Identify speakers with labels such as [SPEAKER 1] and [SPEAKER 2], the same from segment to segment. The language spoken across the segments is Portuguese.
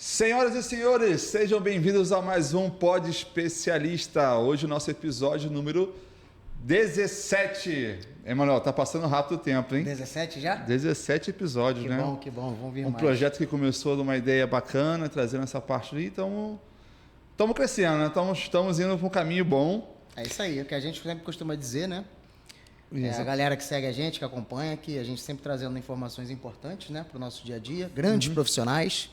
[SPEAKER 1] Senhoras e senhores, sejam bem-vindos a mais um Pod Especialista. Hoje o nosso episódio número 17. Emanuel, tá passando rápido o tempo, hein?
[SPEAKER 2] 17 já?
[SPEAKER 1] 17 episódios,
[SPEAKER 2] que
[SPEAKER 1] né?
[SPEAKER 2] Que bom, vamos vir
[SPEAKER 1] um
[SPEAKER 2] mais.
[SPEAKER 1] Projeto que começou de uma ideia bacana, trazendo essa parte ali, então estamos crescendo, né? Estamos indo para um caminho bom.
[SPEAKER 2] É isso aí, o que a gente sempre costuma dizer, né?
[SPEAKER 1] Isso.
[SPEAKER 2] A galera que segue a gente, que acompanha, que a gente sempre trazendo informações importantes, né, para o nosso dia a dia. Grandes profissionais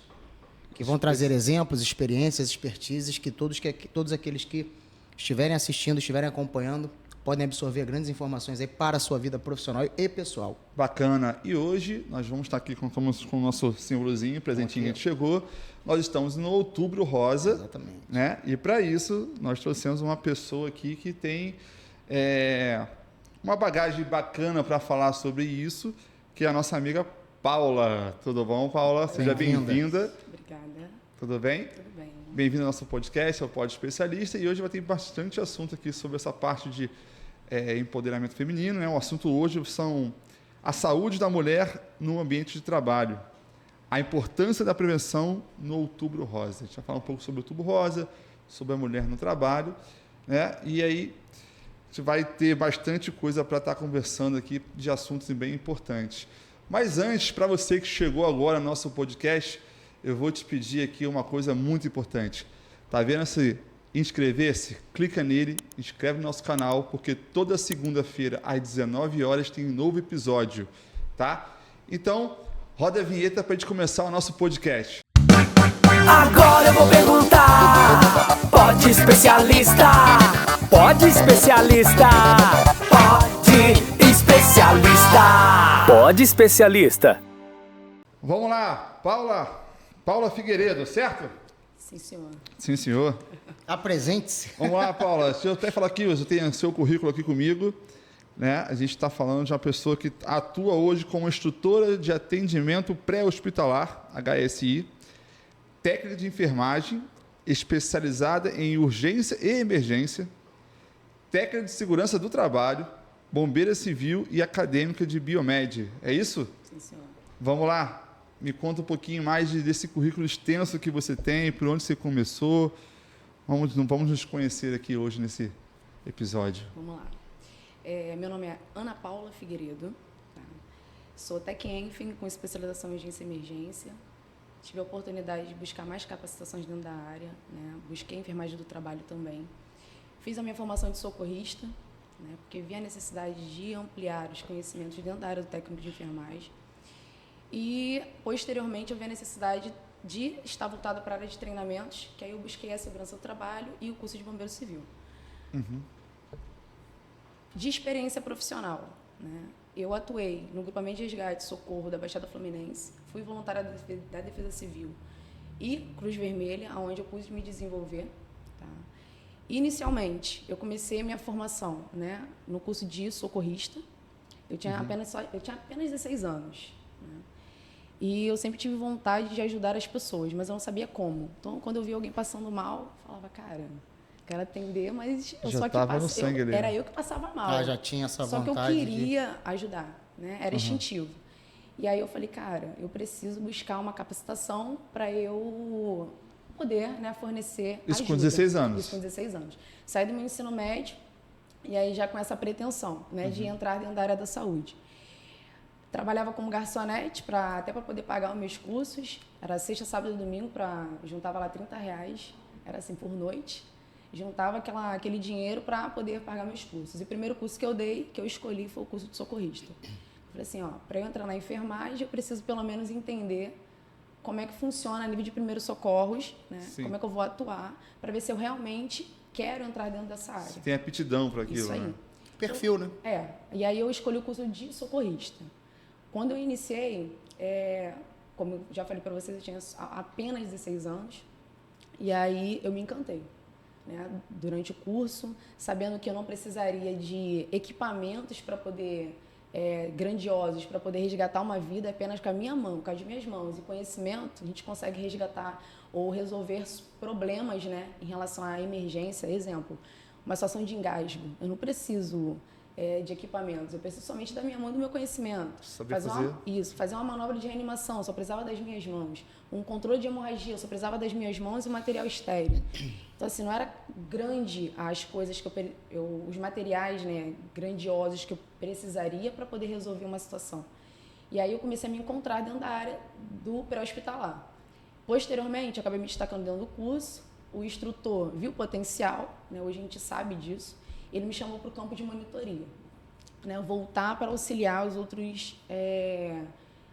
[SPEAKER 2] que vão trazer exemplos, experiências, expertises que todos aqueles que estiverem assistindo, estiverem acompanhando, podem absorver grandes informações aí para a sua vida profissional e pessoal.
[SPEAKER 1] Bacana. E hoje nós vamos estar aqui com o nosso símbolozinho, presentinho que a gente chegou. Nós estamos no Outubro Rosa.
[SPEAKER 2] Exatamente.
[SPEAKER 1] Né? E para isso nós trouxemos uma pessoa aqui que tem uma bagagem bacana para falar sobre isso, que é a nossa amiga Paula. Tudo bom, Paula? Seja bem-vinda.
[SPEAKER 3] Obrigada.
[SPEAKER 1] Tudo bem?
[SPEAKER 3] Tudo bem.
[SPEAKER 1] Bem-vindo ao nosso podcast, ao Pod Especialista. E hoje vai ter bastante assunto aqui sobre essa parte de empoderamento feminino. Né? O assunto hoje são a saúde da mulher no ambiente de trabalho. A importância da prevenção no Outubro Rosa. A gente vai falar um pouco sobre o Outubro Rosa, sobre a mulher no trabalho. Né? E aí a gente vai ter bastante coisa para estar conversando aqui de assuntos bem importantes. Mas antes, para você que chegou agora no nosso podcast, eu vou te pedir aqui uma coisa muito importante. Tá vendo esse inscrever-se? Clica nele, inscreve no nosso canal, porque toda segunda-feira, às 19 horas, tem um novo episódio, tá? Então, roda a vinheta para a gente começar o nosso podcast.
[SPEAKER 4] Agora eu vou perguntar, Pod Especialista, Pod Especialista, Pod Especialista, Pod Especialista.
[SPEAKER 1] Vamos lá, Paula Figueiredo, certo?
[SPEAKER 3] Sim, senhor.
[SPEAKER 1] Sim, senhor.
[SPEAKER 2] Apresente-se.
[SPEAKER 1] Vamos lá, Paula. Deixa eu até falar aqui, você tem seu currículo aqui comigo. Né? A gente está falando de uma pessoa que atua hoje como instrutora de atendimento pré-hospitalar, HSI, técnica de enfermagem, especializada em urgência e emergência, técnica de segurança do trabalho, bombeira civil e acadêmica de biomed. É isso?
[SPEAKER 3] Sim, senhor.
[SPEAKER 1] Vamos lá. Me conta um pouquinho mais desse currículo extenso que você tem, por onde você começou. Vamos nos conhecer aqui hoje nesse episódio.
[SPEAKER 3] Vamos lá. Meu nome é Ana Paula Figueiredo. Tá? Sou Tec-Enf com especialização em urgência e emergência. Tive a oportunidade de buscar mais capacitações dentro da área. Né? Busquei enfermagem do trabalho também. Fiz a minha formação de socorrista, né? Porque vi a necessidade de ampliar os conhecimentos dentro da área do técnico de enfermagem. E, posteriormente, eu vi a necessidade de estar voltada para a área de treinamentos, que aí eu busquei a segurança do trabalho e o curso de bombeiro civil.
[SPEAKER 1] Uhum.
[SPEAKER 3] De experiência profissional, né? Eu atuei no grupamento de resgate e socorro da Baixada Fluminense, fui voluntária da Defesa Civil e Cruz Vermelha, onde eu pude me desenvolver. Tá? Inicialmente, eu comecei a minha formação, né, no curso de socorrista. Eu tinha apenas 16 anos. Né? E eu sempre tive vontade de ajudar as pessoas, mas eu não sabia como. Então, quando eu via alguém passando mal, eu falava, cara, quero atender, mas eu
[SPEAKER 1] já
[SPEAKER 3] só que
[SPEAKER 1] no sangue ali.
[SPEAKER 3] era eu que passava mal.
[SPEAKER 2] Já tinha essa
[SPEAKER 3] só
[SPEAKER 2] vontade.
[SPEAKER 3] Só que eu queria ajudar, né? Era instintivo. E aí eu falei, cara, eu preciso buscar uma capacitação para eu poder, né, fornecer
[SPEAKER 1] Isso
[SPEAKER 3] ajuda.
[SPEAKER 1] com 16 anos?
[SPEAKER 3] Isso com 16 anos. Saí do meu ensino médio e aí já com essa pretensão, né, de entrar dentro da área da saúde. Trabalhava como garçonete até para poder pagar os meus cursos. Era sexta, sábado e domingo, juntava lá R$30, era assim, por noite. Juntava aquele dinheiro para poder pagar meus cursos. E o primeiro curso que eu dei, que eu escolhi, foi o curso de socorrista. Eu falei assim, para eu entrar na enfermagem, eu preciso pelo menos entender como é que funciona a nível de primeiros socorros, né? Como é que eu vou atuar, para ver se eu realmente quero entrar dentro dessa área.
[SPEAKER 1] Você tem aptidão para aquilo,
[SPEAKER 3] Isso aí.
[SPEAKER 1] né?
[SPEAKER 2] Perfil, né?
[SPEAKER 3] E aí eu escolhi o curso de socorrista. Quando eu iniciei, como eu já falei para vocês, eu tinha apenas 16 anos, e aí eu me encantei. Né, durante o curso, sabendo que eu não precisaria de equipamentos para poder grandiosos para poder resgatar uma vida apenas com a minha mão, com as minhas mãos e conhecimento, a gente consegue resgatar ou resolver problemas, né, em relação à emergência. Exemplo, uma situação de engasgo. Eu não preciso de equipamentos. Eu preciso somente da minha mão e do meu conhecimento.
[SPEAKER 1] Saber fazer.
[SPEAKER 3] Fazer uma manobra de reanimação, só precisava das minhas mãos. Um controle de hemorragia, eu só precisava das minhas mãos e o material estéril. Então, assim, não era grande as coisas que os materiais, né, grandiosos que eu precisaria para poder resolver uma situação. E aí eu comecei a me encontrar dentro da área do pré-hospitalar. Posteriormente, eu acabei me destacando dentro do curso. O instrutor viu o potencial, né, hoje a gente sabe disso. Ele me chamou para o campo de monitoria, né, voltar para auxiliar os outros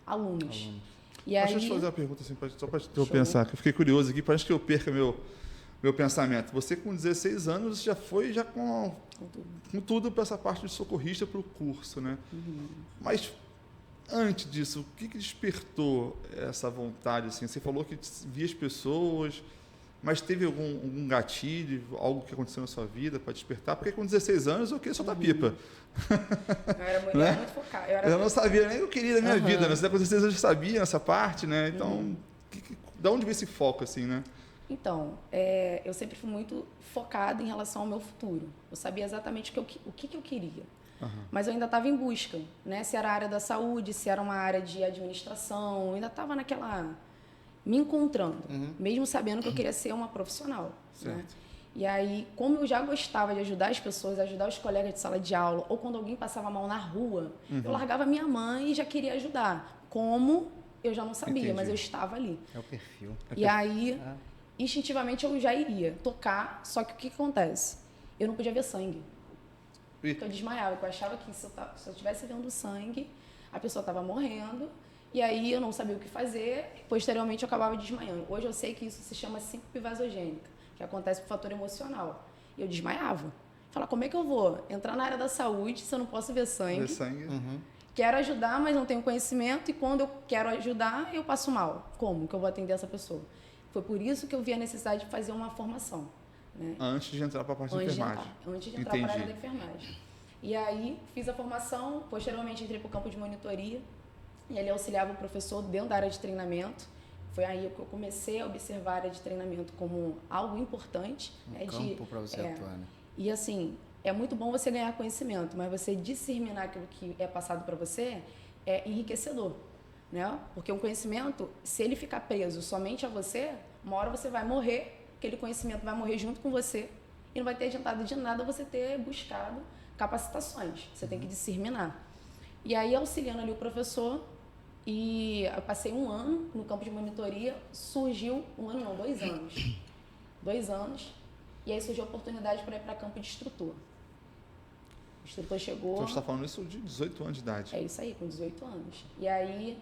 [SPEAKER 3] alunos. E aí,
[SPEAKER 1] deixa eu te fazer uma pergunta, assim, só para eu pensar, que eu fiquei curioso aqui, para antes que eu perca meu pensamento. Você, com 16 anos, já foi com tudo para essa parte de socorrista para o curso, né?
[SPEAKER 3] Uhum.
[SPEAKER 1] Mas, antes disso, o que despertou essa vontade? Assim? Você falou que via as pessoas... Mas teve algum gatilho, algo que aconteceu na sua vida para despertar? Porque com 16 anos eu queria soltar pipa.
[SPEAKER 3] Eu era mulher muito focada.
[SPEAKER 1] Eu não sabia nem o que eu queria da minha vida, né? Você com 16 anos já sabia essa parte, né? Então, da onde veio esse foco, assim, né?
[SPEAKER 3] Então, eu sempre fui muito focada em relação ao meu futuro. Eu sabia exatamente o que eu queria. Mas eu ainda estava em busca, né? Se era a área da saúde, se era uma área de administração, eu ainda estava me encontrando, mesmo sabendo que eu queria ser uma profissional. Né? E aí, como eu já gostava de ajudar as pessoas, ajudar os colegas de sala de aula, ou quando alguém passava mal na rua, eu largava minha mãe e já queria ajudar. Como eu já não sabia, mas eu estava ali.
[SPEAKER 2] É o perfil.
[SPEAKER 3] E aí, instintivamente, eu já iria tocar, só que o que acontece? Eu não podia ver sangue. Porque eu desmaiava, eu achava que se eu estivesse vendo sangue, a pessoa estava morrendo. E aí eu não sabia o que fazer, e posteriormente eu acabava desmaiando. Hoje eu sei que isso se chama síncope vasogênica, que acontece por fator emocional. E eu desmaiava. Falava, como é que eu vou entrar na área da saúde se eu não posso ver sangue?
[SPEAKER 1] Ver sangue.
[SPEAKER 3] Quero ajudar, mas não tenho conhecimento, e quando eu quero ajudar, eu passo mal. Como que eu vou atender essa pessoa? Foi por isso que eu vi a necessidade de fazer uma formação. Né?
[SPEAKER 1] Antes de entrar para a parte de enfermagem.
[SPEAKER 3] Antes de entrar para a área da enfermagem. E aí fiz a formação, posteriormente entrei para o campo de monitoria, e ali auxiliava o professor dentro da área de treinamento. Foi aí que eu comecei a observar a área de treinamento como algo importante.
[SPEAKER 2] Campo para você atuar, né?
[SPEAKER 3] E assim, é muito bom você ganhar conhecimento, mas você disseminar aquilo que é passado para você é enriquecedor. Né? Porque um conhecimento, se ele ficar preso somente a você, uma hora você vai morrer, aquele conhecimento vai morrer junto com você e não vai ter adiantado de nada você ter buscado capacitações. Você tem que disseminar. E aí, auxiliando ali o professor, e eu passei 1 ano no campo de monitoria, surgiu 1 ano não, 2 anos. 2 anos, e aí surgiu a oportunidade para ir para campo de instrutor. O instrutor chegou...
[SPEAKER 1] Então, você está falando isso de 18 anos de idade.
[SPEAKER 3] É isso aí, com 18 anos. E aí,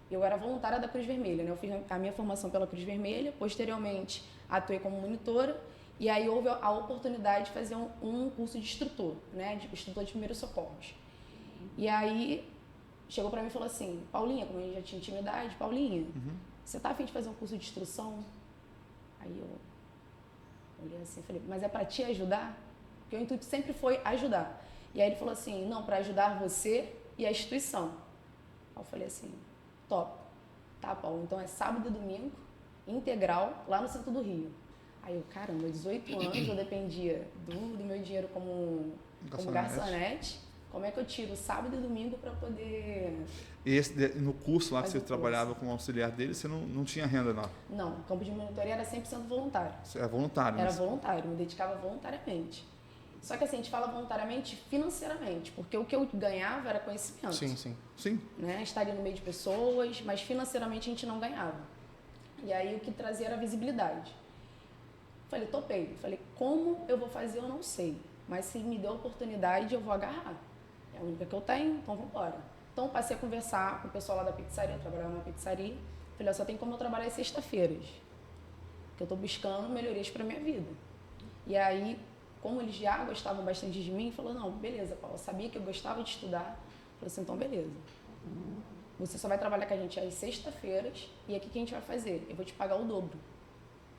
[SPEAKER 3] eu era voluntária da Cruz Vermelha, né? Eu fiz a minha formação pela Cruz Vermelha, posteriormente atuei como monitora, e aí houve a oportunidade de fazer um curso de instrutor, né? De instrutor de primeiros socorros. E aí, chegou para mim e falou assim, Paulinha, como eu já tinha intimidade, Paulinha, você tá a fim de fazer um curso de instrução? Aí eu olhei assim e falei, mas é para te ajudar? Porque o intuito sempre foi ajudar. E aí ele falou assim, não, para ajudar você e a instituição. Aí eu falei assim, top. Tá, Paulo, então é sábado e domingo, integral, lá no centro do Rio. Aí eu, caramba, 18 anos, eu dependia do meu dinheiro como garçonete. Como é que eu tiro sábado e domingo para poder...
[SPEAKER 1] E no curso lá que você trabalhava como auxiliar dele, você não tinha renda, não?
[SPEAKER 3] Não, o campo de monitoria era 100% voluntário.
[SPEAKER 1] Você era voluntário?
[SPEAKER 3] Era voluntário, me dedicava voluntariamente. Só que assim, a gente fala voluntariamente financeiramente, porque o que eu ganhava era conhecimento.
[SPEAKER 1] Sim.
[SPEAKER 3] Né? Estaria no meio de pessoas, mas financeiramente a gente não ganhava. E aí o que trazia era visibilidade. Falei, topei. Falei, como eu vou fazer eu não sei, mas se me der a oportunidade eu vou agarrar. É a única que eu tenho, então vamos embora. Então passei a conversar com o pessoal lá da pizzaria, eu trabalhava numa pizzaria. Falei, só tem como eu trabalhar às sexta-feiras, que eu estou buscando melhorias para minha vida. E aí, como eles já gostavam bastante de mim, falou, não, beleza, Paulo, eu sabia que eu gostava de estudar. Falei assim, então beleza. Você só vai trabalhar com a gente às sexta-feiras e aqui o que a gente vai fazer? Eu vou te pagar o dobro.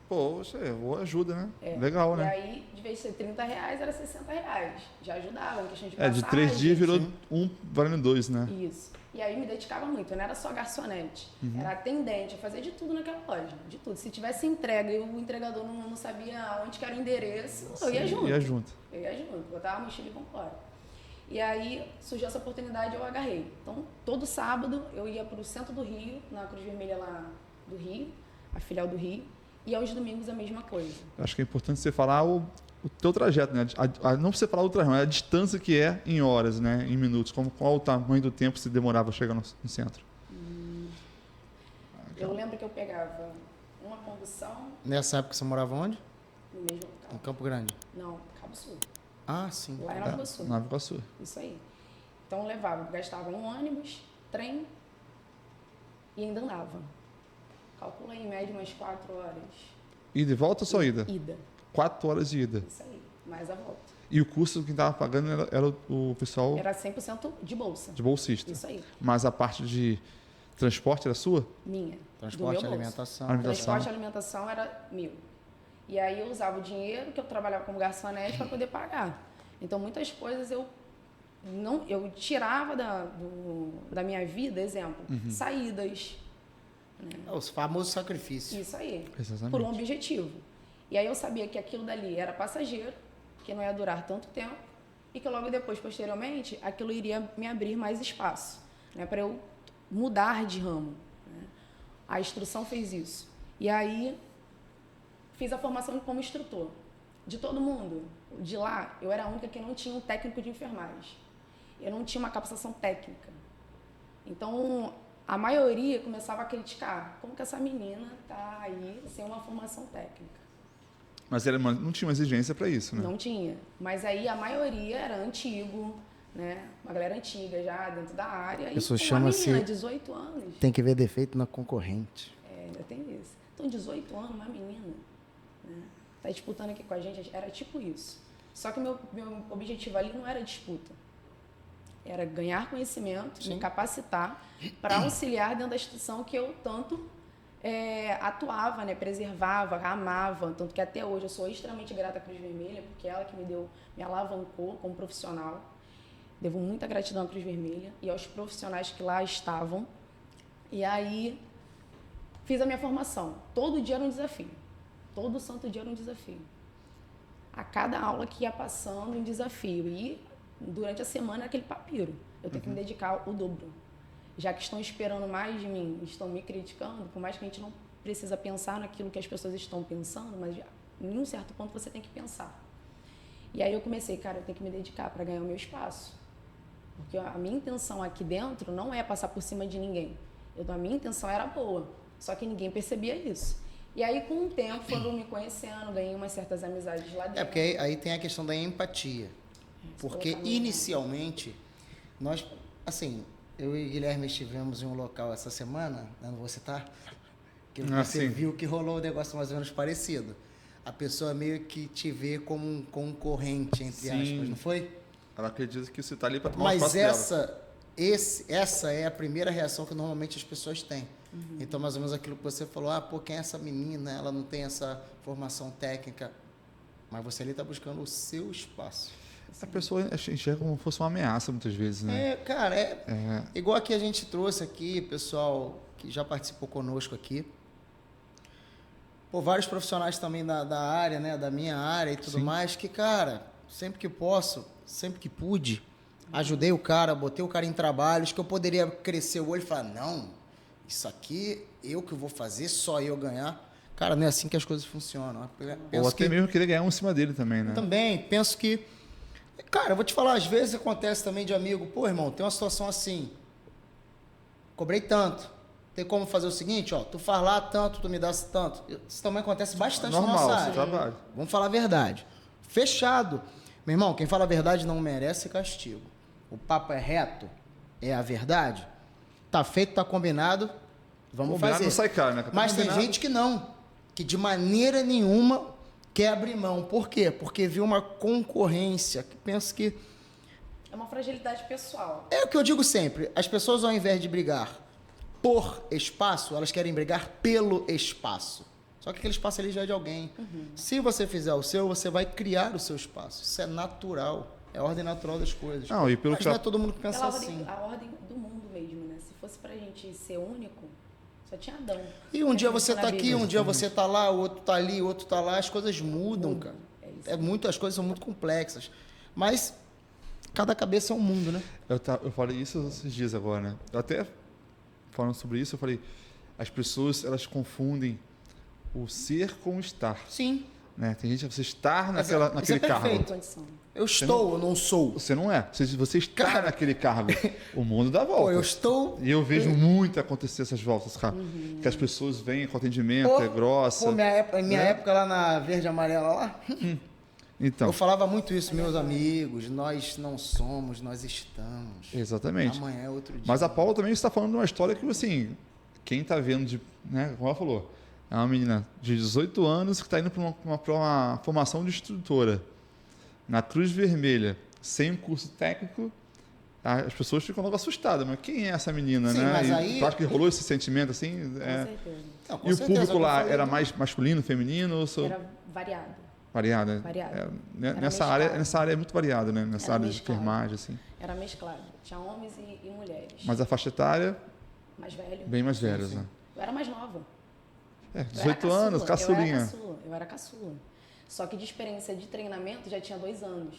[SPEAKER 1] Pô, isso aí, ajuda, né? Legal, né?
[SPEAKER 3] E aí, de vez de ser R$30, era R$60. Já ajudava em questão de passagem.
[SPEAKER 1] De 3 dias virou valendo 2, né?
[SPEAKER 3] Isso. E aí me dedicava muito, eu não era só garçonete, era atendente, eu fazia de tudo naquela loja, de tudo. Se tivesse entrega e o entregador não sabia onde que era o endereço, eu ia junto.
[SPEAKER 1] Ia junto.
[SPEAKER 3] Eu ia junto, botava a mochila e vamos embora. E aí surgiu essa oportunidade e eu agarrei. Então, todo sábado eu ia para o centro do Rio, na Cruz Vermelha lá do Rio, a filial do Rio, e aos domingos a mesma coisa.
[SPEAKER 1] Acho que é importante você falar o teu trajeto, né? Não você falar o trajeto, a distância que é em horas, né? Em minutos. Qual o tamanho do tempo que você demorava a chegar no centro?
[SPEAKER 3] Eu lembro que eu pegava uma condução
[SPEAKER 2] Nessa época você morava onde?
[SPEAKER 3] no mesmo local.
[SPEAKER 2] Em Campo Grande.
[SPEAKER 3] Não, Cabo Sul.
[SPEAKER 2] Ah, sim.
[SPEAKER 3] Lá em Nova Iguaçu.
[SPEAKER 1] Nova Iguaçu.
[SPEAKER 3] Isso aí. Então eu levava, gastava um ônibus, trem e ainda andava. Calcula em média umas 4 horas.
[SPEAKER 1] Ida e volta ou só ida?
[SPEAKER 3] Ida.
[SPEAKER 1] 4 horas de ida.
[SPEAKER 3] Isso aí. Mais a volta.
[SPEAKER 1] E o custo que estava pagando era o pessoal
[SPEAKER 3] Era 100% de bolsa.
[SPEAKER 1] de bolsista.
[SPEAKER 3] Isso aí.
[SPEAKER 1] Mas a parte de transporte era sua?
[SPEAKER 3] Minha.
[SPEAKER 2] Transporte,
[SPEAKER 3] do meu bolso.
[SPEAKER 2] alimentação.
[SPEAKER 1] Alimentação.
[SPEAKER 3] Transporte e alimentação era 1.000. E aí eu usava o dinheiro que eu trabalhava como garçonete para poder pagar. Então muitas coisas eu tirava da minha vida, exemplo, saídas.
[SPEAKER 2] Os famosos sacrifícios.
[SPEAKER 3] Isso aí.
[SPEAKER 1] Exatamente.
[SPEAKER 3] Por um objetivo. E aí eu sabia que aquilo dali era passageiro, que não ia durar tanto tempo e que logo depois, posteriormente, aquilo iria me abrir mais espaço, né, para eu mudar de ramo. Né? A instrução fez isso. E aí fiz a formação como instrutor. De todo mundo, de lá, eu era a única que não tinha um técnico de enfermagem. Eu não tinha uma capacitação técnica. Então, a maioria começava a criticar. Como que essa menina está aí sem uma formação técnica?
[SPEAKER 1] Mas não tinha uma exigência para isso, né?
[SPEAKER 3] Não tinha. Mas aí a maioria era antigo, né? Uma galera antiga já dentro da área. E
[SPEAKER 2] Pessoa
[SPEAKER 3] uma
[SPEAKER 2] chama-se-
[SPEAKER 3] menina, 18 anos.
[SPEAKER 2] Tem que ver defeito na concorrente.
[SPEAKER 3] Ainda tem isso. Então, 18 anos, uma menina, né? Tá disputando aqui com a gente, era tipo isso. Só que meu objetivo ali não era disputa. Era ganhar conhecimento, me capacitar para auxiliar dentro da instituição que eu tanto atuava, né? Preservava, amava. Tanto que até hoje eu sou extremamente grata à Cruz Vermelha, porque ela que me alavancou como profissional. Devo muita gratidão à Cruz Vermelha e aos profissionais que lá estavam. E aí fiz a minha formação. Todo dia era um desafio. Todo santo dia era um desafio. A cada aula que ia passando, um desafio. E durante a semana era aquele papiro. Eu tenho que me dedicar o dobro. Já que estão esperando mais de mim, estão me criticando, por mais que a gente não precisa pensar naquilo que as pessoas estão pensando, mas em um certo ponto você tem que pensar. E aí eu comecei, cara, eu tenho que me dedicar para ganhar o meu espaço. Porque a minha intenção aqui dentro não é passar por cima de ninguém. A minha intenção era boa, só que ninguém percebia isso. E aí, com o tempo, foram me conhecendo, ganhei umas certas amizades lá dentro.
[SPEAKER 2] Porque aí tem a questão da empatia. Porque inicialmente, nós, assim, eu e Guilherme estivemos em um local essa semana, não vou citar, que você viu que rolou um negócio mais ou menos parecido. A pessoa meio que te vê como um concorrente, entre aspas, não foi?
[SPEAKER 1] Ela acredita que você está ali para tomar o espaço
[SPEAKER 2] Mas
[SPEAKER 1] dela.
[SPEAKER 2] essa é a primeira reação que normalmente as pessoas têm. Então, mais ou menos aquilo que você falou, quem é essa menina? Ela não tem essa formação técnica. Mas você ali está buscando o seu espaço.
[SPEAKER 1] A pessoa enxerga como se fosse uma ameaça muitas vezes, né?
[SPEAKER 2] Cara, igual que a gente trouxe aqui, pessoal que já participou conosco aqui. Vários profissionais também da área, né? Da minha área e tudo mais, que, cara, sempre que posso, sempre que pude, ajudei o cara, botei o cara em trabalhos que eu poderia crescer o olho e falar, não, isso aqui eu que vou fazer, só eu ganhar. Cara, não é assim que as coisas funcionam.
[SPEAKER 1] Ou até mesmo querer ganhar um em cima dele também, né?
[SPEAKER 2] Também, penso que... Cara, eu vou te falar, às vezes acontece também de amigo, irmão, tem uma situação assim, cobrei tanto, tem como fazer o seguinte, tu faz lá tanto, tu me dá tanto. Isso também acontece bastante na nossa área.
[SPEAKER 1] Trabalho.
[SPEAKER 2] Vamos falar a verdade. Fechado. Meu irmão, quem fala a verdade não merece castigo. O papo é reto, é a verdade. Tá feito, tá combinado, vamos fazer.
[SPEAKER 1] Não sai caro, né?
[SPEAKER 2] Mas tem gente que não, que de maneira nenhuma quer abrir mão. Por quê? Porque viu uma concorrência, que penso que...
[SPEAKER 3] É uma fragilidade pessoal.
[SPEAKER 2] É o que eu digo sempre, as pessoas ao invés de brigar por espaço, elas querem brigar pelo espaço. Só que aquele espaço ali já é de alguém. Se você fizer o seu, você vai criar o seu espaço. Isso é natural. É a ordem natural das coisas.
[SPEAKER 1] Não, e pelo
[SPEAKER 2] mas não é todo mundo que pensa assim.
[SPEAKER 3] A ordem do mundo mesmo, né? Se fosse pra gente ser único, só tinha Adão.
[SPEAKER 2] E um dia você tá aqui, um dia você tá lá, o outro tá ali, o outro tá lá. As coisas mudam, cara. As coisas são muito complexas. Mas cada cabeça é um mundo, né?
[SPEAKER 1] Eu falei isso esses dias agora, né? Eu até, falando sobre isso, eu falei, as pessoas, elas confundem o ser com o estar.
[SPEAKER 2] Sim.
[SPEAKER 1] Né? Tem gente que você estar
[SPEAKER 2] Isso
[SPEAKER 1] naquele
[SPEAKER 2] é perfeito.
[SPEAKER 1] cargo.
[SPEAKER 3] Condição.
[SPEAKER 2] Eu estou, eu não sou.
[SPEAKER 1] Você não é. Você está naquele cargo. O mundo dá volta.
[SPEAKER 2] Pô, eu estou...
[SPEAKER 1] E eu vejo muito acontecer essas voltas, cara. Que as pessoas vêm com atendimento, é grossa.
[SPEAKER 2] Pô, minha época lá na Verde e Amarela lá,
[SPEAKER 1] Então,
[SPEAKER 2] eu falava muito isso, meus amigos, nós não somos, nós estamos.
[SPEAKER 1] exatamente.
[SPEAKER 2] Amanhã é outro dia.
[SPEAKER 1] Mas a Paula também está falando de uma história que, assim, quem está vendo, né, como ela falou, é uma menina de 18 anos que está indo para uma formação de instrutora na Cruz Vermelha, sem um curso técnico. As pessoas ficam logo assustadas, mas quem é essa menina,
[SPEAKER 2] Sim,
[SPEAKER 1] né?
[SPEAKER 2] mas
[SPEAKER 1] E
[SPEAKER 2] aí-
[SPEAKER 1] tu acha que rolou esse sentimento assim?
[SPEAKER 3] Com
[SPEAKER 1] É.
[SPEAKER 3] certeza.
[SPEAKER 2] Não, com
[SPEAKER 1] E o
[SPEAKER 2] certeza,
[SPEAKER 1] público
[SPEAKER 2] é o que eu
[SPEAKER 1] lá
[SPEAKER 2] falei
[SPEAKER 1] era
[SPEAKER 2] do-
[SPEAKER 1] mais masculino, feminino? Ou sou...
[SPEAKER 3] Era variado.
[SPEAKER 1] Variada?
[SPEAKER 3] Variado.
[SPEAKER 1] É,
[SPEAKER 3] Era
[SPEAKER 1] nessa área é muito variada, né? Nessa
[SPEAKER 3] Era
[SPEAKER 1] área de
[SPEAKER 3] mesclado.
[SPEAKER 1] enfermagem, assim.
[SPEAKER 3] Era mesclado. Tinha homens e mulheres.
[SPEAKER 1] Mas a faixa etária,
[SPEAKER 3] Mais velho.
[SPEAKER 1] bem mais velhas, né?
[SPEAKER 3] Eu era mais nova.
[SPEAKER 1] É,
[SPEAKER 3] Eu era
[SPEAKER 1] 18 anos, caçulinha.
[SPEAKER 3] Eu era caçula. Só que de experiência de treinamento já tinha 2 anos.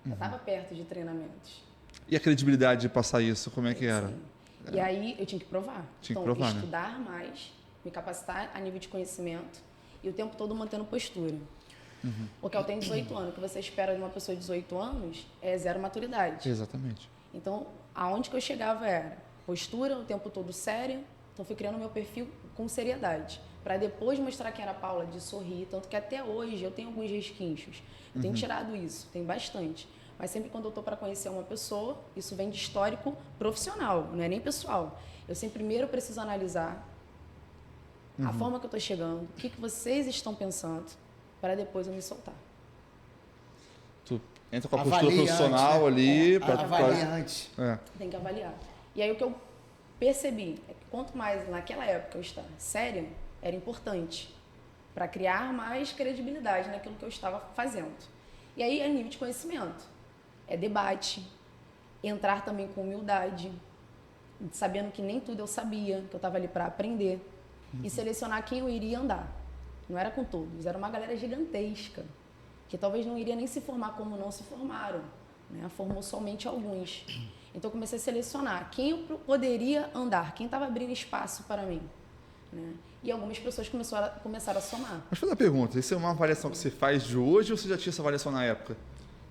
[SPEAKER 3] Já estava perto de treinamentos.
[SPEAKER 1] E a credibilidade de passar isso, como é que era?
[SPEAKER 3] Sim. E aí eu tinha que provar.
[SPEAKER 1] Tinha que
[SPEAKER 3] então,
[SPEAKER 1] provar, né?
[SPEAKER 3] estudar mais, me capacitar a nível de conhecimento e o tempo todo mantendo postura. Porque eu tenho 18 anos. O que você espera de uma pessoa de 18 anos é zero maturidade.
[SPEAKER 1] Exatamente.
[SPEAKER 3] Então, aonde que eu chegava era postura, o tempo todo séria. Então, fui criando meu perfil com seriedade. Para depois mostrar quem era a Paula, de sorrir. Tanto que até hoje eu tenho alguns resquinchos. Eu tenho tirado isso, tem bastante. Mas sempre quando eu estou para conhecer uma pessoa, isso vem de histórico profissional, não é nem pessoal. Eu sempre primeiro preciso analisar a forma que eu estou chegando, o que vocês estão pensando, para depois eu me soltar.
[SPEAKER 1] Tu entra com a
[SPEAKER 2] Avalia
[SPEAKER 1] postura profissional
[SPEAKER 2] antes, né?
[SPEAKER 1] ali.
[SPEAKER 2] Avalia antes.
[SPEAKER 3] Tem que avaliar. E aí o que eu percebi é que quanto mais naquela época eu estava séria, era importante para criar mais credibilidade naquilo que eu estava fazendo. E aí é nível de conhecimento, é debate, entrar também com humildade, sabendo que nem tudo eu sabia, que eu estava ali para aprender e selecionar quem eu iria andar. Não era com todos, era uma galera gigantesca, que talvez não iria nem se formar como não se formaram, né? Formou somente alguns. Então eu comecei a selecionar quem eu poderia andar, quem estava abrindo espaço para mim, né? E algumas pessoas começaram a somar.
[SPEAKER 1] Mas fazer uma pergunta, isso é uma avaliação que você faz de hoje ou você já tinha essa avaliação na época?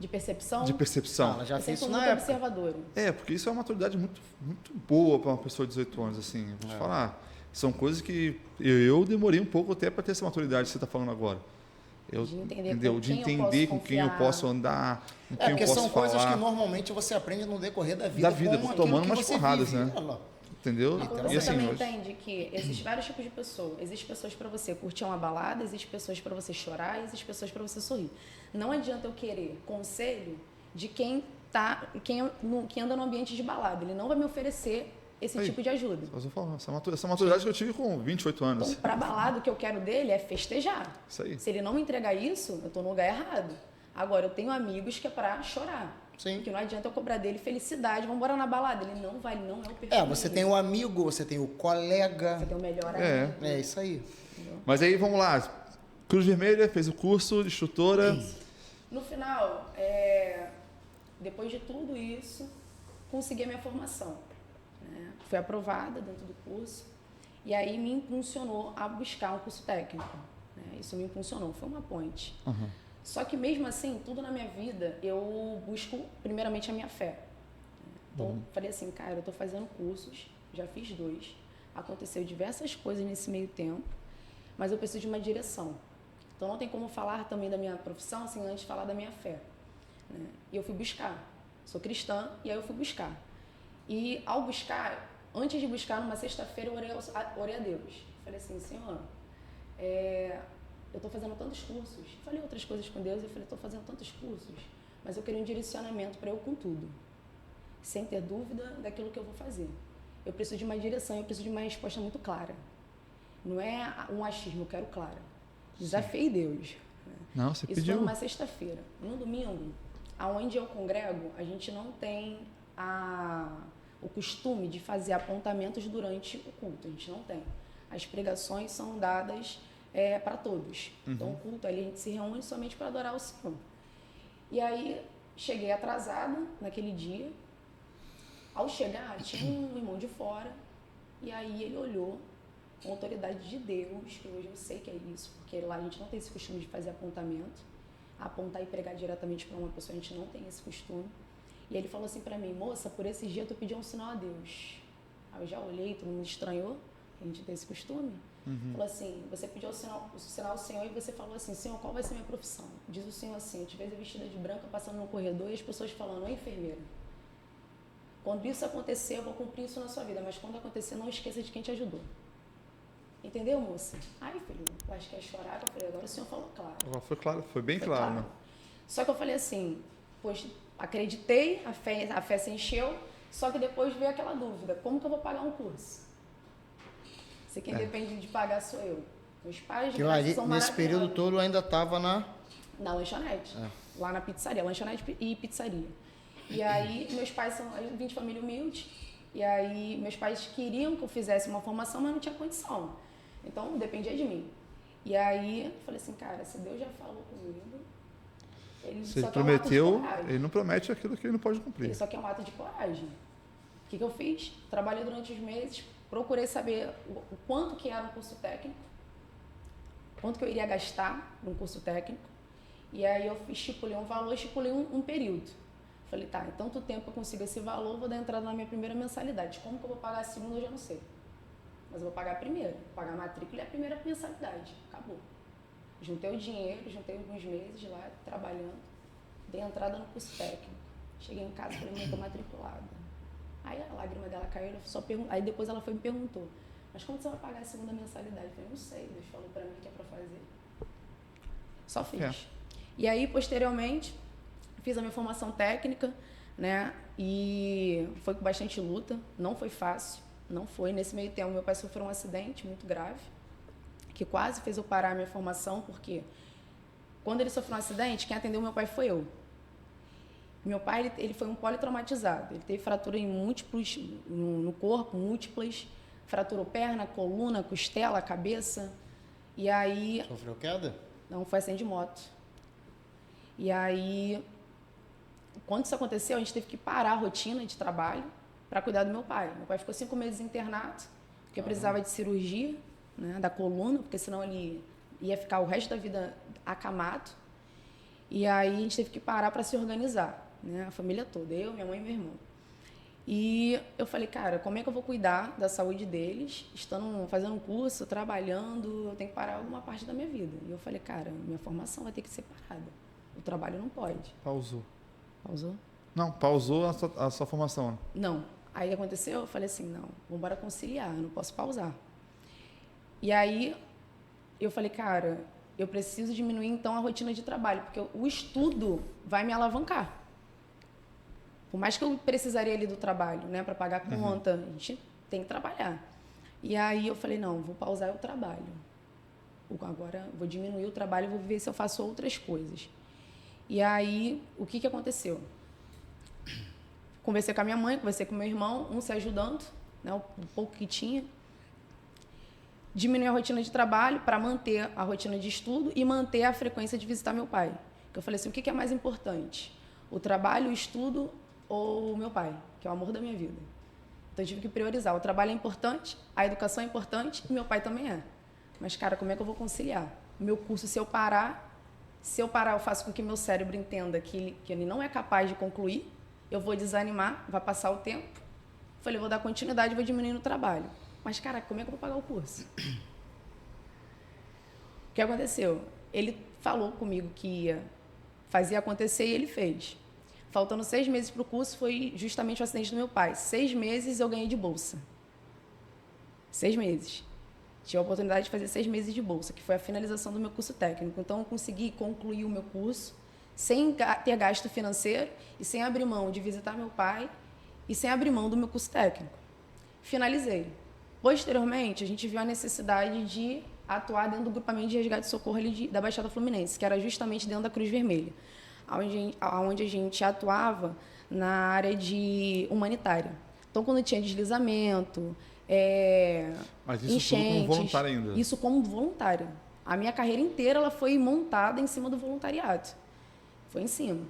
[SPEAKER 3] De percepção,
[SPEAKER 1] De percepção?
[SPEAKER 2] Ela já
[SPEAKER 3] eu
[SPEAKER 2] fez
[SPEAKER 3] sempre
[SPEAKER 2] isso
[SPEAKER 3] fui
[SPEAKER 2] na
[SPEAKER 3] muito
[SPEAKER 2] época.
[SPEAKER 3] observadora.
[SPEAKER 1] É, porque isso é uma maturidade muito, muito boa para uma pessoa de 18 anos, assim. Vou te falar. São coisas que eu demorei um pouco até para ter essa maturidade que você está falando agora.
[SPEAKER 3] De entender
[SPEAKER 1] entendeu?
[SPEAKER 3] com
[SPEAKER 1] De
[SPEAKER 3] quem eu
[SPEAKER 1] entender
[SPEAKER 3] posso
[SPEAKER 1] com quem eu
[SPEAKER 3] confiar.
[SPEAKER 1] posso andar, com quem
[SPEAKER 2] É,
[SPEAKER 1] eu
[SPEAKER 2] porque
[SPEAKER 1] posso
[SPEAKER 2] são
[SPEAKER 1] falar.
[SPEAKER 2] coisas que normalmente você aprende no decorrer da vida.
[SPEAKER 1] Da vida,
[SPEAKER 2] com
[SPEAKER 1] tomando
[SPEAKER 2] aquilo que
[SPEAKER 1] umas
[SPEAKER 2] você
[SPEAKER 1] porradas,
[SPEAKER 2] vive.
[SPEAKER 1] né?
[SPEAKER 2] Olha lá.
[SPEAKER 1] Entendeu?
[SPEAKER 3] Você
[SPEAKER 1] E assim,
[SPEAKER 3] também
[SPEAKER 1] hoje-
[SPEAKER 3] entende que existem vários tipos de pessoas. Existem pessoas para você curtir uma balada, existem pessoas para você chorar, existem pessoas para você sorrir. Não adianta eu querer conselho de quem anda no ambiente de balada. Ele não vai me oferecer esse
[SPEAKER 1] Aí.
[SPEAKER 3] tipo de ajuda.
[SPEAKER 1] Mas eu falo, essa maturidade que eu tive com 28 anos.
[SPEAKER 3] Então, para balada, o que eu quero dele é festejar.
[SPEAKER 1] Isso aí.
[SPEAKER 3] Se ele não me entregar isso, eu estou no lugar errado. Agora, eu tenho amigos que é para chorar.
[SPEAKER 2] Sim.
[SPEAKER 3] Que não adianta eu cobrar dele felicidade, vamos embora na balada. Ele não vai, não é o perfil.
[SPEAKER 2] É, você tem
[SPEAKER 3] dele.
[SPEAKER 2] o amigo, você tem o colega.
[SPEAKER 3] Você tem o melhor
[SPEAKER 1] É.
[SPEAKER 3] amigo.
[SPEAKER 2] É isso aí.
[SPEAKER 1] Mas aí, vamos lá. Cruz Vermelha, fez o curso de instrutora.
[SPEAKER 3] No final, depois de tudo isso, consegui a minha formação. Né? Fui aprovada dentro do curso e aí me impulsionou a buscar um curso técnico. Né? Isso me impulsionou, foi uma ponte.
[SPEAKER 1] Uhum.
[SPEAKER 3] Só que mesmo assim, tudo na minha vida, eu busco primeiramente a minha fé. Então, falei assim, cara, eu estou fazendo cursos, já fiz 2, aconteceu diversas coisas nesse meio tempo, mas eu preciso de uma direção. Então, não tem como falar também da minha profissão assim, antes de falar da minha fé. Né? E eu fui buscar. Sou cristã, e aí eu fui buscar. E ao buscar, antes de buscar, numa sexta-feira, eu orei a Deus. Falei assim, Senhor, eu estou fazendo tantos cursos. Falei outras coisas com Deus, eu falei, estou fazendo tantos cursos, mas eu queria um direcionamento para eu com tudo. Sem ter dúvida daquilo que eu vou fazer. Eu preciso de uma direção, eu preciso de uma resposta muito clara. Não é um achismo, eu quero clara. Desafiei Deus.
[SPEAKER 1] Não, você
[SPEAKER 3] Isso
[SPEAKER 1] pediu.
[SPEAKER 3] foi numa sexta-feira. No domingo, aonde eu congrego, a gente não tem o costume de fazer apontamentos durante o culto. A gente não tem. As pregações são dadas para todos. Então, o culto ali, a gente se reúne somente para adorar o Senhor. E aí, cheguei atrasada naquele dia. Ao chegar, tinha um irmão de fora, e aí ele olhou com autoridade de Deus, que hoje eu sei que é isso, porque lá a gente não tem esse costume de fazer apontamento, apontar e pregar diretamente para uma pessoa, a gente não tem esse costume. E ele falou assim para mim: moça, por esse dia tu pediu um sinal a Deus. Aí eu já olhei, todo mundo estranhou, a gente tem esse costume. Falou assim: você pediu o sinal ao Senhor e você falou assim: Senhor, qual vai ser minha profissão? Diz o Senhor assim: eu te vejo vestida de branca passando no corredor e as pessoas falando: oi, enfermeira. Quando isso acontecer, eu vou cumprir isso na sua vida, mas quando acontecer, não esqueça de quem te ajudou. Entendeu, moça? Ai, filho, eu acho que ia chorar. Eu falei: agora o Senhor falou claro.
[SPEAKER 1] Agora foi claro, foi bem claro, né?
[SPEAKER 3] Só que eu falei assim: pois acreditei, a fé se encheu, só que depois veio aquela dúvida: como que eu vou pagar um curso? Se quem depende de pagar sou eu. Meus pais
[SPEAKER 2] Que
[SPEAKER 3] são maravilhosos.
[SPEAKER 2] nesse período todo ainda estava na
[SPEAKER 3] lanchonete, lá na pizzaria, lanchonete e pizzaria. E aí, meus pais eu vim de família humilde, e aí meus pais queriam que eu fizesse uma formação, mas não tinha condição. Então, dependia de mim. E aí, eu falei assim: cara, se Deus já falou comigo, ele
[SPEAKER 1] Se ele
[SPEAKER 3] só quer um ato de
[SPEAKER 1] prometeu,
[SPEAKER 3] coragem.
[SPEAKER 1] ele não promete aquilo que ele não pode cumprir.
[SPEAKER 3] Ele só quer um ato de coragem. O que eu fiz? Trabalhei durante os meses, procurei saber o quanto que era um curso técnico, quanto que eu iria gastar num curso técnico, e aí eu estipulei um valor, estipulei um período. Falei: tá, em tanto tempo eu consigo esse valor, vou dar entrada na minha primeira mensalidade. Como que eu vou pagar a segunda, eu já não sei. Mas eu vou pagar a primeira, vou pagar a matrícula e a primeira mensalidade. Acabou. Juntei o dinheiro, juntei alguns meses lá, trabalhando, dei entrada no curso técnico. Cheguei em casa e falei: mãe, estou matriculada. Aí a lágrima dela caiu, aí depois ela foi e me perguntou: mas como você vai pagar a segunda mensalidade? Eu falei: não sei, Deus falou pra mim que é pra fazer. Só fiz. E aí, posteriormente, fiz a minha formação técnica, né? E foi com bastante luta, não foi fácil, não foi. Nesse meio tempo, meu pai sofreu um acidente muito grave, que quase fez eu parar a minha formação, porque quando ele sofreu um acidente, quem atendeu meu pai foi eu. Meu pai, ele foi um politraumatizado. Ele teve fratura em múltiplos, no corpo, múltiplas. Fraturou perna, coluna, costela, cabeça. E aí...
[SPEAKER 2] Sofreu queda?
[SPEAKER 3] Não, foi acidente de moto. E aí, quando isso aconteceu, a gente teve que parar a rotina de trabalho para cuidar do meu pai. Meu pai ficou 5 meses internado, porque precisava de cirurgia, né, da coluna, porque senão ele ia ficar o resto da vida acamado. E aí a gente teve que parar para se organizar, né? A família toda, eu, minha mãe e meu irmão. E eu falei: cara, como é que eu vou cuidar da saúde deles, fazendo um curso, trabalhando, eu tenho que parar alguma parte da minha vida. E eu falei: cara, minha formação vai ter que ser parada, o trabalho não pode.
[SPEAKER 1] Pausou.
[SPEAKER 3] Pausou?
[SPEAKER 1] Não, pausou a sua formação.
[SPEAKER 3] Não. Aí aconteceu, eu falei assim: não, vamos embora conciliar, eu não posso pausar. E aí eu falei: cara, eu preciso diminuir então a rotina de trabalho, porque o estudo vai me alavancar. Por mais que eu precisaria ali do trabalho, né, para pagar a conta, a gente tem que trabalhar. E aí eu falei: não, vou pausar o trabalho. Agora vou diminuir o trabalho e vou ver se eu faço outras coisas. E aí, o que aconteceu? Conversei com a minha mãe, conversei com o meu irmão, um se ajudando, né, o pouco que tinha. Diminuir a rotina de trabalho para manter a rotina de estudo e manter a frequência de visitar meu pai. Eu falei assim: o que é mais importante? O trabalho, o estudo ou o meu pai, que é o amor da minha vida? Então eu tive que priorizar. O trabalho é importante, a educação é importante e meu pai também é. Mas, cara, como é que eu vou conciliar? O meu curso, se eu parar, eu faço com que meu cérebro entenda que ele não é capaz de concluir, eu vou desanimar, vai passar o tempo. Eu falei: vou dar continuidade, vou diminuir no trabalho. Mas, cara, como é que eu vou pagar o curso? O que aconteceu? Ele falou comigo que ia fazer acontecer e ele fez. Faltando 6 meses para o curso, foi justamente o acidente do meu pai. 6 meses eu ganhei de bolsa. 6 meses. Tive a oportunidade de fazer 6 meses de bolsa, que foi a finalização do meu curso técnico. Então, eu consegui concluir o meu curso sem ter gasto financeiro e sem abrir mão de visitar meu pai e sem abrir mão do meu curso técnico. Finalizei. Posteriormente, a gente viu a necessidade de atuar dentro do grupamento de resgate e socorro ali da Baixada Fluminense, que era justamente dentro da Cruz Vermelha, onde a gente atuava na área de humanitária. Então, quando tinha deslizamento,
[SPEAKER 1] Mas isso
[SPEAKER 3] enchentes,
[SPEAKER 1] tudo como voluntária ainda?
[SPEAKER 3] Isso como voluntária. A minha carreira inteira ela foi montada em cima do voluntariado. Foi em cima.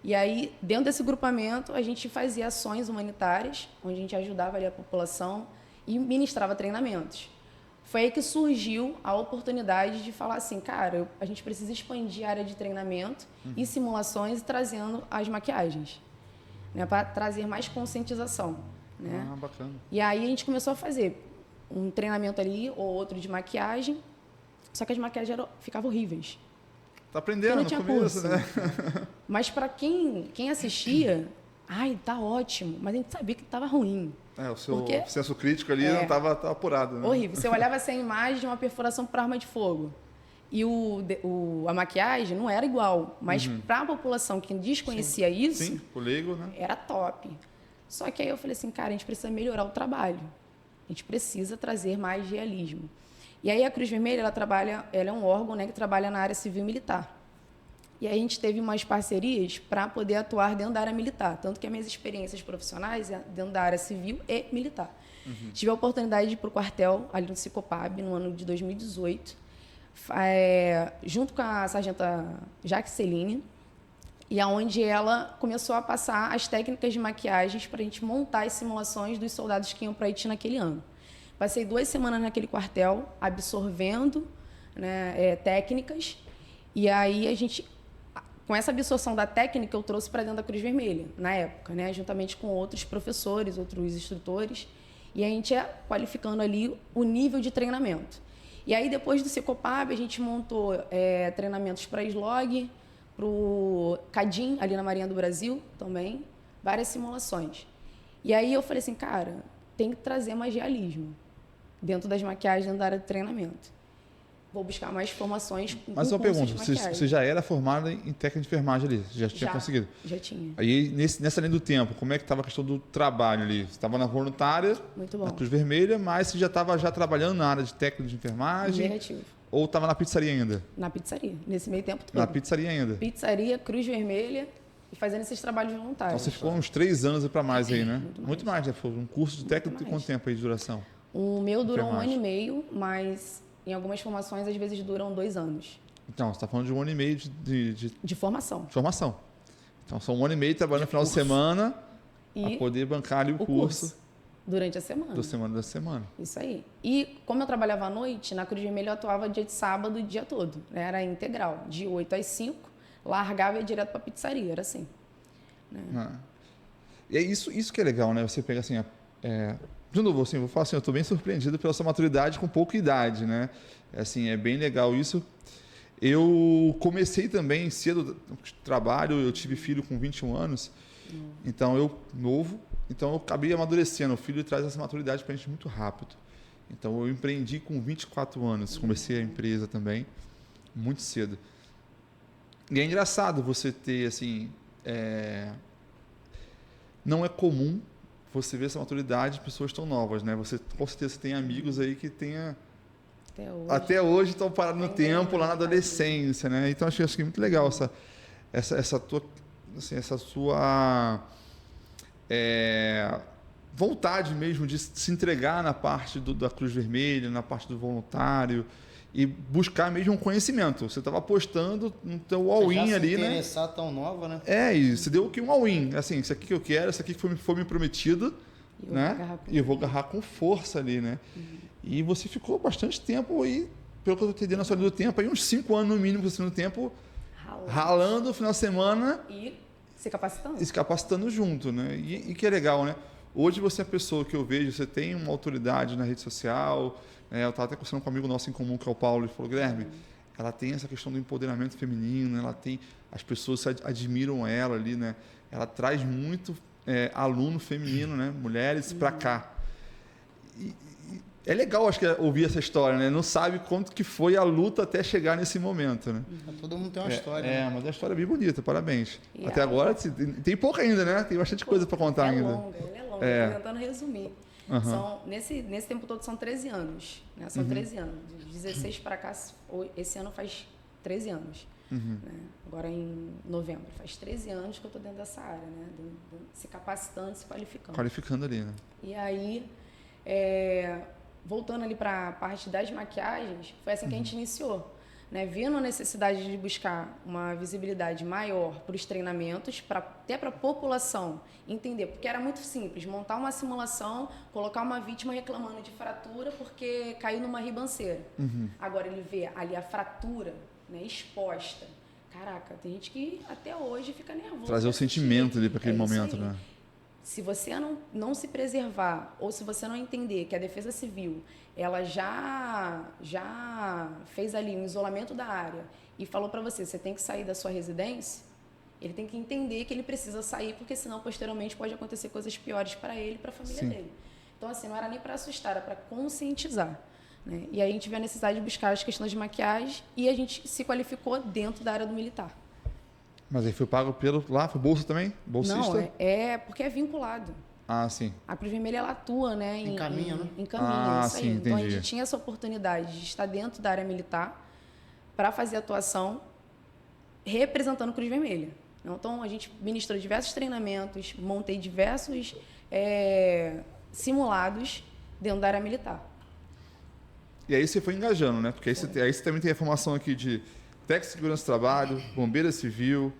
[SPEAKER 3] E aí, dentro desse grupamento, a gente fazia ações humanitárias, onde a gente ajudava ali a população e ministrava treinamentos. Foi aí que surgiu a oportunidade de falar assim, cara, a gente precisa expandir a área de treinamento e simulações, trazendo as maquiagens, né, para trazer mais conscientização, né?
[SPEAKER 1] Bacana.
[SPEAKER 3] E aí a gente começou a fazer um treinamento ali ou outro de maquiagem, só que as maquiagens ficavam horríveis.
[SPEAKER 1] Tá aprendendo no começo, né?
[SPEAKER 3] Mas para quem assistia, ai, tá ótimo, mas a gente sabia que estava ruim.
[SPEAKER 1] O seu senso crítico ali não estava apurado, né?
[SPEAKER 3] Horrível. Você olhava assim, a imagem de uma perfuração para arma de fogo. E a maquiagem não era igual, mas para a população que desconhecia isso,
[SPEAKER 1] sim, o leigo, né?
[SPEAKER 3] Era top. Só que aí eu falei assim, cara, a gente precisa melhorar o trabalho. A gente precisa trazer mais realismo. E aí a Cruz Vermelha, ela é um órgão, né, que trabalha na área civil e militar. E aí a gente teve umas parcerias para poder atuar dentro da área militar. Tanto que as minhas experiências profissionais é dentro da área civil e militar. Tive a oportunidade de ir para o quartel, ali no Cicopab, no ano de 2018, junto com a sargenta Jaqueline, e aonde ela começou a passar as técnicas de maquiagens para a gente montar as simulações dos soldados que iam para Haiti naquele ano. Passei 2 semanas naquele quartel, absorvendo, né, técnicas, e aí a gente, com essa absorção da técnica, eu trouxe para dentro da Cruz Vermelha, na época, né, juntamente com outros professores, outros instrutores, e a gente ia qualificando ali o nível de treinamento. E aí, depois do Cicopab, a gente montou treinamentos para SLOG, para o CADIM, ali na Marinha do Brasil também, várias simulações. E aí eu falei assim, cara, tem que trazer mais realismo dentro das maquiagens, dentro da área de treinamento. Vou buscar mais informações.
[SPEAKER 1] Mas uma pergunta, você já era formada em técnica de enfermagem ali? Você já tinha conseguido?
[SPEAKER 3] Já tinha.
[SPEAKER 1] Aí, nessa linha do tempo, como é que estava a questão do trabalho ali? Você estava na voluntária,
[SPEAKER 3] muito bom,
[SPEAKER 1] na Cruz Vermelha, mas você já estava trabalhando na área de técnica de enfermagem?
[SPEAKER 3] Negativo.
[SPEAKER 1] Ou estava na pizzaria ainda?
[SPEAKER 3] Na pizzaria, nesse meio tempo todo.
[SPEAKER 1] Na pizzaria ainda?
[SPEAKER 3] Pizzaria, Cruz Vermelha e fazendo esses trabalhos voluntários.
[SPEAKER 1] Então você ficou uns 3 anos e para mais aí, né? Muito mais, né? Foi um curso de técnico de quanto tempo aí de duração?
[SPEAKER 3] O meu durou 1 ano e meio, mas em algumas formações às vezes duram 2 anos.
[SPEAKER 1] Então, você está falando de 1 ano e meio
[SPEAKER 3] de formação.
[SPEAKER 1] De formação. Então, são 1 ano e meio trabalhando no final de semana para poder bancar ali o curso.
[SPEAKER 3] Durante a semana.
[SPEAKER 1] Da semana.
[SPEAKER 3] Isso aí. E como eu trabalhava à noite, na Cruz Vermelha eu atuava dia de sábado o dia todo. Né? Era integral, de 8 às 5, largava e ia direto para a pizzaria, era assim. Né?
[SPEAKER 1] E é isso que é legal, né? Você pega assim, de novo, assim, vou falar assim, eu estou bem surpreendido pela sua maturidade com pouca idade, né? Assim, é bem legal isso. Eu comecei também cedo trabalho, eu tive filho com 21 anos, então eu acabei amadurecendo. O filho traz essa maturidade para a gente muito rápido. Então eu empreendi com 24 anos, comecei a empresa também, muito cedo. E é engraçado você ter, assim, não é comum você ver essa maturidade de pessoas tão novas, né? Você, com certeza, tem amigos aí que tenha... Até hoje estão parados no tempo, lá na adolescência, né? Então, acho que é muito legal essa sua vontade mesmo de se entregar na parte da Cruz Vermelha, na parte do voluntário e buscar mesmo um conhecimento. Você estava apostando no teu all-in ali, né?
[SPEAKER 2] Se interessar tão nova, né?
[SPEAKER 1] E você deu um all-in. Assim, isso aqui que eu quero, isso aqui que foi me prometido, né? E eu vou agarrar com força ali, né? E você ficou bastante tempo aí, pelo que eu estou entendendo na sua linha do tempo, aí uns 5 anos no mínimo você no tempo, ralando no final de semana.
[SPEAKER 3] E se capacitando.
[SPEAKER 1] E se capacitando junto, né? E que é legal, né? Hoje você é a pessoa que eu vejo, você tem uma autoridade na rede social. Eu estava até conversando com um amigo nosso em comum, que é o Paulo, ele falou, Guilherme, ela tem essa questão do empoderamento feminino, ela tem, as pessoas admiram ela ali, né? Ela traz muito aluno feminino, né? Mulheres para cá. É legal, acho que, ouvir essa história, né? Não sabe quanto que foi a luta até chegar nesse momento, né?
[SPEAKER 2] Todo mundo tem uma história. Né?
[SPEAKER 1] Mas é uma história bem bonita, parabéns. Até agora tem pouco ainda, né? Tem bastante coisa para contar ainda.
[SPEAKER 3] Ela é longa, estou tentando resumir. Nesse tempo todo são 13 anos, né? São 13 anos. De 16 para cá, esse ano faz 13 anos. Né? Agora em novembro, faz 13 anos que eu estou dentro dessa área, né? Se capacitando, se qualificando.
[SPEAKER 1] Qualificando ali, né?
[SPEAKER 3] E aí, voltando ali para a parte das maquiagens, foi assim que a gente iniciou. né, vindo a necessidade de buscar uma visibilidade maior para os treinamentos, até para a população entender, porque era muito simples, montar uma simulação, colocar uma vítima reclamando de fratura porque caiu numa ribanceira. Agora ele vê ali a fratura, né, exposta. Caraca, tem gente que até hoje fica nervoso.
[SPEAKER 1] Trazer o sentimento ali para aquele momento,
[SPEAKER 3] aí.
[SPEAKER 1] né?
[SPEAKER 3] Se você não se preservar ou se você não entender que a Defesa Civil ela já fez ali um isolamento da área e falou para você tem que sair da sua residência, ele tem que entender que ele precisa sair, porque senão posteriormente pode acontecer coisas piores para ele e para a família dele. Então, assim, não era nem para assustar, era para conscientizar. Né? E aí a gente vê a necessidade de buscar as questões de maquiagem e a gente se qualificou dentro da área do militar.
[SPEAKER 1] Mas aí foi pago lá, foi bolsa também? Bolsista?
[SPEAKER 3] Não, porque é vinculado.
[SPEAKER 1] Ah, sim.
[SPEAKER 3] A Cruz Vermelha, ela atua, né?
[SPEAKER 2] Encaminha, né?
[SPEAKER 3] Encaminha, isso aí.
[SPEAKER 1] Sim,
[SPEAKER 3] então, a
[SPEAKER 1] entendi.
[SPEAKER 3] gente tinha essa oportunidade de estar dentro da área militar para fazer atuação representando a Cruz Vermelha. Então, a gente ministrou diversos treinamentos, montei diversos simulados dentro da área militar.
[SPEAKER 1] E aí você foi engajando, né? Porque aí você também tem a formação aqui de técnico de segurança do trabalho, bombeira civil,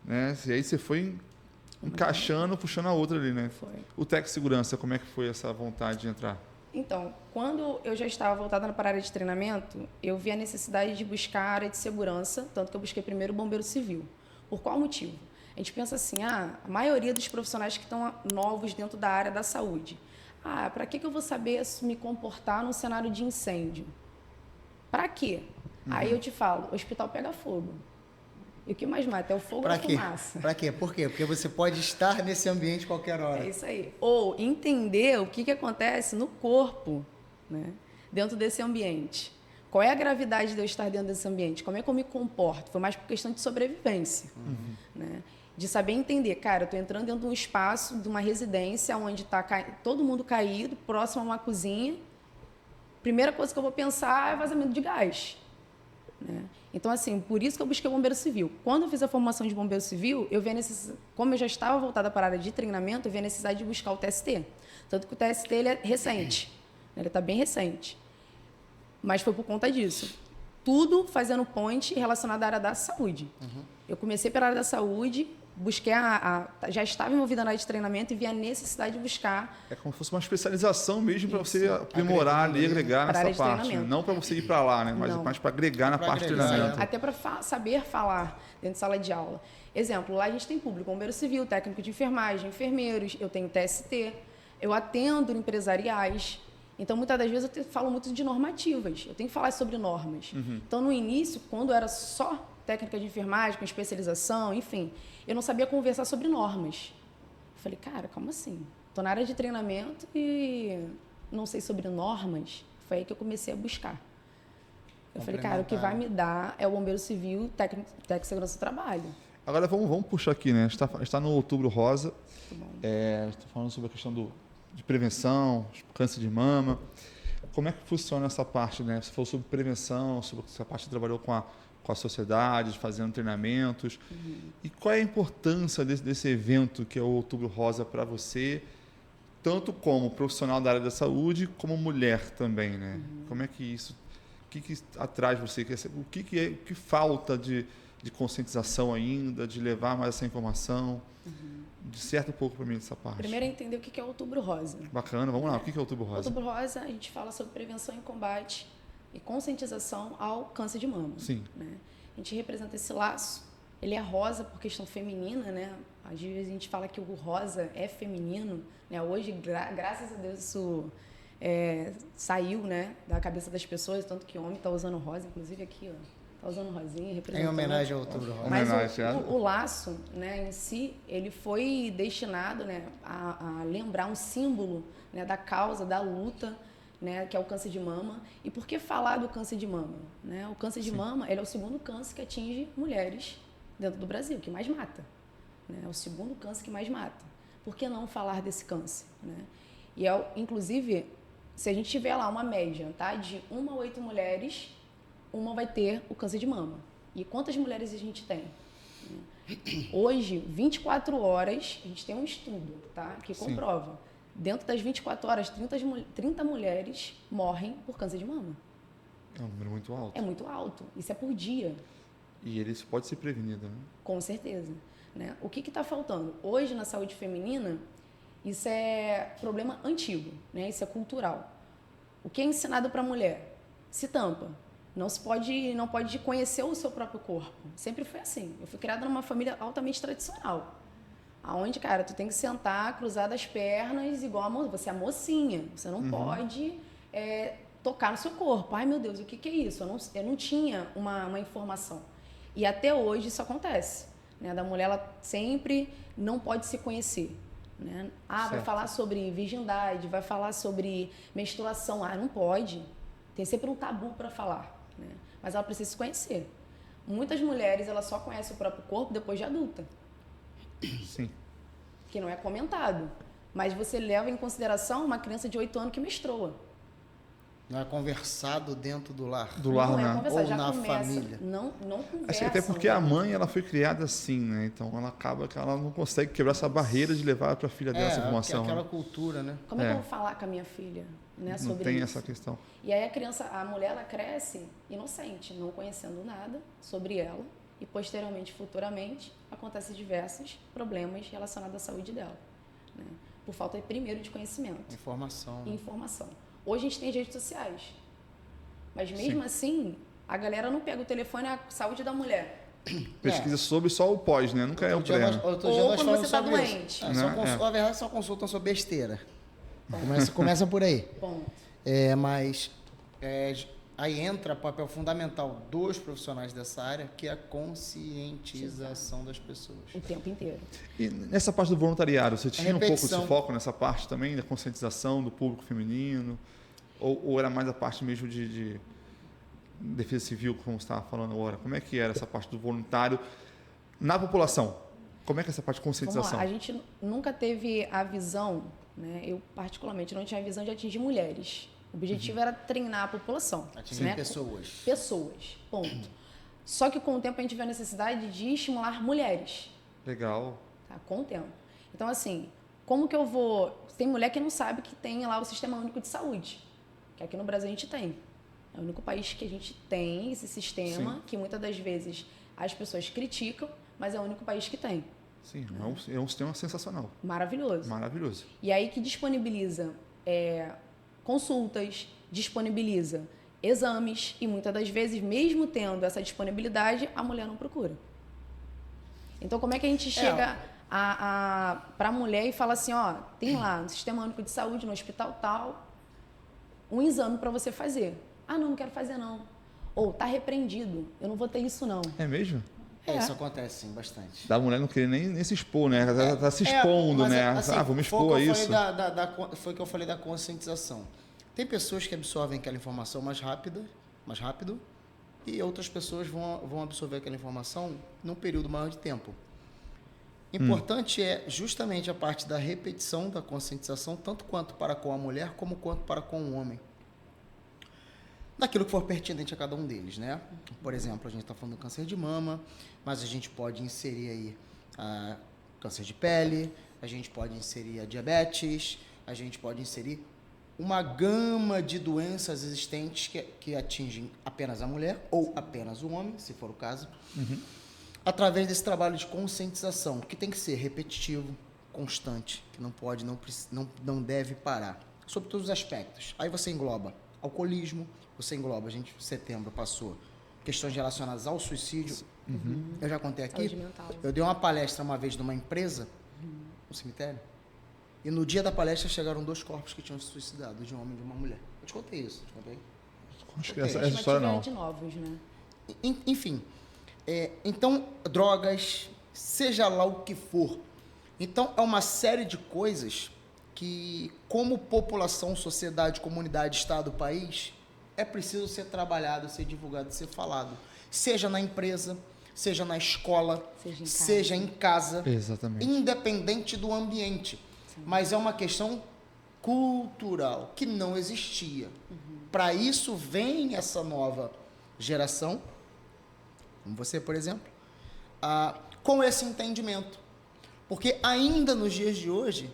[SPEAKER 1] né? E aí você foi encaixando, puxando a outra ali, né?
[SPEAKER 3] Foi.
[SPEAKER 1] O técnico de segurança, como é que foi essa vontade de entrar?
[SPEAKER 3] Então, quando eu já estava voltada para a área de treinamento, eu vi a necessidade de buscar a área de segurança, tanto que eu busquei primeiro o bombeiro civil. Por qual motivo? A gente pensa assim, a maioria dos profissionais que estão novos dentro da área da saúde. Para que eu vou saber me comportar num cenário de incêndio? Para quê? Aí eu te falo, o hospital pega fogo. E o que mais mata é o fogo ou a fumaça.
[SPEAKER 2] Para quê? Por quê? Porque você pode estar nesse ambiente qualquer hora.
[SPEAKER 3] É isso aí. Ou entender o que acontece no corpo, né, dentro desse ambiente. Qual é a gravidade de eu estar dentro desse ambiente? Como é que eu me comporto? Foi mais por questão de sobrevivência. Né? De saber entender, cara, eu estou entrando dentro de um espaço, de uma residência, onde está todo mundo caído, próximo a uma cozinha. Primeira coisa que eu vou pensar é vazamento de gás. Né? Então, assim, por isso que eu busquei o bombeiro civil. Quando eu fiz a formação de bombeiro civil, eu vi a necessidade, como eu já estava voltada para a área de treinamento, eu vi a necessidade de buscar o TST. Tanto que o TST ele é recente, né? Ele está bem recente. Mas foi por conta disso. Tudo fazendo ponte relacionado à área da saúde. Eu comecei pela área da saúde, busquei já estava envolvida na área de treinamento e vi a necessidade de buscar.
[SPEAKER 1] É como se fosse uma especialização mesmo para você aprimorar ali, agregar
[SPEAKER 3] Para a área
[SPEAKER 1] nessa
[SPEAKER 3] de
[SPEAKER 1] parte.
[SPEAKER 3] treinamento.
[SPEAKER 1] Não para você ir para lá, né? Mas mais para agregar na parte de treinamento.
[SPEAKER 3] Até para saber falar dentro de sala de aula. Exemplo, lá a gente tem público, bombeiro civil, técnico de enfermagem, enfermeiros, eu tenho TST, eu atendo empresariais. Então, muitas das vezes, eu falo muito de normativas. Eu tenho que falar sobre normas. Então, no início, quando era só técnica de enfermagem, com especialização, enfim, eu não sabia conversar sobre normas. Eu falei, cara, como assim? Estou na área de treinamento e não sei sobre normas. Foi aí que eu comecei a buscar. Eu falei, cara, o que vai me dar é o bombeiro civil, técnico de segurança do trabalho.
[SPEAKER 1] Agora, vamos puxar aqui, né? A gente está no Outubro Rosa. A gente está falando sobre a questão de prevenção, câncer de mama. Como é que funciona essa parte, né? Você falou sobre prevenção, sobre essa parte que trabalhou com a sociedade, fazendo treinamentos. E qual é a importância desse evento que é o Outubro Rosa para você, tanto como profissional da área da saúde, como mulher também, né? Como é que isso... O que atrai você? O que falta de conscientização ainda, de levar mais essa informação? Disserta um pouco para mim dessa parte.
[SPEAKER 3] Primeiro é entender o que é o Outubro Rosa.
[SPEAKER 1] Bacana, vamos lá. O que é o Outubro Rosa?
[SPEAKER 3] Outubro Rosa, a gente fala sobre prevenção e combate e conscientização ao câncer de mama.
[SPEAKER 1] Sim.
[SPEAKER 3] Né? A gente representa esse laço. Ele é rosa por questão feminina, né? Às vezes a gente fala que o rosa é feminino, né? Hoje, graças a Deus, isso saiu, né, da cabeça das pessoas, tanto que o homem está usando rosa, inclusive aqui, ó, está usando rosinha, representando.
[SPEAKER 2] Em homenagem ao Outubro Rosa.
[SPEAKER 3] Mas o laço, né, em si, ele foi destinado, né, a lembrar um símbolo, né, da causa, da luta, né, que é o câncer de mama. E por que falar do câncer de mama? Né? O câncer de mama ele é o segundo câncer que atinge mulheres dentro do Brasil, que mais mata. Né? É o segundo câncer que mais mata. Por que não falar desse câncer? Né? E, inclusive, se a gente tiver lá uma média, tá, de 1 a 8 mulheres, uma vai ter o câncer de mama. E quantas mulheres a gente tem? Hoje, 24 horas, a gente tem um estudo, tá, que comprova. Dentro das 24 horas, 30 mulheres morrem por câncer de mama.
[SPEAKER 1] É um número muito alto.
[SPEAKER 3] É muito alto. Isso é por dia.
[SPEAKER 1] E isso pode ser prevenido, né?
[SPEAKER 3] Com certeza. Né? O que está faltando? Hoje, na saúde feminina, isso é problema antigo, né? Isso é cultural. O que é ensinado para a mulher? Se tampa. Não pode conhecer o seu próprio corpo. Sempre foi assim. Eu fui criada numa família altamente tradicional. Aonde, cara, tu tem que sentar, cruzar as pernas, igual você é a mocinha. Você não pode tocar no seu corpo. Ai, meu Deus, o que é isso? Eu não tinha uma informação. E até hoje isso acontece. Né? Da mulher, ela sempre não pode se conhecer. Né? Vai falar sobre virgindade, vai falar sobre menstruação. Não pode. Tem sempre um tabu para falar. Né? Mas ela precisa se conhecer. Muitas mulheres, elas só conhecem o próprio corpo depois de adulta.
[SPEAKER 1] Sim.
[SPEAKER 3] Que não é comentado. Mas você leva em consideração uma criança de 8 anos que menstrua.
[SPEAKER 2] Não é conversado dentro do lar.
[SPEAKER 1] Do lar,
[SPEAKER 3] Não
[SPEAKER 1] né?
[SPEAKER 3] é conversado,
[SPEAKER 2] Ou
[SPEAKER 3] já
[SPEAKER 2] na
[SPEAKER 3] começa.
[SPEAKER 2] família.
[SPEAKER 3] Não conversa.
[SPEAKER 1] Assim, até porque a mãe, ela foi criada assim, né? Então ela acaba que ela não consegue quebrar essa barreira de levar para a filha dela essa informação.
[SPEAKER 2] Aquela
[SPEAKER 1] né?
[SPEAKER 2] cultura, né?
[SPEAKER 3] Como é que eu vou falar com a minha filha, né,
[SPEAKER 1] Não
[SPEAKER 3] sobre
[SPEAKER 1] tem
[SPEAKER 3] isso?
[SPEAKER 1] essa questão.
[SPEAKER 3] E aí a mulher, ela cresce inocente, não conhecendo nada sobre ela. E posteriormente, futuramente, acontecem diversos problemas relacionados à saúde dela. Né? Por falta, primeiro, de conhecimento.
[SPEAKER 2] Informação.
[SPEAKER 3] E informação. Hoje a gente tem redes sociais. Mas mesmo assim, a galera não pega o telefone, a saúde da mulher.
[SPEAKER 1] Pesquisa sobre só o pós, né? Nunca é o pré. Né?
[SPEAKER 3] Ou quando você está doente.
[SPEAKER 2] Na verdade, só consultam sobre besteira. Começa por aí.
[SPEAKER 3] Ponto.
[SPEAKER 2] Mas aí entra o papel fundamental dos profissionais dessa área, que é a conscientização das pessoas.
[SPEAKER 3] O tempo inteiro.
[SPEAKER 1] E nessa parte do voluntariado, você tinha um pouco
[SPEAKER 2] repetição.
[SPEAKER 1] de foco nessa parte também, da conscientização do público feminino? Ou era mais a parte mesmo de defesa civil, como você estava falando agora? Como é que era essa parte do voluntário na população? Como é que é essa parte de conscientização?
[SPEAKER 3] Vamos lá, a gente nunca teve a visão, né? Eu particularmente não tinha a visão de atingir mulheres. O objetivo era treinar a população.
[SPEAKER 2] Atingir
[SPEAKER 3] né?
[SPEAKER 2] pessoas.
[SPEAKER 3] Pessoas, ponto. Só que com o tempo a gente vê a necessidade de estimular mulheres.
[SPEAKER 1] Legal.
[SPEAKER 3] Tá? Com o tempo. Então, assim, como que eu vou... Tem mulher que não sabe que tem lá o Sistema Único de Saúde, que aqui no Brasil a gente tem. É o único país que a gente tem esse sistema,
[SPEAKER 1] Sim.
[SPEAKER 3] que muitas das vezes as pessoas criticam, mas é o único país que tem.
[SPEAKER 1] Sim, é um sistema sensacional.
[SPEAKER 3] Maravilhoso.
[SPEAKER 1] Maravilhoso.
[SPEAKER 3] E aí que disponibiliza consultas, disponibiliza exames, e muitas das vezes, mesmo tendo essa disponibilidade, a mulher não procura. Então, como é que a gente chega para a mulher e fala assim, tem lá no Sistema Único de Saúde, no hospital tal, um exame para você fazer. Não quero fazer não. Ou tá repreendido, eu não vou ter isso não.
[SPEAKER 1] É mesmo?
[SPEAKER 2] Isso acontece, sim, bastante.
[SPEAKER 1] Da mulher não querer nem se expor, né? Ela tá se expondo, né?
[SPEAKER 2] Assim,
[SPEAKER 1] vou me expor a isso.
[SPEAKER 2] Foi o que eu falei da conscientização. Tem pessoas que absorvem aquela informação mais rápido, e outras pessoas vão absorver aquela informação num período maior de tempo. Importante é justamente a parte da repetição da conscientização, tanto quanto para com a mulher, como quanto para com o homem. Daquilo que for pertinente a cada um deles, né? Por exemplo, a gente está falando do câncer de mama, mas a gente pode inserir aí câncer de pele, a gente pode inserir a diabetes, a gente pode inserir uma gama de doenças existentes que atingem apenas a mulher ou apenas o homem, se for o caso, através desse trabalho de conscientização, que tem que ser repetitivo, constante, que não deve parar, sobre todos os aspectos. Aí você engloba alcoolismo, você engloba, em setembro passou questões relacionadas ao suicídio. Eu já contei aqui, eu dei uma palestra uma vez numa empresa, no cemitério, e no dia da palestra chegaram 2 corpos que tinham se suicidado, de um homem e de uma mulher. Eu te contei isso,
[SPEAKER 1] Acho que essa história não.
[SPEAKER 3] de novos, né?
[SPEAKER 2] Enfim, então, drogas, seja lá o que for. Então, é uma série de coisas que, como população, sociedade, comunidade, estado, país, é preciso ser trabalhado, ser divulgado, ser falado. Seja na empresa, seja na escola, seja em casa.
[SPEAKER 1] Exatamente.
[SPEAKER 2] Independente do ambiente. Sim. Mas é uma questão cultural, que não existia. Para isso vem essa nova geração, como você, por exemplo, com esse entendimento. Porque ainda nos dias de hoje,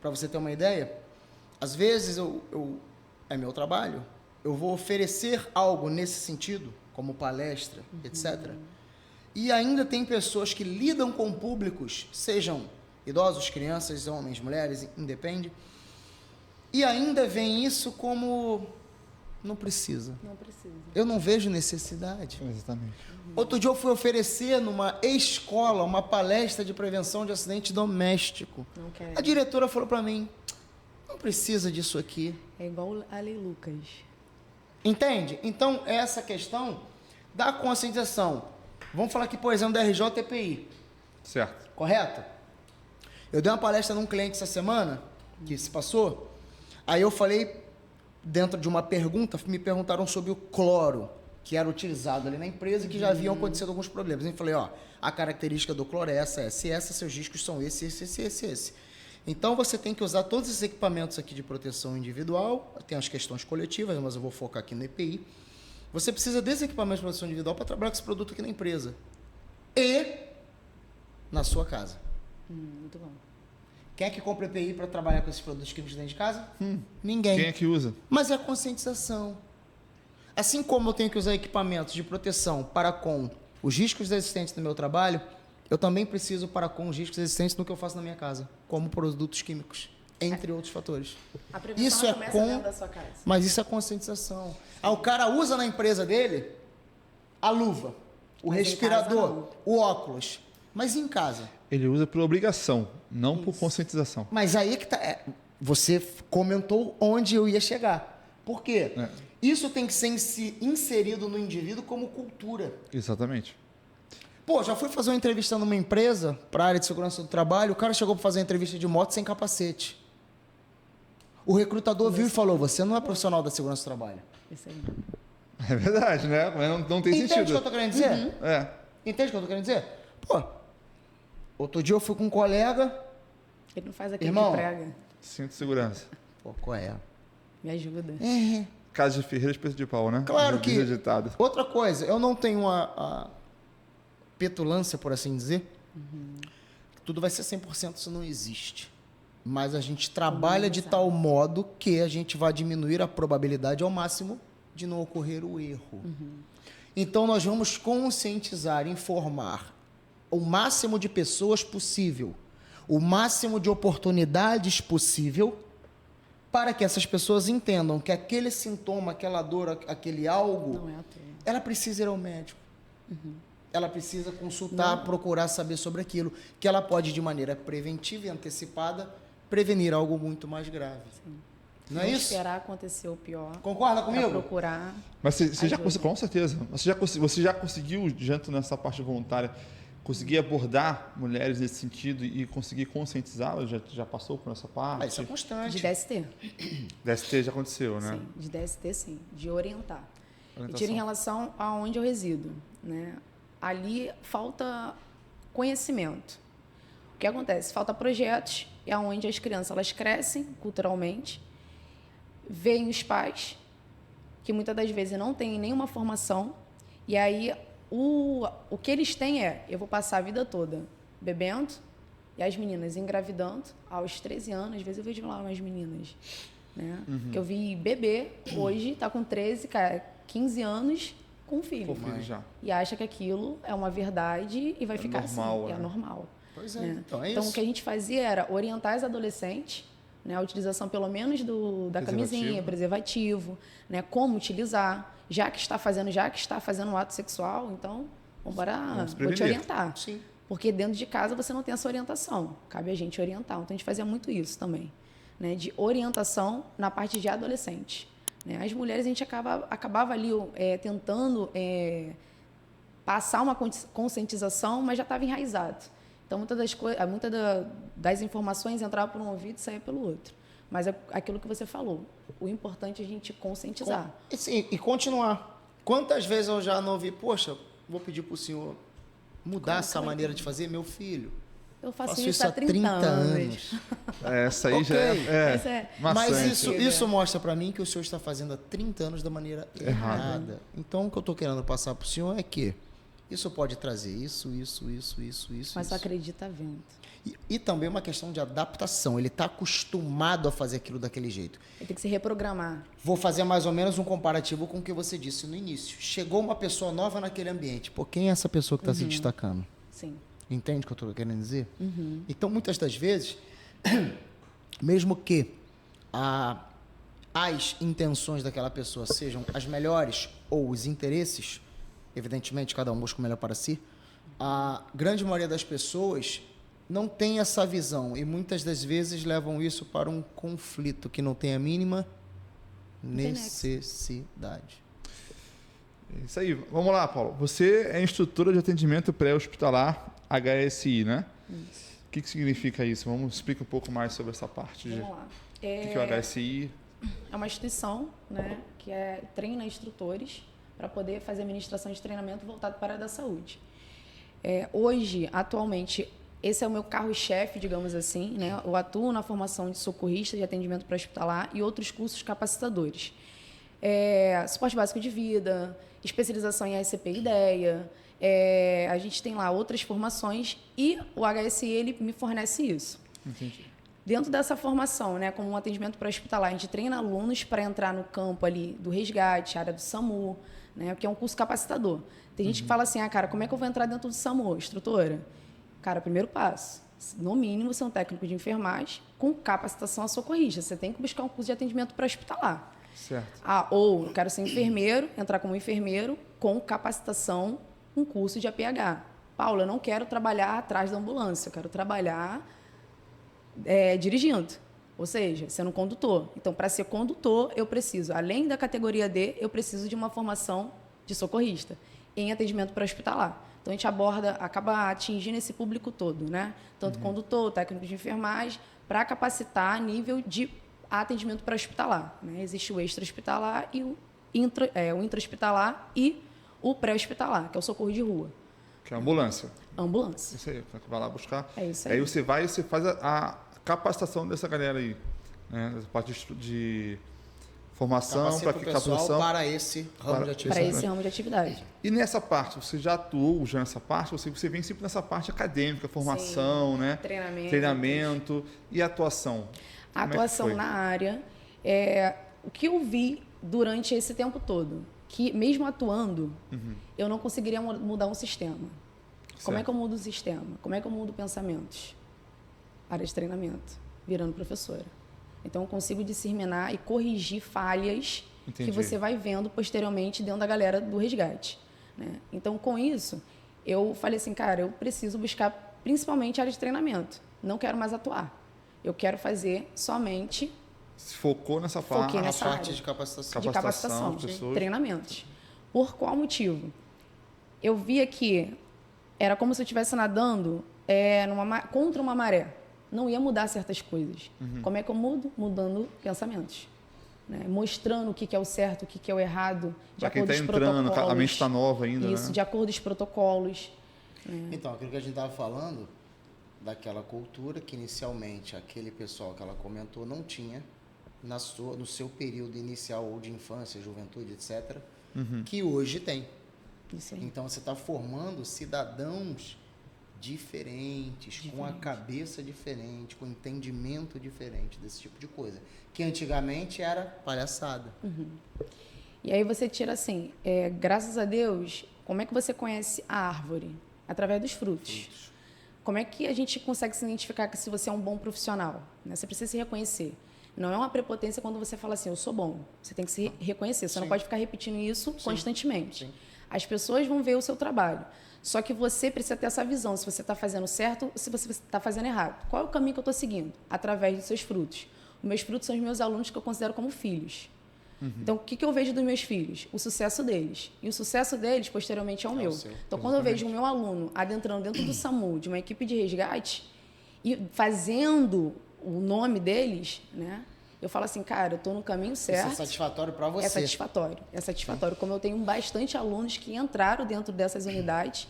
[SPEAKER 2] para você ter uma ideia, às vezes é meu trabalho, eu vou oferecer algo nesse sentido, como palestra, etc. E ainda tem pessoas que lidam com públicos, sejam idosos, crianças, homens, mulheres, independe, e ainda veem isso como não precisa.
[SPEAKER 3] Não precisa.
[SPEAKER 2] Eu não vejo necessidade.
[SPEAKER 1] Exatamente.
[SPEAKER 2] Outro dia eu fui oferecer numa escola uma palestra de prevenção de acidente doméstico.
[SPEAKER 3] Não quer.
[SPEAKER 2] A diretora falou para mim, não precisa disso aqui.
[SPEAKER 3] É igual a Lei Lucas.
[SPEAKER 2] Entende? Então, essa questão da conscientização. Vamos falar aqui, por exemplo, da RJTPI.
[SPEAKER 1] Certo.
[SPEAKER 2] Correto? Eu dei uma palestra num cliente essa semana, que se passou. Aí eu falei, dentro de uma pergunta, me perguntaram sobre o cloro, que era utilizado ali na empresa e que já haviam acontecido alguns problemas. Eu falei, ó, a característica do cloro é essa, seus riscos são esse. Então, você tem que usar todos esses equipamentos aqui de proteção individual, tem as questões coletivas, mas eu vou focar aqui no EPI. Você precisa desses equipamentos de proteção individual para trabalhar com esse produto aqui na empresa. E na sua casa.
[SPEAKER 3] Muito bom.
[SPEAKER 2] Quem é que compra EPI para trabalhar com esses produtos químicos dentro de casa? Ninguém.
[SPEAKER 1] Quem é que usa?
[SPEAKER 2] Mas é a conscientização. Assim como eu tenho que usar equipamentos de proteção para com os riscos existentes no meu trabalho, eu também preciso para com os riscos existentes no que eu faço na minha casa, como produtos químicos, entre outros fatores.
[SPEAKER 3] A prevenção
[SPEAKER 2] Isso é
[SPEAKER 3] começa
[SPEAKER 2] com...
[SPEAKER 3] dentro da sua casa.
[SPEAKER 2] Mas isso é conscientização. Ah, o cara usa na empresa dele a luva, o
[SPEAKER 3] Mas em
[SPEAKER 2] respirador,
[SPEAKER 3] casa, não.
[SPEAKER 2] o óculos. Mas em casa?
[SPEAKER 1] Ele usa por obrigação, não por conscientização.
[SPEAKER 2] Mas aí que tá. Você comentou onde eu ia chegar. Por quê? Isso tem que ser inserido no indivíduo como cultura.
[SPEAKER 1] Exatamente.
[SPEAKER 2] Pô, já fui fazer uma entrevista numa empresa para a área de segurança do trabalho, o cara chegou para fazer uma entrevista de moto sem capacete. O recrutador viu e falou, você não é profissional da segurança do trabalho.
[SPEAKER 3] Isso aí.
[SPEAKER 1] É verdade, né? Mas não tem
[SPEAKER 2] Entende o
[SPEAKER 1] sentido.
[SPEAKER 2] que eu tô querendo dizer?
[SPEAKER 1] É.
[SPEAKER 2] Entende o que eu tô querendo dizer? Pô, outro dia eu fui com um colega...
[SPEAKER 3] Ele não faz aquele
[SPEAKER 2] Irmão.
[SPEAKER 3] que prega.
[SPEAKER 1] Cinto de segurança.
[SPEAKER 2] Pô, qual é?
[SPEAKER 3] Me ajuda.
[SPEAKER 1] Casa de ferreira, espeto de pau, né?
[SPEAKER 2] Claro
[SPEAKER 1] Já
[SPEAKER 2] que...
[SPEAKER 1] diz o ditado.
[SPEAKER 2] Outra coisa, eu não tenho a petulância, por assim dizer. Tudo vai ser 100%, isso não existe. Mas a gente trabalha de tal modo que a gente vai diminuir a probabilidade ao máximo de não ocorrer o erro. Então, nós vamos conscientizar, informar o máximo de pessoas possível, o máximo de oportunidades possível, para que essas pessoas entendam que aquele sintoma, aquela dor, aquele algo,
[SPEAKER 3] Não é à toa.
[SPEAKER 2] ela precisa ir ao médico. Ela precisa consultar, procurar saber sobre aquilo, que ela pode, de maneira preventiva e antecipada, prevenir algo muito mais grave. Não é isso?
[SPEAKER 3] Esperar acontecer o pior.
[SPEAKER 2] Concorda
[SPEAKER 3] Pra
[SPEAKER 2] comigo?
[SPEAKER 3] procurar.
[SPEAKER 1] Mas você já
[SPEAKER 3] ajuda.
[SPEAKER 1] conseguiu, com certeza. Você já conseguiu, junto nessa parte voluntária, conseguir abordar mulheres nesse sentido e conseguir conscientizá-las? Já passou por essa parte?
[SPEAKER 2] Isso é
[SPEAKER 3] De
[SPEAKER 2] constante.
[SPEAKER 3] DST.
[SPEAKER 1] DST já aconteceu, né?
[SPEAKER 3] Sim, de DST sim, de orientar. E
[SPEAKER 1] Orientação.
[SPEAKER 3] tira em relação a onde eu resido, né? Ali falta conhecimento. O que acontece? Falta projetos, é onde as crianças elas crescem culturalmente, veem os pais, que muitas das vezes não têm nenhuma formação, e aí o que eles têm é, eu vou passar a vida toda bebendo, e as meninas engravidando aos 13 anos, às vezes eu vejo lá umas meninas, né? Que eu vi bebê, hoje está com 13, 15 anos, com um filho.
[SPEAKER 1] Com filho já.
[SPEAKER 3] E acha que aquilo é uma verdade e vai ficar
[SPEAKER 1] normal,
[SPEAKER 3] assim,
[SPEAKER 1] né?
[SPEAKER 3] é normal.
[SPEAKER 2] Pois é.
[SPEAKER 3] Né?
[SPEAKER 2] Então é
[SPEAKER 3] Então,
[SPEAKER 2] isso.
[SPEAKER 3] o que a gente fazia era orientar as adolescentes, né, a utilização pelo menos da camisinha, preservativo, né, como utilizar, já que está fazendo um ato sexual, então, vou te
[SPEAKER 1] prevenir.
[SPEAKER 3] orientar.
[SPEAKER 2] Sim.
[SPEAKER 3] Porque dentro de casa você não tem essa orientação, cabe a gente orientar. Então, a gente fazia muito isso também, né, de orientação na parte de adolescente. Né? As mulheres, a gente acabava ali tentando passar uma conscientização, mas já estava enraizado. Então, muitas das informações entravam por um ouvido e saía pelo outro. Mas é aquilo que você falou. O importante é a gente conscientizar.
[SPEAKER 2] E continuar. Quantas vezes eu já não ouvi, poxa, vou pedir para o senhor mudar essa maneira de fazer, meu filho.
[SPEAKER 3] Eu faço
[SPEAKER 2] Faço
[SPEAKER 3] isso há 30 anos.
[SPEAKER 1] Essa aí já
[SPEAKER 2] Ok.
[SPEAKER 3] Isso é-
[SPEAKER 2] Mas
[SPEAKER 1] maçante.
[SPEAKER 2] isso mostra para mim que o senhor está fazendo há 30 anos da maneira errada. Então, o que eu estou querendo passar para o senhor é que Isso pode trazer isso.
[SPEAKER 3] Mas só acredita vendo.
[SPEAKER 2] E também uma questão de adaptação. Ele está acostumado a fazer aquilo daquele jeito.
[SPEAKER 3] Ele tem que se reprogramar.
[SPEAKER 2] Vou fazer mais ou menos um comparativo com o que você disse no início. Chegou uma pessoa nova naquele ambiente. Pô, quem é essa pessoa que está se destacando?
[SPEAKER 3] Sim.
[SPEAKER 2] Entende o que eu estou querendo dizer? Então, muitas das vezes, mesmo que as intenções daquela pessoa sejam as melhores ou os interesses, evidentemente, cada um busca o melhor para si, a grande maioria das pessoas não tem essa visão e muitas das vezes levam isso para um conflito que não tem a mínima necessidade.
[SPEAKER 1] Isso aí. Vamos lá, Paulo. Você é instrutora de atendimento pré-hospitalar HSI, né?
[SPEAKER 3] Isso.
[SPEAKER 1] O que significa isso? Vamos explicar um pouco mais sobre essa parte.
[SPEAKER 3] Vamos lá.
[SPEAKER 1] O que é o HSI?
[SPEAKER 3] É uma instituição, né, que treina instrutores para poder fazer administração de treinamento voltado para a área da saúde. Hoje, atualmente, esse é o meu carro-chefe, digamos assim, né? Eu atuo na formação de socorrista de atendimento pré-hospitalar e outros cursos capacitadores. Suporte básico de vida, especialização em ASCP IDEA, a gente tem lá outras formações e o HSI ele me fornece isso.
[SPEAKER 1] Entendi.
[SPEAKER 3] Dentro dessa formação, né, como um atendimento pré-hospitalar, a gente treina alunos para entrar no campo ali do resgate, área do SAMU, né, porque é um curso capacitador. Tem gente que fala assim, cara, como é que eu vou entrar dentro do SAMU, instrutora? Cara, primeiro passo, no mínimo, ser um técnico de enfermagem com capacitação a socorrista. Você tem que buscar um curso de atendimento pré-hospitalar.
[SPEAKER 1] Certo.
[SPEAKER 3] Ou eu quero ser enfermeiro, entrar como enfermeiro com capacitação, um curso de APH. Paula, eu não quero trabalhar atrás da ambulância, eu quero trabalhar dirigindo, ou seja, sendo condutor. Então, para ser condutor, eu preciso, além da categoria D, eu preciso de uma formação de socorrista em atendimento pré-hospitalar. Então, a gente acaba atingindo esse público todo, né? Tanto condutor, técnico de enfermagem, para capacitar a nível de atendimento pré-hospitalar, né? Existe o extra-hospitalar e o intra-hospitalar e o pré-hospitalar, que é o socorro de rua.
[SPEAKER 1] Que é a ambulância.
[SPEAKER 3] Ambulância.
[SPEAKER 1] Isso aí, vai lá buscar.
[SPEAKER 3] É isso aí.
[SPEAKER 1] Aí você vai e você faz a capacitação dessa galera aí, né? Essa parte de formação,
[SPEAKER 2] Capacita o pessoal para esse ramo de atividade.
[SPEAKER 3] Para esse ramo de atividade.
[SPEAKER 1] E nessa parte, você já atuou já nessa parte? Você vem sempre nessa parte acadêmica, formação,
[SPEAKER 3] Sim,
[SPEAKER 1] né? Treinamento e atuação.
[SPEAKER 3] A atuação na área, o que eu vi durante esse tempo todo, que mesmo atuando, eu não conseguiria mudar um sistema. Como é que eu mudo o sistema? Como é que eu mudo pensamentos? Área de treinamento, virando professora. Então, eu consigo disseminar e corrigir falhas que você vai vendo posteriormente dentro da galera do resgate, né? Então, com isso, eu falei assim, cara, eu preciso buscar principalmente área de treinamento. Não quero mais atuar. Eu quero fazer somente...
[SPEAKER 1] Se focou nessa
[SPEAKER 3] Foquei
[SPEAKER 1] parte,
[SPEAKER 3] nessa área
[SPEAKER 2] de capacitação.
[SPEAKER 3] de capacitação,
[SPEAKER 1] de pessoas.
[SPEAKER 3] treinamentos. Por qual motivo? Eu via que era como se eu estivesse nadando contra uma maré. Não ia mudar certas coisas. Como é que eu mudo? Mudando pensamentos. Né? Mostrando o que é o certo, o que é o errado, de
[SPEAKER 1] Para quem
[SPEAKER 3] acordo
[SPEAKER 1] está
[SPEAKER 3] com os protocolos.
[SPEAKER 1] entrando, a mente está nova ainda,
[SPEAKER 3] Isso,
[SPEAKER 1] né?
[SPEAKER 3] de acordo com os protocolos.
[SPEAKER 2] Então, aquilo que a gente estava falando, daquela cultura que inicialmente aquele pessoal que ela comentou não tinha no seu período inicial ou de infância, juventude, etc., que hoje tem.
[SPEAKER 3] Isso aí.
[SPEAKER 2] Então, você está formando cidadãos diferentes, com a cabeça diferente, com entendimento diferente desse tipo de coisa, que antigamente era palhaçada.
[SPEAKER 3] E aí você tira assim, graças a Deus, como é que você conhece a árvore? Através dos frutos. Como é que a gente consegue se identificar que se você é um bom profissional? Né? Você precisa se reconhecer. Não é uma prepotência quando você fala assim, eu sou bom. Você tem que se reconhecer. Você não pode ficar repetindo isso constantemente.
[SPEAKER 2] Sim.
[SPEAKER 3] As pessoas vão ver o seu trabalho. Só que você precisa ter essa visão, se você está fazendo certo ou se você está fazendo errado. Qual é o caminho que eu estou seguindo? Através dos seus frutos. Os meus frutos são os meus alunos que eu considero como filhos. Então, o que eu vejo dos meus filhos? O sucesso deles. E o sucesso deles, posteriormente, é o meu. Então, quando eu vejo o meu aluno adentrando dentro do SAMU, de uma equipe de resgate, e fazendo o nome deles, né? Eu falo assim, cara, eu estou no caminho certo.
[SPEAKER 2] Isso é satisfatório para você.
[SPEAKER 3] É satisfatório. É satisfatório. Como eu tenho bastante alunos que entraram dentro dessas unidades,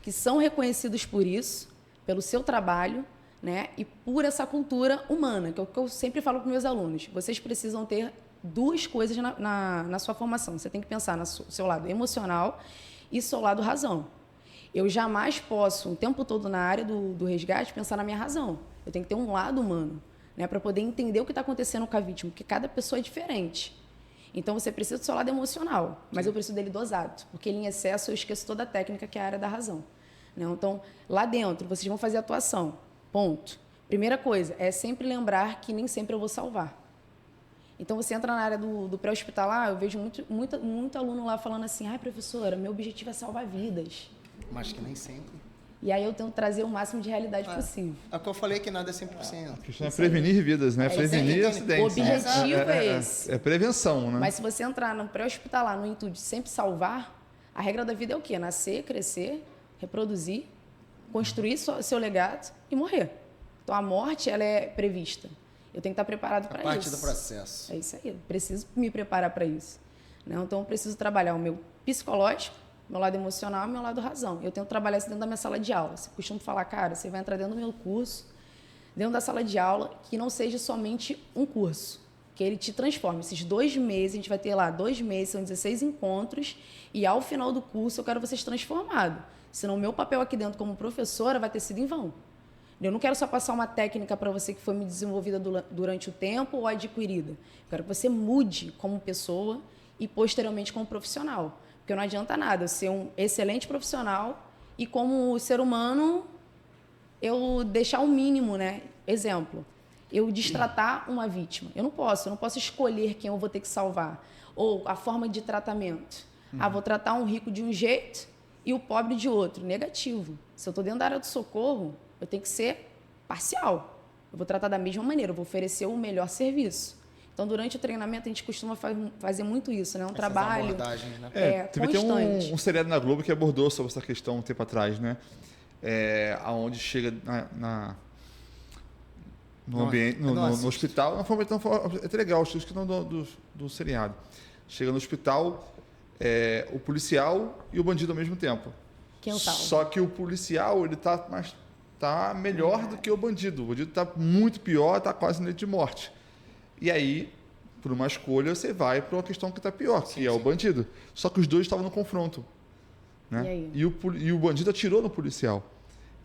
[SPEAKER 3] que são reconhecidos por isso, pelo seu trabalho, né? E por essa cultura humana, que é o que eu sempre falo para meus alunos. Vocês precisam ter duas coisas na sua formação. Você tem que pensar no seu lado emocional e seu lado razão. Eu jamais posso, o tempo todo na área do resgate, pensar na minha razão. Eu tenho que ter um lado humano, né, para poder entender o que está acontecendo com a vítima, porque cada pessoa é diferente. Então, você precisa do seu lado emocional, mas eu preciso dele dosado, porque ele em excesso eu esqueço toda a técnica, que é a área da razão. Né? Então, lá dentro, vocês vão fazer atuação, ponto. Primeira coisa, é sempre lembrar que nem sempre eu vou salvar. Então, você entra na área do pré-hospitalar, eu vejo muito aluno lá falando assim, ai, professora, meu objetivo é salvar vidas.
[SPEAKER 2] Mas que nem sempre.
[SPEAKER 3] E aí eu tento trazer o máximo de realidade possível.
[SPEAKER 2] É o que eu falei, que nada é 100%.
[SPEAKER 1] A questão é prevenir vidas, né? Prevenir acidentes.
[SPEAKER 3] O objetivo é esse.
[SPEAKER 1] É prevenção, né?
[SPEAKER 3] Mas se você entrar no pré-hospitalar, no intuito de sempre salvar, a regra da vida é o quê? Nascer, crescer, reproduzir, construir seu legado e morrer. Então, a morte, ela é prevista. Eu tenho que estar preparado para isso.
[SPEAKER 2] Parte do processo.
[SPEAKER 3] É isso aí. Eu preciso me preparar para isso. Né? Então, eu preciso trabalhar o meu psicológico, meu lado emocional e meu lado razão. Eu tento trabalhar isso dentro da minha sala de aula. Eu costumo falar, cara, você vai entrar dentro do meu curso, dentro da sala de aula, que não seja somente um curso, que ele te transforme. Esses 2 meses, a gente vai ter lá 2 meses, são 16 encontros, e ao final do curso eu quero vocês transformados. Senão o meu papel aqui dentro como professora vai ter sido em vão. Eu não quero só passar uma técnica para você que foi me desenvolvida durante o tempo ou adquirida. Eu quero que você mude como pessoa e posteriormente como profissional. Porque não adianta nada eu ser um excelente profissional e como ser humano eu deixar o mínimo, né? Exemplo, eu destratar uma vítima. Eu não posso escolher quem eu vou ter que salvar. Ou a forma de tratamento. Vou tratar um rico de um jeito e o pobre de outro. Negativo. Se eu estou dentro da área do socorro, eu tenho que ser parcial. Eu vou tratar da mesma maneira, eu vou oferecer o melhor serviço. Então, durante o treinamento, a gente costuma fazer muito isso, né? Trabalho
[SPEAKER 2] né?
[SPEAKER 1] Teve
[SPEAKER 3] constante.
[SPEAKER 1] um seriado na Globo que abordou sobre essa questão um tempo atrás, né? Aonde chega no ambiente, no hospital. É até legal, acho que não do seriado. Chega no hospital, o policial e o bandido ao mesmo tempo.
[SPEAKER 3] Quem salva?
[SPEAKER 1] Só que o policial, ele tá melhor do que o bandido. O bandido está muito pior, está quase no leito de morte. E aí, por uma escolha, você vai para uma questão que está pior, que é o bandido. Só que os dois estavam no confronto. Né?
[SPEAKER 3] E aí?
[SPEAKER 1] E o bandido atirou no policial.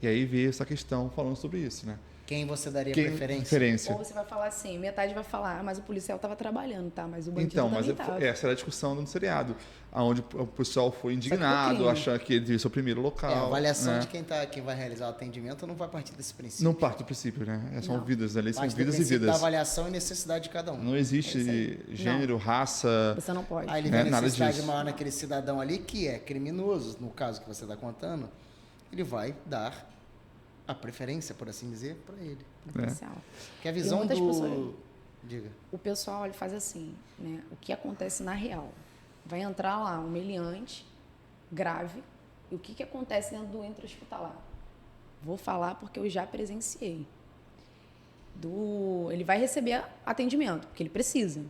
[SPEAKER 1] E aí veio essa questão falando sobre isso, né?
[SPEAKER 2] Quem você daria preferência?
[SPEAKER 3] Ou você vai falar assim, metade vai falar, mas o policial estava trabalhando, tá? Mas o bandido
[SPEAKER 1] Então,
[SPEAKER 3] também estava.
[SPEAKER 1] essa era a discussão no seriado, onde o pessoal foi indignado, achando que ele devia ser o primeiro local.
[SPEAKER 2] A avaliação
[SPEAKER 1] né?
[SPEAKER 2] de quem vai realizar o atendimento não vai partir desse princípio.
[SPEAKER 1] Não parte do princípio, né? São vidas ali, são vidas e vidas.
[SPEAKER 2] Da avaliação e necessidade de cada um.
[SPEAKER 1] Não existe gênero, raça.
[SPEAKER 3] Você não pode.
[SPEAKER 2] Aí ele vê a
[SPEAKER 1] nada
[SPEAKER 2] necessidade
[SPEAKER 1] disso.
[SPEAKER 2] maior naquele cidadão ali, que é criminoso, no caso que você está contando, ele vai dar a preferência, por assim dizer, para ele.
[SPEAKER 3] Policial.
[SPEAKER 2] Que a visão
[SPEAKER 3] muitas
[SPEAKER 2] do...
[SPEAKER 3] pessoas-
[SPEAKER 2] Diga.
[SPEAKER 3] O pessoal ele faz assim, né? O que acontece na real? Vai entrar lá um meliante grave. E o que acontece dentro do intra-hospitalar? Vou falar porque eu já presenciei. Ele vai receber atendimento, porque ele precisa.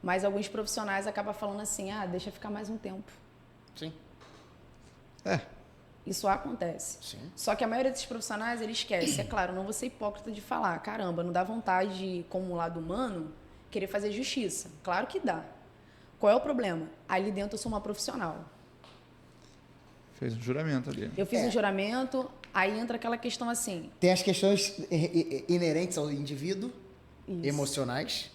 [SPEAKER 3] Mas alguns profissionais acabam falando assim, deixa ficar mais um tempo.
[SPEAKER 2] Sim.
[SPEAKER 3] Isso acontece.
[SPEAKER 2] Sim.
[SPEAKER 3] Só que a maioria desses profissionais, ele esquece. É claro, não vou ser hipócrita de falar, caramba, não dá vontade de, como lado humano, querer fazer justiça. Claro que dá. Qual é o problema? Ali dentro eu sou uma profissional.
[SPEAKER 1] Fez um juramento ali.
[SPEAKER 3] Eu fiz um juramento, aí entra aquela questão assim.
[SPEAKER 2] Tem as questões inerentes ao indivíduo,
[SPEAKER 3] Isso.
[SPEAKER 2] emocionais,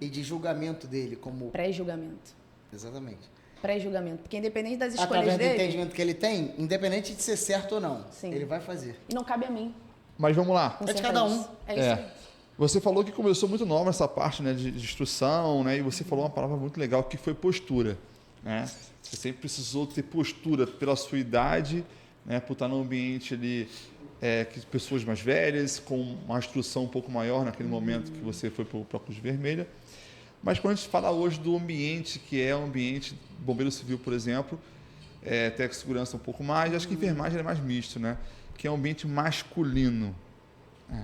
[SPEAKER 2] e de julgamento dele como...
[SPEAKER 3] Pré-julgamento.
[SPEAKER 2] Exatamente.
[SPEAKER 3] Pré-julgamento. Porque independente das escolhas
[SPEAKER 2] Através do
[SPEAKER 3] dele...
[SPEAKER 2] entendimento que ele tem, independente de ser certo ou não,
[SPEAKER 3] Sim.
[SPEAKER 2] ele vai fazer.
[SPEAKER 3] E não cabe a mim.
[SPEAKER 1] Mas vamos lá.
[SPEAKER 2] É de cada um.
[SPEAKER 3] É isso aí.
[SPEAKER 1] Você falou que começou muito nova essa parte, né, de instrução, né, e você falou uma palavra muito legal que foi postura. Né? Você sempre precisou ter postura pela sua idade, né, por estar num ambiente ali, que pessoas mais velhas, com uma instrução um pouco maior naquele momento que você foi para o Cruz Vermelha. Mas quando a gente fala hoje do ambiente, que é o ambiente bombeiro civil, por exemplo, até que segurança um pouco mais, acho que enfermagem é mais misto, né? Que é um ambiente masculino.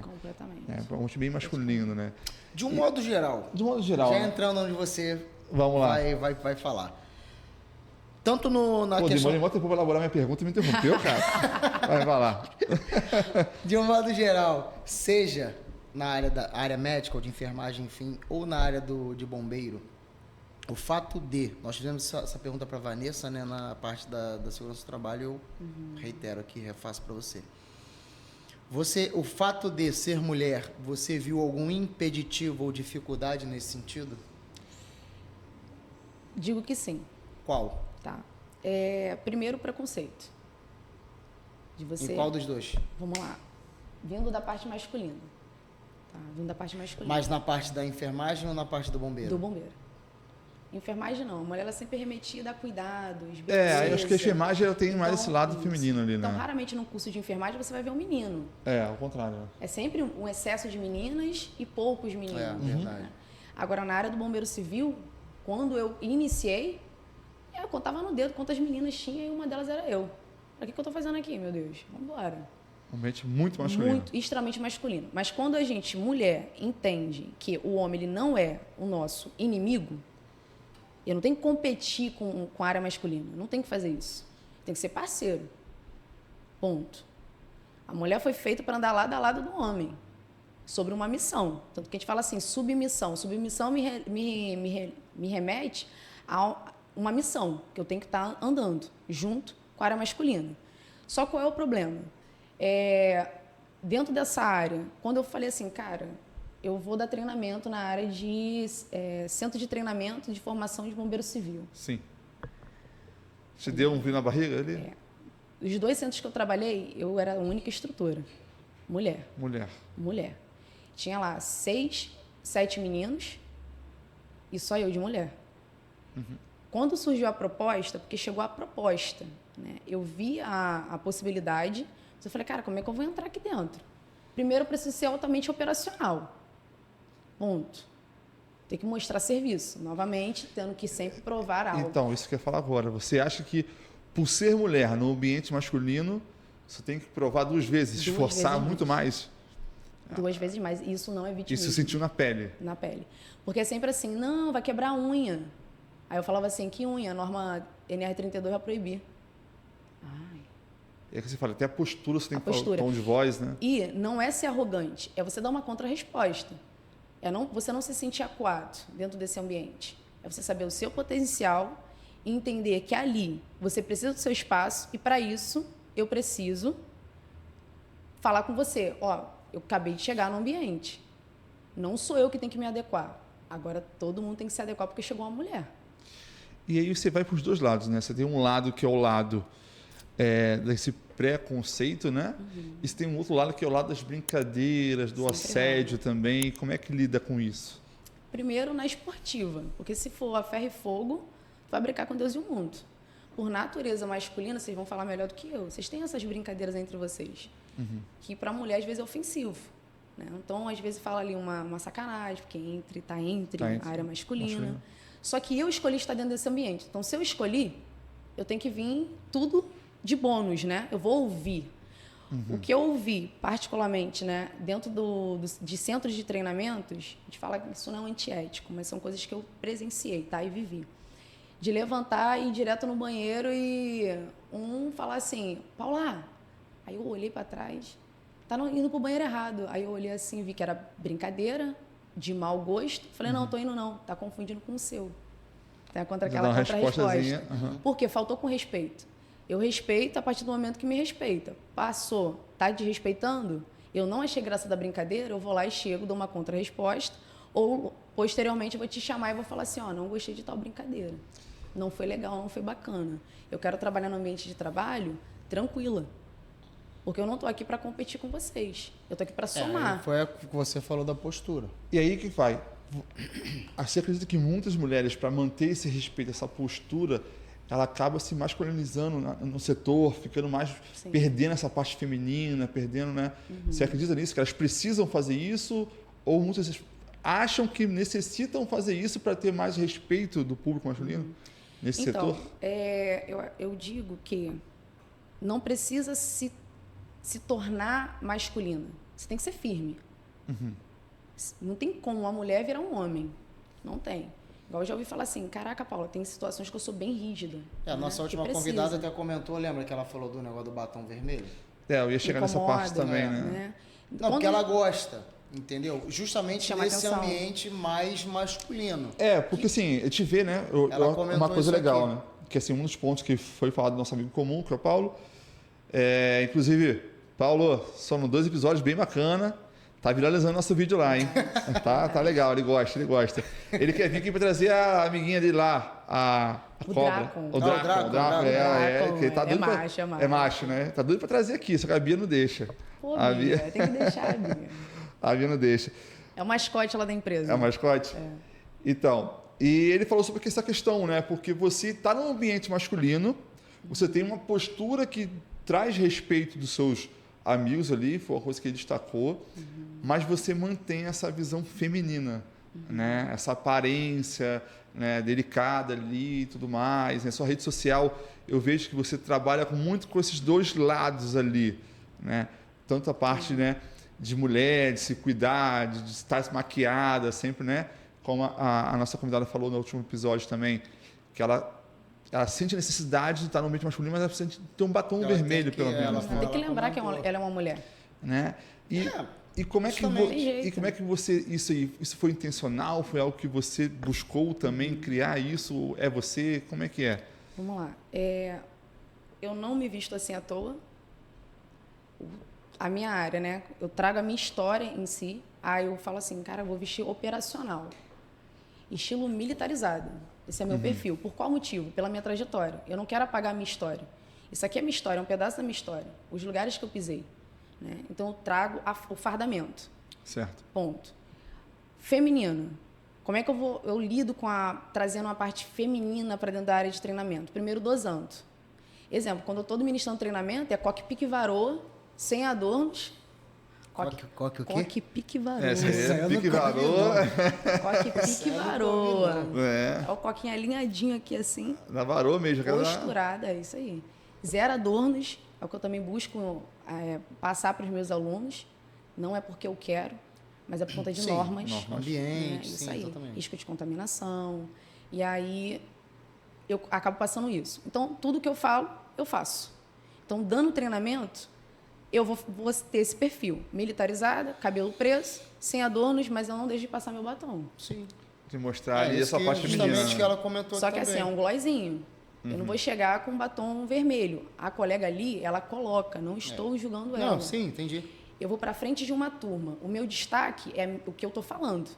[SPEAKER 3] Completamente.
[SPEAKER 1] Um ambiente bem masculino, né?
[SPEAKER 2] De um modo geral.
[SPEAKER 1] De modo geral.
[SPEAKER 2] Já
[SPEAKER 1] né?
[SPEAKER 2] entrando onde você
[SPEAKER 1] Vamos lá.
[SPEAKER 2] vai falar. Tanto na
[SPEAKER 1] Pô,
[SPEAKER 2] questão...
[SPEAKER 1] demorei muito tempo para elaborar minha pergunta e me interrompeu, cara. Vai lá.
[SPEAKER 2] De um modo geral, seja na área médica ou de enfermagem, enfim, ou na área de bombeiro, O fato de... Nós fizemos essa pergunta para a Vanessa, né, na parte da segurança do trabalho, eu reitero aqui, refaço para você. O fato de ser mulher, você viu algum impeditivo ou dificuldade nesse sentido?
[SPEAKER 3] Digo que sim.
[SPEAKER 2] Qual?
[SPEAKER 3] Tá. Primeiro, preconceito. De você...
[SPEAKER 2] Em qual dos dois?
[SPEAKER 3] Vamos lá. Vindo da parte masculina. Tá? Vindo da parte masculina.
[SPEAKER 2] Mas na parte da enfermagem ou na parte do bombeiro?
[SPEAKER 3] Do bombeiro. Enfermagem não. A mulher ela é sempre remetida a cuidados,
[SPEAKER 1] eu acho que a enfermagem ela tem mais esse lado
[SPEAKER 3] isso.
[SPEAKER 1] feminino ali, né?
[SPEAKER 3] Então, raramente num curso de enfermagem você vai ver um menino.
[SPEAKER 1] Ao contrário.
[SPEAKER 3] É sempre um excesso de meninas e poucos meninos.
[SPEAKER 2] Verdade.
[SPEAKER 3] Né? Agora, na área do bombeiro civil, quando eu iniciei, eu contava no dedo quantas meninas tinha e uma delas era eu. Pra que eu tô fazendo aqui, meu Deus? Vamos embora.
[SPEAKER 1] Um ambiente muito masculino.
[SPEAKER 3] Muito, extremamente masculino. Mas quando a gente, mulher, entende que o homem ele não é o nosso inimigo, eu não tenho que competir com a área masculina. Eu não tenho que fazer isso. Tem que ser parceiro. Ponto. A mulher foi feita para andar lado a lado do homem, sobre uma missão. Tanto que a gente fala assim, submissão. Submissão me remete a uma missão, que eu tenho que estar andando junto com a área masculina. Só qual é o problema? Dentro dessa área, quando eu falei assim, cara, eu vou dar treinamento na área de centro de treinamento de formação de bombeiro civil.
[SPEAKER 1] Sim. Te deu um frio na barriga ali?
[SPEAKER 3] Os 2 centros que eu trabalhei, eu era a única instrutora. Mulher. Tinha lá 6, 7 meninos e só eu de mulher. Quando surgiu a proposta, porque chegou a proposta, né, eu vi a possibilidade, eu falei, cara, como é que eu vou entrar aqui dentro? Primeiro, eu preciso ser altamente operacional. Ponto. Tem que mostrar serviço. Novamente, tendo que sempre provar algo.
[SPEAKER 1] Então, isso que eu ia falar agora. Você acha que, por ser mulher no ambiente masculino, você tem que provar 2 vezes, esforçar muito mais?
[SPEAKER 3] 2 vezes mais. Isso não é vitimismo.
[SPEAKER 1] Isso você sentiu na pele?
[SPEAKER 3] Na pele. Porque é sempre assim, não, vai quebrar a unha. Aí eu falava assim, que unha? A norma NR32 vai proibir. Ai.
[SPEAKER 1] É que você fala, até a postura você tem que falar, o
[SPEAKER 3] postura.
[SPEAKER 1] tom de voz, né?
[SPEAKER 3] E não é ser arrogante, é você dar uma contra-resposta. Você não se sentir acuado dentro desse ambiente. É você saber o seu potencial e entender que ali você precisa do seu espaço e, para isso, eu preciso falar com você. Eu acabei de chegar no ambiente. Não sou eu que tenho que me adequar. Agora, todo mundo tem que se adequar porque chegou uma mulher.
[SPEAKER 1] E aí você vai para os 2 lados, né? Você tem um lado que é o lado desse preconceito, né? E você tem um outro lado que é o lado das brincadeiras, do assédio também. Como é que lida com isso?
[SPEAKER 3] Primeiro, na esportiva. Porque se for a ferro e fogo, vai brincar com Deus e o mundo. Por natureza masculina, vocês vão falar melhor do que eu. Vocês têm essas brincadeiras entre vocês. Que para a mulher, às vezes, é ofensivo. Né? Então, às vezes, fala ali uma sacanagem, porque está entre a área masculina. Só que eu escolhi estar dentro desse ambiente. Então, se eu escolhi, eu tenho que vir tudo de bônus, né? Eu vou ouvir. O que eu ouvi, particularmente, né, dentro de centros de treinamentos, a gente fala que isso não é antiético, mas são coisas que eu presenciei, tá? E vivi. De levantar e ir direto no banheiro e falar assim, Paula, aí eu olhei para trás, tá indo pro banheiro errado. Aí eu olhei assim, vi que era brincadeira, de mau gosto. Falei, não, tô indo não, tá confundindo com o seu. Tá contra aquela contra-resposta. Porque faltou com respeito. Eu respeito a partir do momento que me respeita. Passou, tá desrespeitando? Eu não achei graça da brincadeira, eu vou lá e chego, dou uma contra-resposta, ou posteriormente eu vou te chamar e vou falar assim, não gostei de tal brincadeira. Não foi legal, não foi bacana. Eu quero trabalhar no ambiente de trabalho tranquila. Porque eu não estou aqui para competir com vocês. Eu estou aqui para somar.
[SPEAKER 2] Foi o que você falou da postura.
[SPEAKER 1] E aí que vai? Você acredita que muitas mulheres, para manter esse respeito, essa postura, ela acaba se masculinizando no setor, ficando mais, perdendo essa parte feminina, perdendo, né? Você acredita nisso? Que elas precisam fazer isso? Ou muitas acham que necessitam fazer isso para ter mais respeito do público masculino nesse setor?
[SPEAKER 3] Eu digo que não precisa se tornar masculina. Você tem que ser firme. Não tem como uma mulher virar um homem. Não tem. Igual eu já ouvi falar assim, caraca, Paula, tem situações que eu sou bem rígida.
[SPEAKER 2] A nossa última convidada até comentou, lembra que ela falou do negócio do batom vermelho?
[SPEAKER 1] Eu ia chegar nessa parte também, né?
[SPEAKER 2] Não, porque ela gosta. Entendeu? Justamente
[SPEAKER 3] Chama
[SPEAKER 2] nesse
[SPEAKER 3] atenção.
[SPEAKER 2] ambiente mais masculino.
[SPEAKER 1] Porque assim, a gente vê, né?
[SPEAKER 2] Ela comentou
[SPEAKER 1] Uma coisa
[SPEAKER 2] isso
[SPEAKER 1] legal,
[SPEAKER 2] aqui.
[SPEAKER 1] né? Que assim, um dos pontos que foi falado do nosso amigo comum, que é o Paulo. Inclusive, Paulo, somos 2 episódios bem bacana. Tá viralizando nosso vídeo lá, hein? tá legal, ele gosta. Ele quer vir aqui pra trazer a amiguinha dele lá, a
[SPEAKER 3] O
[SPEAKER 1] cobra.
[SPEAKER 3] Drácon.
[SPEAKER 1] O Drácon.
[SPEAKER 2] Drácon.
[SPEAKER 1] Que ele tá
[SPEAKER 3] É
[SPEAKER 1] doido pra-
[SPEAKER 3] macho, é macho.
[SPEAKER 1] É macho, né? Tá doido pra trazer aqui, só que a Bia não deixa.
[SPEAKER 3] Pô,
[SPEAKER 1] A
[SPEAKER 3] Bia, tem que deixar, Bia.
[SPEAKER 1] A Bia não deixa.
[SPEAKER 3] É o mascote lá da empresa.
[SPEAKER 1] É o mascote? Então, e ele falou sobre essa questão, né? Porque você está num ambiente masculino, você tem uma postura que traz respeito dos seus amigos ali, foi uma coisa que ele destacou, mas você mantém essa visão feminina, né? Essa aparência, né, delicada ali e tudo mais. Na sua rede social, eu vejo que você trabalha muito com esses 2 lados ali, né? Tanto a parte, né, de mulher, de se cuidar, de estar maquiada sempre, né? Como a nossa convidada falou no último episódio também, que ela sente a necessidade de estar no ambiente masculino, mas ela precisa ter um batom
[SPEAKER 2] Ela
[SPEAKER 1] vermelho,
[SPEAKER 2] tem que-
[SPEAKER 1] pelo
[SPEAKER 2] ela
[SPEAKER 1] menos.
[SPEAKER 2] fala-
[SPEAKER 1] Né?
[SPEAKER 3] Tem que lembrar que
[SPEAKER 2] comentou.
[SPEAKER 3] ela é uma mulher.
[SPEAKER 1] Né? E como é que
[SPEAKER 2] justamente.
[SPEAKER 3] Tem jeito.
[SPEAKER 1] e como é que você isso foi intencional? Foi algo que você buscou também criar isso? É você? Como é que é?
[SPEAKER 3] Vamos lá. Eu não me visto assim à toa. A minha área, né? Eu trago a minha história em si. Aí eu falo assim, cara, eu vou vestir operacional. Estilo militarizado. Esse é meu perfil. Por qual motivo? Pela minha trajetória. Eu não quero apagar a minha história. Isso aqui é minha história, é um pedaço da minha história. Os lugares que eu pisei. Né? Então eu trago o fardamento.
[SPEAKER 1] Certo.
[SPEAKER 3] Ponto. Feminino. Como é que eu lido com trazendo uma parte feminina para dentro da área de treinamento? Primeiro, dosando. Exemplo, quando eu estou ministrando treinamento, é coque, pique, varô, sem adornos.
[SPEAKER 2] Coque o quê?
[SPEAKER 3] Coque, pique, varô.
[SPEAKER 1] Essa
[SPEAKER 2] Isso aí
[SPEAKER 1] aí
[SPEAKER 2] eu
[SPEAKER 1] é pique
[SPEAKER 2] nunca vi,
[SPEAKER 1] varô.
[SPEAKER 3] Coque, pique, varô.
[SPEAKER 1] É.
[SPEAKER 3] Olha o coquinho alinhadinho aqui assim,
[SPEAKER 1] Da varô mesmo. aquela-
[SPEAKER 3] posturada, é isso aí. Zero adornos, é o que eu também busco passar para os meus alunos. Não é porque eu quero, mas é por conta de
[SPEAKER 2] Sim,
[SPEAKER 3] normas.
[SPEAKER 2] ambiente,
[SPEAKER 3] Isso
[SPEAKER 2] sim,
[SPEAKER 3] aí.
[SPEAKER 2] exatamente.
[SPEAKER 3] Risco de contaminação. E aí eu acabo passando isso. Então, tudo que eu falo, eu faço. Então, dando treinamento, eu vou ter esse perfil. Militarizada, cabelo preso, sem adornos, mas eu não deixo de passar meu batom.
[SPEAKER 2] Sim.
[SPEAKER 1] De mostrar ali
[SPEAKER 2] isso
[SPEAKER 1] essa
[SPEAKER 2] que
[SPEAKER 1] parte
[SPEAKER 2] justamente
[SPEAKER 1] feminina.
[SPEAKER 2] que ela comentou
[SPEAKER 3] Só que
[SPEAKER 2] também.
[SPEAKER 3] assim, é um glossinho. Eu não vou chegar com batom vermelho. A colega ali, ela coloca. Não estou julgando ela.
[SPEAKER 2] Não, sim, entendi.
[SPEAKER 3] Eu vou para frente de uma turma. O meu destaque é o que eu estou falando,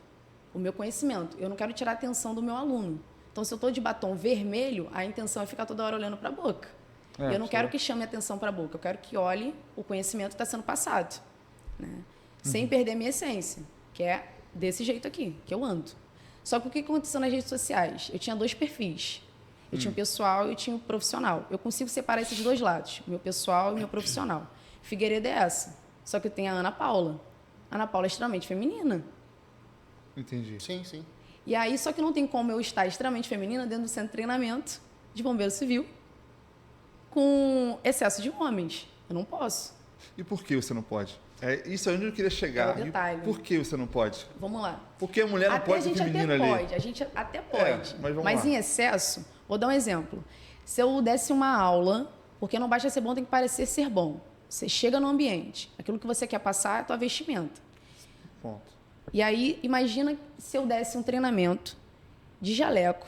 [SPEAKER 3] o meu conhecimento. Eu não quero tirar a atenção do meu aluno. Então, se eu estou de batom vermelho, a intenção é ficar toda hora olhando para a boca. Eu não quero que chame a atenção para a boca. Eu quero que olhe o conhecimento que está sendo passado, né? Sem perder a minha essência, que é desse jeito aqui, que eu ando. Só que o que aconteceu nas redes sociais? Eu tinha 2 perfis. Eu tinha o pessoal e eu tinha o profissional. Eu consigo separar esses 2 lados, o meu pessoal e o meu profissional. Figueiredo é essa. Só que eu tenho a Ana Paula. A Ana Paula é extremamente feminina.
[SPEAKER 1] Entendi.
[SPEAKER 2] Sim, sim.
[SPEAKER 3] E aí, só que não tem como eu estar extremamente feminina dentro do centro de treinamento de bombeiro civil com excesso de homens. Eu não posso.
[SPEAKER 1] E por que você não pode? Isso é onde eu queria chegar.
[SPEAKER 3] É o detalhe.
[SPEAKER 1] E por que você não pode?
[SPEAKER 3] Vamos lá.
[SPEAKER 1] Porque a mulher não
[SPEAKER 3] Até
[SPEAKER 1] pode
[SPEAKER 3] a
[SPEAKER 1] ser
[SPEAKER 3] gente
[SPEAKER 1] feminina
[SPEAKER 3] até
[SPEAKER 1] ali.
[SPEAKER 3] pode, a gente até pode.
[SPEAKER 1] mas vamos lá.
[SPEAKER 3] em excesso, vou dar um exemplo. Se eu desse uma aula, porque não basta ser bom, tem que parecer ser bom. Você chega no ambiente, aquilo que você quer passar é a tua vestimenta.
[SPEAKER 1] Ponto.
[SPEAKER 3] E aí, imagina se eu desse um treinamento de jaleco.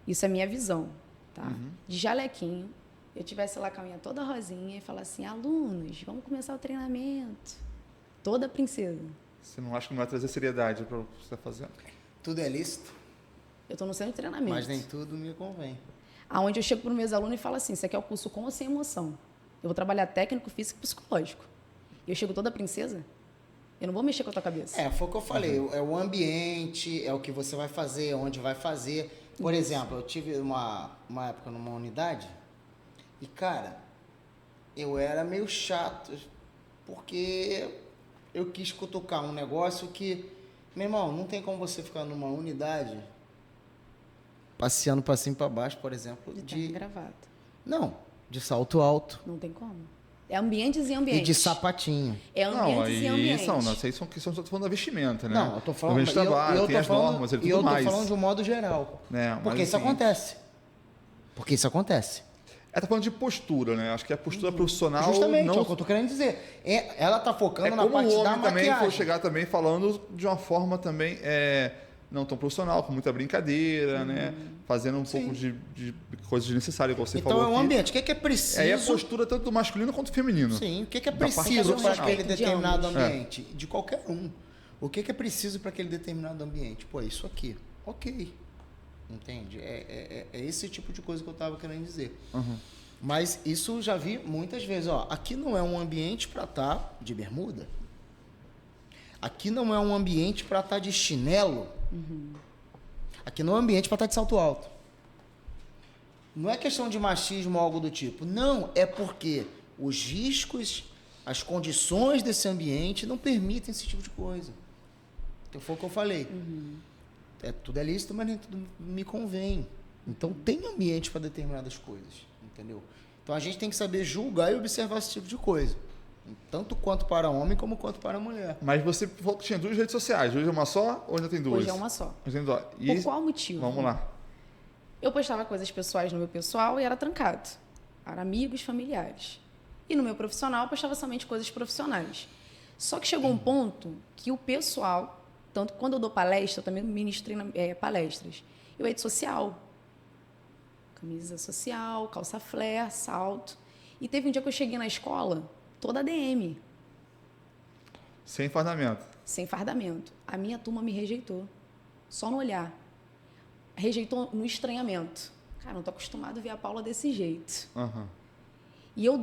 [SPEAKER 3] Isso é minha visão, tá? De jalequinho. Eu tivesse lá com a minha toda rosinha e falasse assim, alunos, vamos começar o treinamento. Toda princesa.
[SPEAKER 1] Você não acha que não vai trazer seriedade para o que você está fazendo?
[SPEAKER 2] Tudo é lícito,
[SPEAKER 3] Eu estou no centro de treinamento.
[SPEAKER 2] mas nem tudo me convém.
[SPEAKER 3] Aonde eu chego para os meus alunos e falo assim, você quer o curso com ou sem emoção? Eu vou trabalhar técnico, físico e psicológico. E eu chego toda princesa, eu não vou mexer com a tua cabeça.
[SPEAKER 2] Foi o que eu falei, é o ambiente, é o que você vai fazer, onde vai fazer. Por exemplo, eu tive uma época numa unidade e, cara, eu era meio chato, porque eu quis cutucar um negócio que, meu irmão, não tem como você ficar numa unidade passeando para cima e para baixo, por exemplo,
[SPEAKER 3] De gravata.
[SPEAKER 2] Não, de salto alto
[SPEAKER 3] Não tem como. É ambientes e
[SPEAKER 2] e
[SPEAKER 3] ambientes.
[SPEAKER 2] de sapatinho.
[SPEAKER 3] É ambientes e ambientes.
[SPEAKER 1] Não, isso aí são questões, estou falando da vestimenta, né?
[SPEAKER 2] Não, eu tô falando,
[SPEAKER 1] Ambiente de trabalho, tem as normas e
[SPEAKER 2] e
[SPEAKER 1] tudo
[SPEAKER 2] eu tô
[SPEAKER 1] mais.
[SPEAKER 2] falando de um modo geral.
[SPEAKER 1] Né, mas
[SPEAKER 2] Porque isso
[SPEAKER 1] assim,
[SPEAKER 2] acontece. Porque isso acontece.
[SPEAKER 1] Tá falando de postura, né? Acho que a postura profissional
[SPEAKER 2] Justamente,
[SPEAKER 1] não...
[SPEAKER 2] é o que eu tô querendo dizer. Ela tá focando na
[SPEAKER 1] como
[SPEAKER 2] parte
[SPEAKER 1] o
[SPEAKER 2] da
[SPEAKER 1] homem também
[SPEAKER 2] maquiagem.
[SPEAKER 1] for chegar também falando de uma forma também não tão profissional, com muita brincadeira, né? Fazendo um pouco de coisas desnecessárias, igual você
[SPEAKER 2] Então
[SPEAKER 1] falou
[SPEAKER 2] é um
[SPEAKER 1] aqui.
[SPEAKER 2] ambiente. O que é preciso...
[SPEAKER 1] Aí a postura tanto do masculino quanto do feminino.
[SPEAKER 2] Sim, o que é
[SPEAKER 1] Da parte
[SPEAKER 2] preciso para
[SPEAKER 1] profissional.
[SPEAKER 2] aquele determinado
[SPEAKER 3] De
[SPEAKER 2] ambiente? De qualquer um. O que é preciso para aquele determinado ambiente? Pô, isso aqui. Ok. Entende? É esse tipo de coisa que eu estava querendo dizer.
[SPEAKER 1] Uhum.
[SPEAKER 2] Mas isso eu já vi muitas vezes. Ó, aqui não é um ambiente para estar de bermuda. Aqui não é um ambiente para estar de chinelo. Aqui não é um ambiente para estar de salto alto. Não é questão de machismo ou algo do tipo. Não, é porque os riscos, as condições desse ambiente não permitem esse tipo de coisa. Então foi o que eu falei. Tudo é lícito, mas nem tudo me convém. Então tem ambiente para determinadas coisas, entendeu? Então a gente tem que saber julgar e observar esse tipo de coisa. Tanto quanto para homem como quanto para mulher.
[SPEAKER 1] Mas você falou que tinha 2 redes sociais. Hoje é uma só ou ainda tem 2?
[SPEAKER 3] Hoje é uma só.
[SPEAKER 1] Hoje tem 2.
[SPEAKER 3] Por qual motivo?
[SPEAKER 1] Vamos lá.
[SPEAKER 3] Eu postava coisas pessoais no meu pessoal e era trancado. Era amigos, familiares. E no meu profissional, eu postava somente coisas profissionais. Só que chegou um ponto que o pessoal, tanto quando eu dou palestra, eu também ministrei palestras, eu rede social. Camisa social, calça flare, salto. E teve um dia que eu cheguei na escola, toda DM,
[SPEAKER 1] Sem fardamento.
[SPEAKER 3] sem fardamento. A minha turma me rejeitou. Só no olhar. Rejeitou no estranhamento. Cara, não tô acostumado a ver a Paula desse jeito.
[SPEAKER 1] Uhum.
[SPEAKER 3] E eu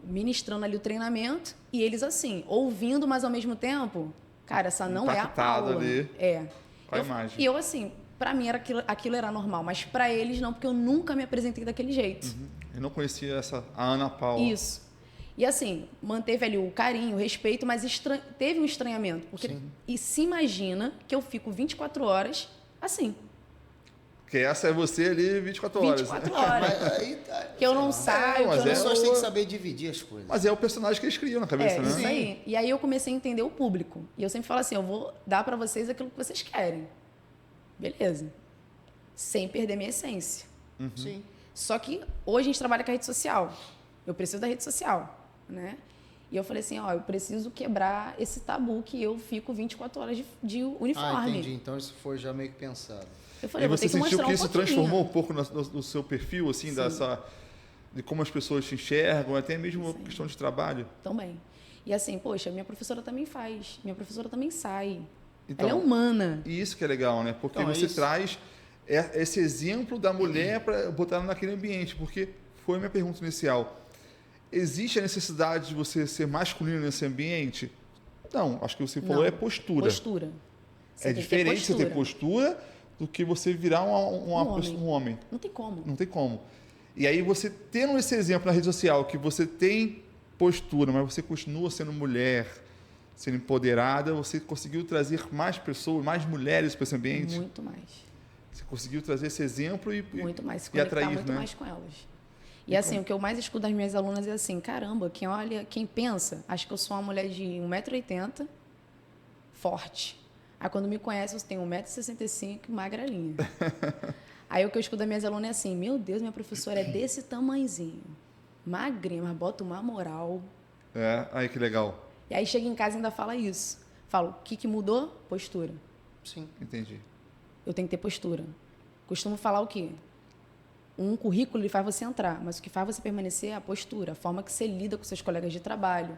[SPEAKER 3] ministrando ali o treinamento, e eles assim, ouvindo, mas ao mesmo tempo, cara, essa não é a
[SPEAKER 1] Impactado
[SPEAKER 3] Paula.
[SPEAKER 1] ali.
[SPEAKER 3] É.
[SPEAKER 1] Com a imagem.
[SPEAKER 3] E eu assim, pra mim aquilo era normal, mas pra eles não, porque eu nunca me apresentei daquele jeito.
[SPEAKER 1] Eu não conhecia a Ana Paula.
[SPEAKER 3] Isso. E assim, manteve ali o carinho, o respeito, mas teve um estranhamento. Porque, e se imagina que eu fico 24 horas assim.
[SPEAKER 1] Porque essa é você ali 24 horas.
[SPEAKER 3] 24 horas.
[SPEAKER 2] Mas aí tá,
[SPEAKER 3] Que eu não saio,
[SPEAKER 1] mas
[SPEAKER 3] que eu
[SPEAKER 2] As
[SPEAKER 3] não...
[SPEAKER 2] pessoas têm que saber dividir as coisas.
[SPEAKER 1] Mas é o personagem que eles criam na cabeça, né?
[SPEAKER 3] Isso aí. E aí eu comecei a entender o público. E eu sempre falo assim, eu vou dar pra vocês aquilo que vocês querem. Beleza. Sem perder minha essência.
[SPEAKER 2] Sim.
[SPEAKER 3] Só que hoje a gente trabalha com a rede social. Eu preciso da rede social, né? E eu falei assim, ó, eu preciso quebrar esse tabu que eu fico 24 horas de uniforme.
[SPEAKER 2] Entendi. Então isso foi já meio que pensado.
[SPEAKER 3] Eu falei,
[SPEAKER 1] E
[SPEAKER 3] vou
[SPEAKER 1] você
[SPEAKER 3] ter que
[SPEAKER 1] sentiu
[SPEAKER 3] mostrar
[SPEAKER 1] que
[SPEAKER 3] um
[SPEAKER 1] isso
[SPEAKER 3] pouquinho.
[SPEAKER 1] transformou um pouco no seu perfil, assim, de como as pessoas te enxergam, até mesmo a questão de trabalho?
[SPEAKER 3] Também. E assim, poxa, minha professora também faz. Minha professora também sai.
[SPEAKER 1] Então,
[SPEAKER 3] Ela é humana.
[SPEAKER 1] E isso que é legal, né? Porque
[SPEAKER 2] Então, é
[SPEAKER 1] você
[SPEAKER 2] isso.
[SPEAKER 1] traz esse exemplo da mulher para botar ela naquele ambiente. Porque foi a minha pergunta inicial. Existe a necessidade de você ser masculino nesse ambiente? Não, acho que você falou
[SPEAKER 3] Não.
[SPEAKER 1] é postura.
[SPEAKER 3] Postura. Você
[SPEAKER 1] É
[SPEAKER 3] tem que ter
[SPEAKER 1] diferente você ter postura do que você virar um homem.
[SPEAKER 3] Não tem como.
[SPEAKER 1] Não tem como. E aí você tendo esse exemplo na rede social, que você tem postura, mas você continua sendo mulher, sendo empoderada, você conseguiu trazer mais pessoas, mais mulheres para esse ambiente.
[SPEAKER 3] Muito mais.
[SPEAKER 1] Você conseguiu trazer esse exemplo
[SPEAKER 3] Muito mais. Se
[SPEAKER 1] e
[SPEAKER 3] conectar
[SPEAKER 1] atrair,
[SPEAKER 3] muito
[SPEAKER 1] né?
[SPEAKER 3] mais com elas. E assim, o que eu mais escuto das minhas alunas é assim, caramba, quem pensa, acha que eu sou uma mulher de 1,80 m, forte. Aí quando me conhece, eu tenho 1,65 m, magrelinha. Aí o que eu escuto das minhas alunas é assim, meu Deus, minha professora é desse tamanhozinho. Magrinha, mas bota uma moral.
[SPEAKER 1] Aí que legal.
[SPEAKER 3] E aí chega em casa e ainda fala isso. Falo, o que mudou? Postura.
[SPEAKER 2] Sim.
[SPEAKER 1] Entendi.
[SPEAKER 3] Eu tenho que ter postura. Costumo falar o quê? Um currículo ele faz você entrar, mas o que faz você permanecer é a postura, a forma que você lida com seus colegas de trabalho,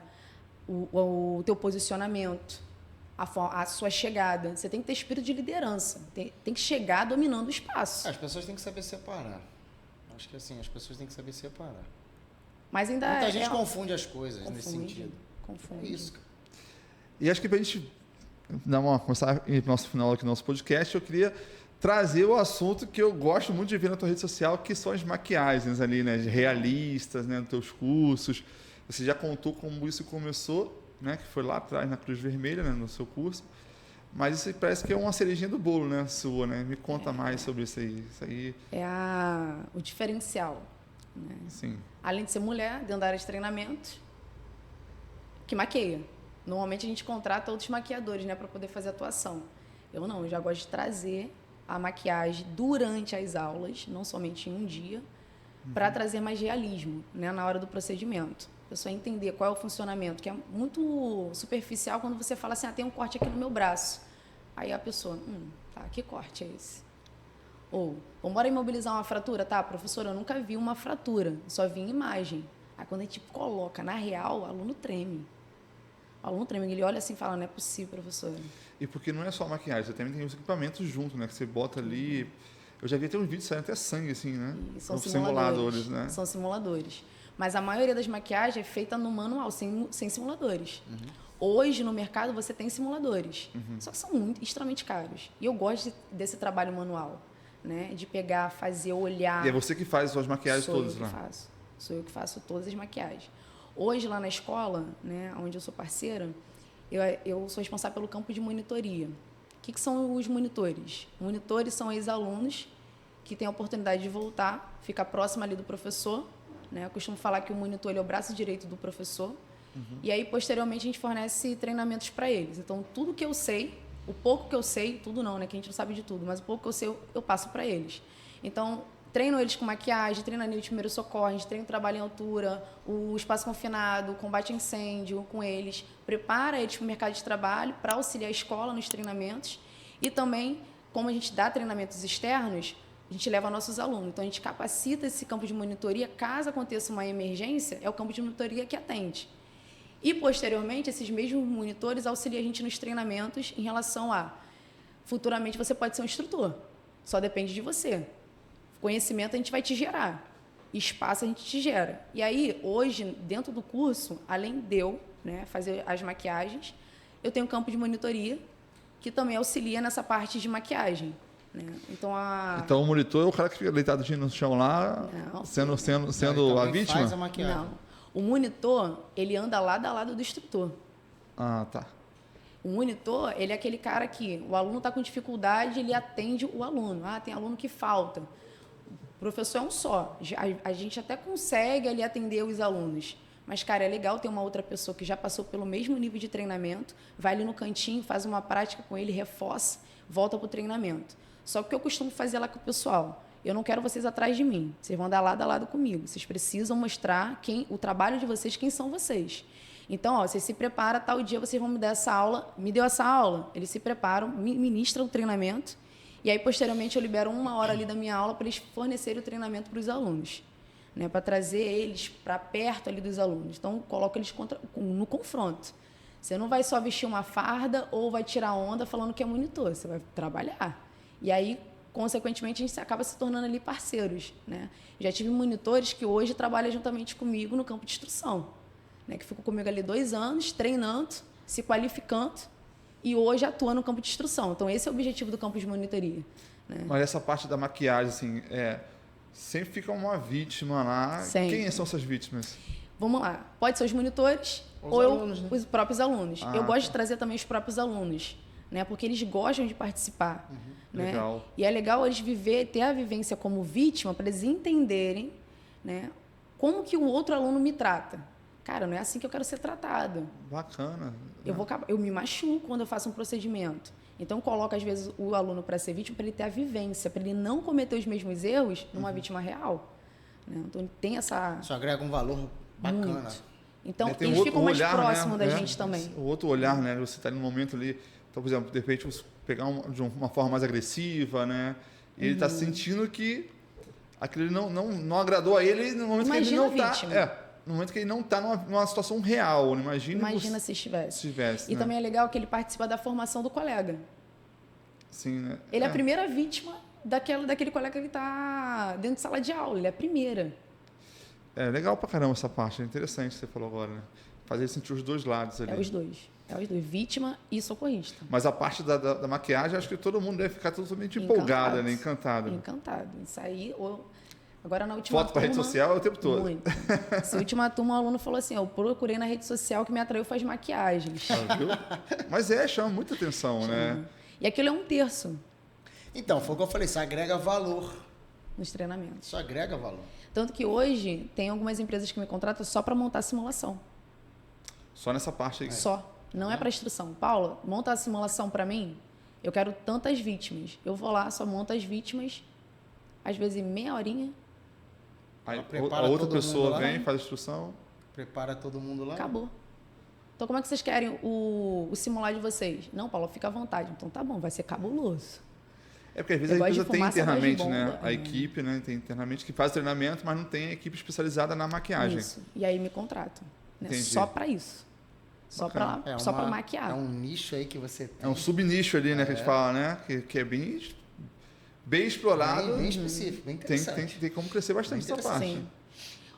[SPEAKER 3] o teu posicionamento, a sua chegada. Você tem que ter espírito de liderança, tem que chegar dominando o espaço.
[SPEAKER 2] As pessoas têm que saber separar. Acho que assim, as pessoas têm que saber separar.
[SPEAKER 3] Mas ainda
[SPEAKER 2] Muita gente confunde as coisas nesse
[SPEAKER 3] confunde,
[SPEAKER 2] sentido.
[SPEAKER 3] confunde.
[SPEAKER 2] É isso, cara.
[SPEAKER 1] E acho que para a gente começar o nosso final aqui do nosso podcast, eu queria trazer o assunto que eu gosto muito de ver na tua rede social, que são as maquiagens ali, né? Realistas, né? Nos teus cursos. Você já contou como isso começou, né? Que foi lá atrás na Cruz Vermelha, né? No seu curso. Mas isso parece que é uma cerejinha do bolo, né? Sua, né? Me conta mais sobre isso aí. Isso aí,
[SPEAKER 3] É o diferencial. Né?
[SPEAKER 1] sim.
[SPEAKER 3] Além de ser mulher, dentro da área de treinamento, que maqueia. Normalmente a gente contrata outros maquiadores, né? Para poder fazer atuação. Eu não, eu já gosto de trazer a maquiagem durante as aulas, não somente em um dia, para trazer mais realismo, né, na hora do procedimento. A pessoa entender qual é o funcionamento, que é muito superficial quando você fala assim, tem um corte aqui no meu braço. Aí a pessoa, tá, que corte é esse? Ou, bora imobilizar uma fratura? Tá, professora, eu nunca vi uma fratura, só vi em imagem. Aí quando a gente coloca na real, o aluno treme. O aluno treme, ele olha assim e fala, não é possível, professora.
[SPEAKER 1] E porque não é só a maquiagem, você também tem os equipamentos junto, né? Que você bota ali... Eu já vi até uns vídeos saindo até sangue, assim, né?
[SPEAKER 3] E são
[SPEAKER 1] simuladores, né?
[SPEAKER 3] São simuladores. Mas a maioria das maquiagens é feita no manual, sem simuladores. Hoje, no mercado, você tem simuladores. Só que são extremamente caros. E eu gosto desse trabalho manual, né? De pegar, fazer, olhar.
[SPEAKER 1] E é você que faz as maquiagens todas lá?
[SPEAKER 3] Sou eu que faço todas as maquiagens. Hoje, lá na escola, né, onde eu sou parceira, eu sou responsável pelo campo de monitoria. O que são os monitores? Monitores são ex-alunos que têm a oportunidade de voltar, ficar próximo ali do professor. Né? Eu costumo falar que o monitor ele é o braço direito do professor. E aí, posteriormente, a gente fornece treinamentos para eles. Então, tudo que eu sei, o pouco que eu sei, tudo não, né? Que a gente não sabe de tudo, mas o pouco que eu sei, eu passo para eles. Então, treino eles com maquiagem, treino eles de primeiro socorro, a gente treina o trabalho em altura, o espaço confinado, o combate a incêndio com eles, prepara eles para o mercado de trabalho, para auxiliar a escola nos treinamentos. E também, como a gente dá treinamentos externos, a gente leva nossos alunos. Então, a gente capacita esse campo de monitoria. Caso aconteça uma emergência, é o campo de monitoria que atende. E, posteriormente, esses mesmos monitores auxiliam a gente nos treinamentos em relação a, futuramente, você pode ser um instrutor. Só depende de você. Conhecimento a gente vai te gerar. Espaço a gente te gera. E aí, hoje, dentro do curso, além de eu, né, fazer as maquiagens, eu tenho um campo de monitoria que também auxilia nessa parte de maquiagem. Né? Então o monitor é o cara que fica deitado no chão lá, não, sendo a vítima?
[SPEAKER 2] Faz a maquiagem.
[SPEAKER 3] Não. O monitor, ele anda lado a lado do instrutor.
[SPEAKER 1] Ah, tá.
[SPEAKER 3] O monitor, ele é aquele cara que o aluno está com dificuldade, ele atende o aluno. Tem aluno que falta. O professor é um só. A gente até consegue ali atender os alunos. Mas, cara, é legal ter uma outra pessoa que já passou pelo mesmo nível de treinamento, vai ali no cantinho, faz uma prática com ele, reforça, volta para o treinamento. Só que o que eu costumo fazer lá com o pessoal, eu não quero vocês atrás de mim. Vocês vão andar lado a lado comigo. Vocês precisam mostrar o trabalho de vocês, quem são vocês. Então, vocês se preparam, tal dia vocês vão me dar essa aula. Me deu essa aula, eles se preparam, ministram o treinamento. E aí, posteriormente, eu libero 1 hora ali da minha aula para eles fornecerem o treinamento para os alunos. Né, para trazer eles para perto ali dos alunos. Então, coloco eles no confronto. Você não vai só vestir uma farda ou vai tirar onda falando que é monitor. Você vai trabalhar. E aí, consequentemente, a gente acaba se tornando ali parceiros. Né? Já tive monitores que hoje trabalham juntamente comigo no campo de instrução. Né? Que ficam comigo ali 2 anos, treinando, se qualificando e hoje atua no campo de instrução. Então, esse é o objetivo do campo de monitoria. Né?
[SPEAKER 1] Mas essa parte da maquiagem, assim, sempre fica uma vítima lá. Sempre. Quem são essas vítimas?
[SPEAKER 3] Vamos lá. Pode ser os monitores os próprios alunos. Eu gosto de trazer também os próprios alunos, né? Porque eles gostam de participar. Né?
[SPEAKER 1] Legal.
[SPEAKER 3] E é legal eles ter a vivência como vítima para eles entenderem, né, como que o outro aluno me trata. Cara, não é assim que eu quero ser tratado.
[SPEAKER 1] Bacana.
[SPEAKER 3] Eu me machuco quando eu faço um procedimento. Então, coloco, às vezes, o aluno para ser vítima, para ele ter a vivência, para ele não cometer os mesmos erros numa vítima real. Né? Então, ele tem essa...
[SPEAKER 2] Isso agrega um valor bacana.
[SPEAKER 3] Muito. Então, eles ficam mais próximos da gente também.
[SPEAKER 1] O outro olhar, né? Você está no momento ali... Então, por exemplo, de repente, você pegar de uma forma mais agressiva, né? E ele está sentindo que aquilo não agradou a ele no momento que ele não está... No momento que ele não está numa situação real. Imagina
[SPEAKER 3] se estivesse.
[SPEAKER 1] E
[SPEAKER 3] também é legal que ele participa da formação do colega.
[SPEAKER 1] Sim, né?
[SPEAKER 3] Ele é a primeira vítima daquele colega que está dentro de sala de aula. Ele é a primeira.
[SPEAKER 1] É legal pra caramba essa parte. É interessante que você falou agora, né? Fazer sentir os dois lados ali.
[SPEAKER 3] É os dois. Vítima e socorrista.
[SPEAKER 1] Mas a parte da maquiagem, acho que todo mundo deve ficar totalmente empolgado, né? Encantado.
[SPEAKER 3] Isso aí... Agora, na última
[SPEAKER 1] foto para rede social é o tempo todo.
[SPEAKER 3] Muito. Essa última turma, o aluno falou assim, eu procurei na rede social que me atraiu faz maquiagens.
[SPEAKER 1] Viu? Mas chama muita atenção, né?
[SPEAKER 3] E aquilo é 1/3.
[SPEAKER 2] Então, foi o que eu falei, isso agrega valor.
[SPEAKER 3] Nos treinamentos.
[SPEAKER 2] Isso agrega valor.
[SPEAKER 3] Tanto que hoje, tem algumas empresas que me contratam só para montar simulação.
[SPEAKER 1] Só nessa parte aí?
[SPEAKER 3] Só. Não é para instrução. Paula, monta a simulação para mim, eu quero tantas vítimas. Eu vou lá, só monto as vítimas, às vezes em meia horinha.
[SPEAKER 1] Aí
[SPEAKER 2] Ela prepara
[SPEAKER 1] a outra
[SPEAKER 2] todo mundo
[SPEAKER 1] pessoa
[SPEAKER 2] lá,
[SPEAKER 1] vem,
[SPEAKER 2] né?
[SPEAKER 1] faz a instrução.
[SPEAKER 2] Prepara todo mundo lá.
[SPEAKER 3] Acabou. Então, como é que vocês querem o simular de vocês? Não, Paulo, fica à vontade. Então, tá bom, vai ser cabuloso.
[SPEAKER 1] É porque às vezes
[SPEAKER 3] Eu
[SPEAKER 1] a
[SPEAKER 3] gosto de
[SPEAKER 1] empresa tem
[SPEAKER 3] fumaça, eu gosto de
[SPEAKER 1] internamente, né?
[SPEAKER 3] bomba.
[SPEAKER 1] A equipe, né? Tem internamente que faz treinamento, mas não tem equipe especializada na maquiagem.
[SPEAKER 3] Isso. E aí me contratam. Né?
[SPEAKER 1] Entendi.
[SPEAKER 3] Só para isso. Só para só para maquiar.
[SPEAKER 2] É um nicho aí que você tem.
[SPEAKER 1] É um subnicho ali, né? Que a gente fala, né? Que é bem explorado.
[SPEAKER 2] Bem específico, bem interessante.
[SPEAKER 1] Tem como crescer bastante essa parte.
[SPEAKER 3] Sim.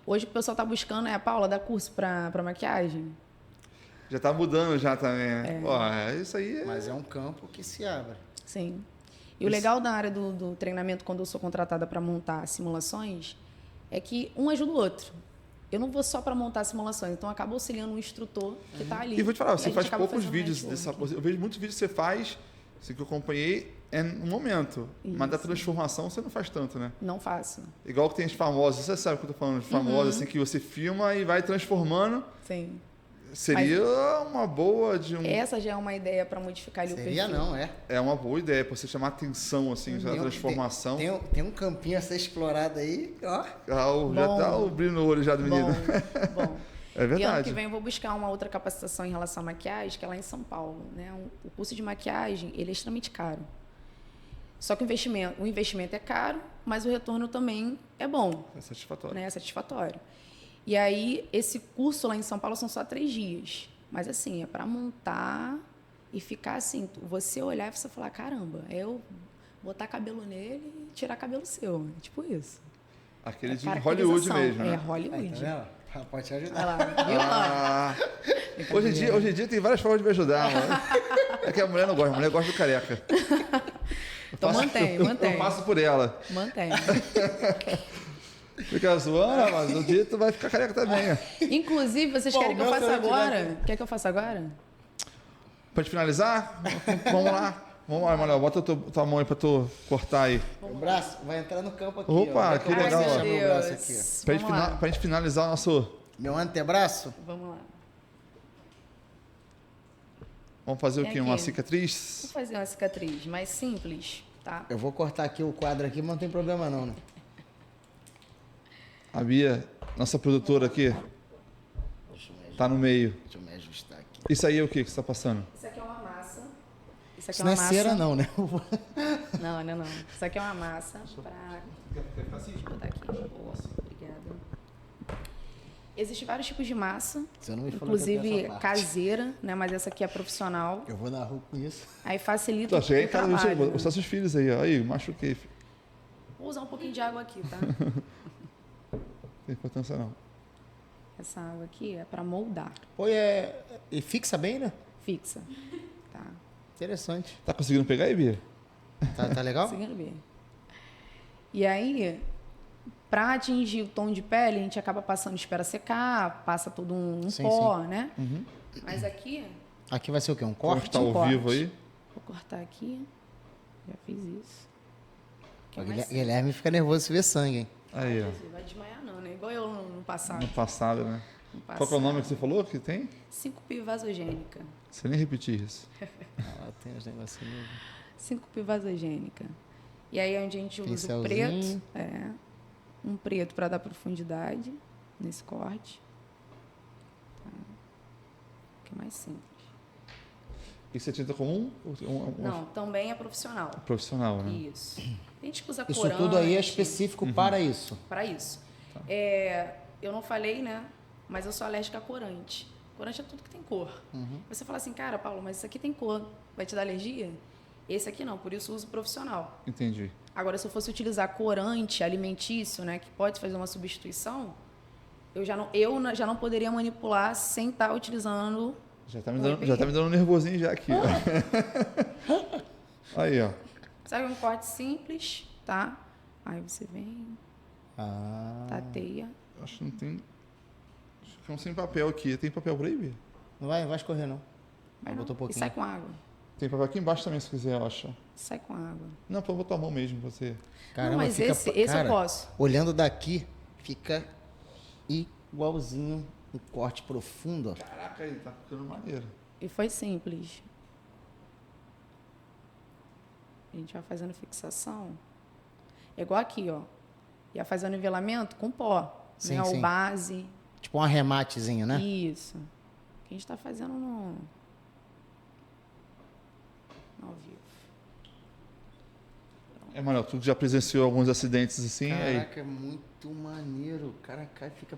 [SPEAKER 3] Hoje o que o pessoal tá buscando é a Paula dar curso para maquiagem.
[SPEAKER 1] Já tá mudando já também, né? Ó, isso aí é...
[SPEAKER 2] Mas é um campo que se abre.
[SPEAKER 3] Sim. E o legal da área do treinamento, quando eu sou contratada para montar simulações, é que um ajuda o outro. Eu não vou só para montar simulações, então eu acabo auxiliando um instrutor que está ali.
[SPEAKER 1] E vou te falar,
[SPEAKER 3] E a
[SPEAKER 1] você
[SPEAKER 3] gente
[SPEAKER 1] faz
[SPEAKER 3] acaba
[SPEAKER 1] poucos
[SPEAKER 3] fazendo
[SPEAKER 1] vídeos
[SPEAKER 3] network.
[SPEAKER 1] dessa... Eu vejo muitos vídeos que você faz, assim, que eu acompanhei, é no momento. Mas da
[SPEAKER 3] Isso.
[SPEAKER 1] transformação você não faz tanto, né?
[SPEAKER 3] Não faço.
[SPEAKER 1] Igual que tem os famosos, você sabe o que eu tô falando, os famosos, assim, que você filma e vai transformando.
[SPEAKER 3] Sim.
[SPEAKER 1] Seria uma boa de um...
[SPEAKER 3] Essa já é uma ideia para modificar ali o
[SPEAKER 2] Seria
[SPEAKER 3] perfil.
[SPEAKER 2] não, é.
[SPEAKER 1] É uma boa ideia para você chamar atenção, assim, da transformação.
[SPEAKER 2] Tem um campinho a ser explorado aí, ó.
[SPEAKER 1] Já tá o brilho no olho já do menino.
[SPEAKER 3] Bom.
[SPEAKER 1] É
[SPEAKER 3] E ano que
[SPEAKER 1] verdade.
[SPEAKER 3] vem eu vou buscar uma outra capacitação em relação à maquiagem, que é lá em São Paulo. Né? O curso de maquiagem, ele é extremamente caro. Só que o investimento é caro, mas o retorno também é bom.
[SPEAKER 1] É satisfatório.
[SPEAKER 3] Né? É satisfatório. E aí, esse curso lá em São Paulo são só 3 dias. Mas assim, é para montar e ficar assim, você olhar e você falar, caramba, eu botar cabelo nele e tirar cabelo seu. É tipo isso.
[SPEAKER 1] Aquele
[SPEAKER 3] É
[SPEAKER 1] de Hollywood
[SPEAKER 3] caracterização.
[SPEAKER 1] mesmo,
[SPEAKER 3] É
[SPEAKER 1] né?
[SPEAKER 3] Hollywood.
[SPEAKER 2] Tá vendo? Pode te
[SPEAKER 3] Olha
[SPEAKER 2] ajudar.
[SPEAKER 3] lá, viu?
[SPEAKER 1] Ah, hoje em dia tem várias formas de me ajudar, mano. É que a mulher não gosta, a mulher gosta do careca.
[SPEAKER 3] Então mantém.
[SPEAKER 1] Eu passo por ela.
[SPEAKER 3] Mantém.
[SPEAKER 1] Fica zoando, mas no dia tu vai ficar careca também. Ó.
[SPEAKER 3] Inclusive, vocês querem que eu faça agora? Quer que eu faça agora?
[SPEAKER 1] Pra gente finalizar, vamos lá. Vamos lá, Manuel, bota tua mão aí pra tu cortar aí.
[SPEAKER 2] O braço vai entrar no campo aqui.
[SPEAKER 1] Opa,
[SPEAKER 2] ó.
[SPEAKER 1] que
[SPEAKER 2] Ai,
[SPEAKER 1] legal,
[SPEAKER 2] você
[SPEAKER 1] ó.
[SPEAKER 2] deixa meu braço aqui, ó.
[SPEAKER 3] Vamos lá.
[SPEAKER 1] Pra gente finalizar o nosso...
[SPEAKER 2] Meu antebraço?
[SPEAKER 3] Vamos lá.
[SPEAKER 1] Vamos fazer o
[SPEAKER 3] Vem
[SPEAKER 1] quê? Uma
[SPEAKER 3] aqui.
[SPEAKER 1] cicatriz?
[SPEAKER 3] Vou fazer uma cicatriz mais simples, tá?
[SPEAKER 2] Eu vou cortar aqui o quadro aqui, mas não tem problema não, né?
[SPEAKER 1] A Bia, nossa produtora aqui, tá no meio.
[SPEAKER 2] Deixa eu me ajustar aqui.
[SPEAKER 1] Isso aí é o que você tá passando?
[SPEAKER 3] Isso aqui é uma massa. Isso aqui
[SPEAKER 2] Isso não é cera não, né?
[SPEAKER 3] Não, não, não. Isso aqui é uma massa pra... Deixa eu botar aqui. Boa, obrigada. Existem vários tipos de massa,
[SPEAKER 2] Você não me falou que eu
[SPEAKER 3] inclusive
[SPEAKER 2] tenho essa parte.
[SPEAKER 3] caseira, né? Mas essa aqui é profissional.
[SPEAKER 2] Eu vou na rua com isso.
[SPEAKER 3] Aí facilita
[SPEAKER 1] Tô, cheguei
[SPEAKER 3] o
[SPEAKER 1] em casa,
[SPEAKER 3] trabalho.
[SPEAKER 1] vou mostrar seus filhos aí, ó. Aí, machuquei. Filho.
[SPEAKER 3] Vou usar um pouquinho de água aqui, tá?
[SPEAKER 1] Não tem importância não.
[SPEAKER 3] Essa água aqui é para moldar,
[SPEAKER 2] Pô, e fixa bem, né?
[SPEAKER 3] fixa. Tá?
[SPEAKER 2] Interessante.
[SPEAKER 1] Tá conseguindo pegar aí, Bia?
[SPEAKER 2] Tá legal?
[SPEAKER 3] Conseguindo ver. E aí, para atingir o tom de pele, a gente acaba passando, espera secar, passa todo um
[SPEAKER 2] Sim,
[SPEAKER 3] pó, né? Mas aqui,
[SPEAKER 2] Aqui vai ser o quê? Um
[SPEAKER 1] Como
[SPEAKER 2] corte?
[SPEAKER 1] está ao
[SPEAKER 3] corte.
[SPEAKER 1] vivo aí?
[SPEAKER 3] vou cortar aqui. Já fiz isso. Que é
[SPEAKER 2] O
[SPEAKER 3] mais
[SPEAKER 2] Guilherme fica nervoso se vê sangue, hein?
[SPEAKER 1] Aí, ó.
[SPEAKER 3] simples. Vai desmaiar não, né? Igual eu no passado.
[SPEAKER 1] No passado, né?
[SPEAKER 3] No
[SPEAKER 1] Qual que é o nome que você falou que tem?
[SPEAKER 3] Síncope vasogênica.
[SPEAKER 1] Você nem repetir isso.
[SPEAKER 2] Ela tem os negocinhos.
[SPEAKER 3] Síncope vasogênica. E aí é onde a gente usa o
[SPEAKER 2] Pincelzinho.
[SPEAKER 3] preto. Um preto para dar profundidade nesse corte. Tá. Que é mais simples.
[SPEAKER 1] Isso é tinta comum?
[SPEAKER 3] Não, também é profissional.
[SPEAKER 1] Profissional, né?
[SPEAKER 3] Isso. A gente usa
[SPEAKER 2] Isso
[SPEAKER 3] corante.
[SPEAKER 2] tudo aí é específico para isso.
[SPEAKER 3] Para isso.
[SPEAKER 1] Tá.
[SPEAKER 3] Eu não falei, né? Mas eu sou alérgica a corante. Corante é tudo que tem cor.
[SPEAKER 2] Uhum.
[SPEAKER 3] Você fala assim, cara, Paulo, mas isso aqui tem cor. Vai te dar alergia? Esse aqui não, por isso eu uso profissional.
[SPEAKER 1] Entendi.
[SPEAKER 3] Agora, se eu fosse utilizar corante alimentício, né? Que pode fazer uma substituição, eu já não poderia manipular sem estar utilizando...
[SPEAKER 1] Já tá me dando um nervosinho já aqui, ó. Aí, ó.
[SPEAKER 3] Sabe, um corte simples, tá? Aí você vem, tateia.
[SPEAKER 1] Acho que não tem... Acho que é um sem papel aqui. Tem papel por aí, Bia?
[SPEAKER 2] Não vai escorrer, não.
[SPEAKER 3] Vai
[SPEAKER 2] Botou
[SPEAKER 3] não.
[SPEAKER 2] um pouquinho.
[SPEAKER 3] E sai com água.
[SPEAKER 1] Tem papel aqui embaixo também, se quiser, eu acho.
[SPEAKER 3] Sai com água.
[SPEAKER 1] Não, pô, botar a mão mesmo, você.
[SPEAKER 2] Caramba,
[SPEAKER 3] não, mas
[SPEAKER 2] fica,
[SPEAKER 3] esse
[SPEAKER 2] cara,
[SPEAKER 3] eu posso.
[SPEAKER 2] Olhando daqui, fica igualzinho um corte profundo, ó.
[SPEAKER 1] Caraca, aí, tá ficando maneiro.
[SPEAKER 3] E foi simples. A gente vai fazendo fixação. É igual aqui, ó. Ia fazer o nivelamento com pó,
[SPEAKER 2] Sim,
[SPEAKER 3] né?
[SPEAKER 2] sim.
[SPEAKER 3] Ou base.
[SPEAKER 2] Tipo um arrematezinho, né?
[SPEAKER 3] Isso. Que a gente tá fazendo no ao vivo.
[SPEAKER 1] Manuel, tu já presenciou alguns acidentes assim? Aí.
[SPEAKER 2] Caraca, é muito maneiro. O cara cai e fica...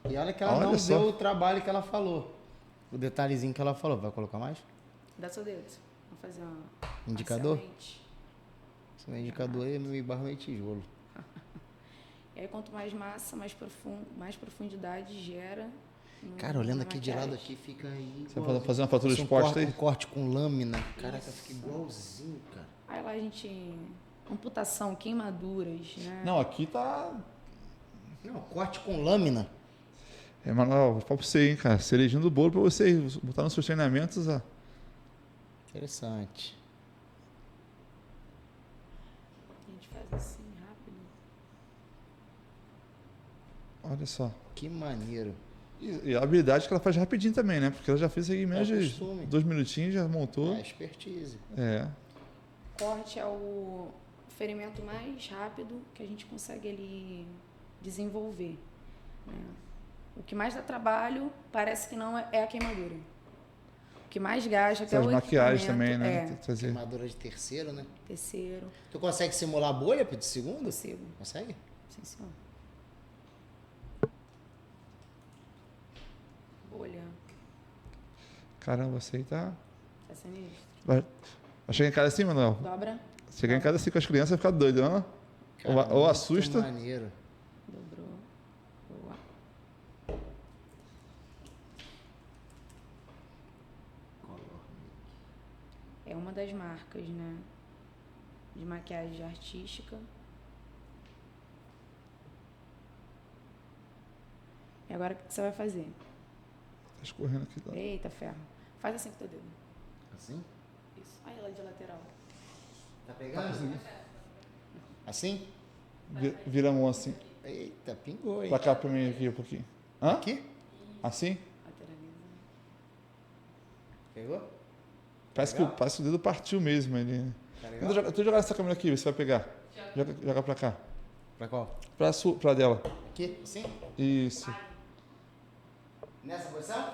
[SPEAKER 2] E olha que ela
[SPEAKER 1] Olha
[SPEAKER 2] não
[SPEAKER 1] só.
[SPEAKER 2] deu o trabalho que ela falou. O detalhezinho que ela falou. Vai colocar mais?
[SPEAKER 3] Dá seu dedo. Vamos fazer uma
[SPEAKER 2] Indicador?
[SPEAKER 3] parcialmente.
[SPEAKER 2] Esse meu indicador aí é meio barro meio tijolo.
[SPEAKER 3] E aí, quanto mais massa, mais profundidade gera.
[SPEAKER 2] Cara, olhando
[SPEAKER 3] na
[SPEAKER 2] aqui de lado
[SPEAKER 3] maquiagem.
[SPEAKER 2] aqui, fica aí.
[SPEAKER 1] Você vai fazer uma fatura exposta aí?
[SPEAKER 2] Um corte com lâmina. Caraca, fica igualzinho, cara.
[SPEAKER 3] Aí lá a gente. Amputação, queimaduras, né?
[SPEAKER 1] Não, aqui tá.
[SPEAKER 2] Não, corte com lâmina.
[SPEAKER 1] Manuel, vou falar pra você, hein, cara. Cerejinho do bolo pra você botar nos seus treinamentos. Ó.
[SPEAKER 2] Interessante.
[SPEAKER 3] A gente faz assim, rápido.
[SPEAKER 1] Olha só.
[SPEAKER 2] Que maneiro.
[SPEAKER 1] E a habilidade que ela faz rapidinho também, né? Porque ela já fez aí em menos de
[SPEAKER 2] costume.
[SPEAKER 1] 2 minutinhos, já montou.
[SPEAKER 2] É expertise.
[SPEAKER 1] É.
[SPEAKER 3] Corte é o ferimento mais rápido que a gente consegue ali desenvolver, né? O que mais dá trabalho, parece que não é a queimadura. O que mais gasta até
[SPEAKER 1] As
[SPEAKER 3] o
[SPEAKER 1] maquiagens
[SPEAKER 3] equipamento
[SPEAKER 1] também, né?
[SPEAKER 3] É
[SPEAKER 1] Fazer.
[SPEAKER 2] Queimadura de terceiro, né?
[SPEAKER 3] terceiro,
[SPEAKER 2] Tu consegue simular a bolha de segundo?
[SPEAKER 3] consigo.
[SPEAKER 2] Consegue?
[SPEAKER 3] Sim, senhor. Bolha.
[SPEAKER 1] Caramba, você aí tá.
[SPEAKER 3] Tá sinistro.
[SPEAKER 1] Vai chegar em casa assim, Manuel?
[SPEAKER 3] Dobra.
[SPEAKER 1] Chegar em casa assim com as crianças vai ficar doido, não?
[SPEAKER 2] Cara,
[SPEAKER 1] Ou
[SPEAKER 2] muito
[SPEAKER 1] assusta.
[SPEAKER 2] maneiro.
[SPEAKER 3] Dobrou. Boa. É uma das marcas, né? De maquiagem artística. E agora o que você vai fazer?
[SPEAKER 1] Tá escorrendo aqui. Tá.
[SPEAKER 3] Eita, ferro. Faz assim com o teu dedo.
[SPEAKER 2] Assim?
[SPEAKER 3] Isso. Aí, lá de lateral.
[SPEAKER 2] Tá pegando? Assim?
[SPEAKER 1] Vira a mão assim.
[SPEAKER 2] Eita, pingou, hein?
[SPEAKER 1] Pra cá pra mim aqui um pouquinho. Hã?
[SPEAKER 2] Aqui?
[SPEAKER 1] Assim?
[SPEAKER 3] Lateraliza.
[SPEAKER 2] Pegou?
[SPEAKER 1] Parece que o dedo partiu mesmo. Ele...
[SPEAKER 2] Tá
[SPEAKER 1] Tenta
[SPEAKER 2] legal?
[SPEAKER 1] jogar essa câmera aqui, vê se vai pegar. Joga pra cá.
[SPEAKER 2] Pra qual?
[SPEAKER 1] Pra dela.
[SPEAKER 2] Aqui? Assim?
[SPEAKER 1] Isso.
[SPEAKER 2] Nessa posição?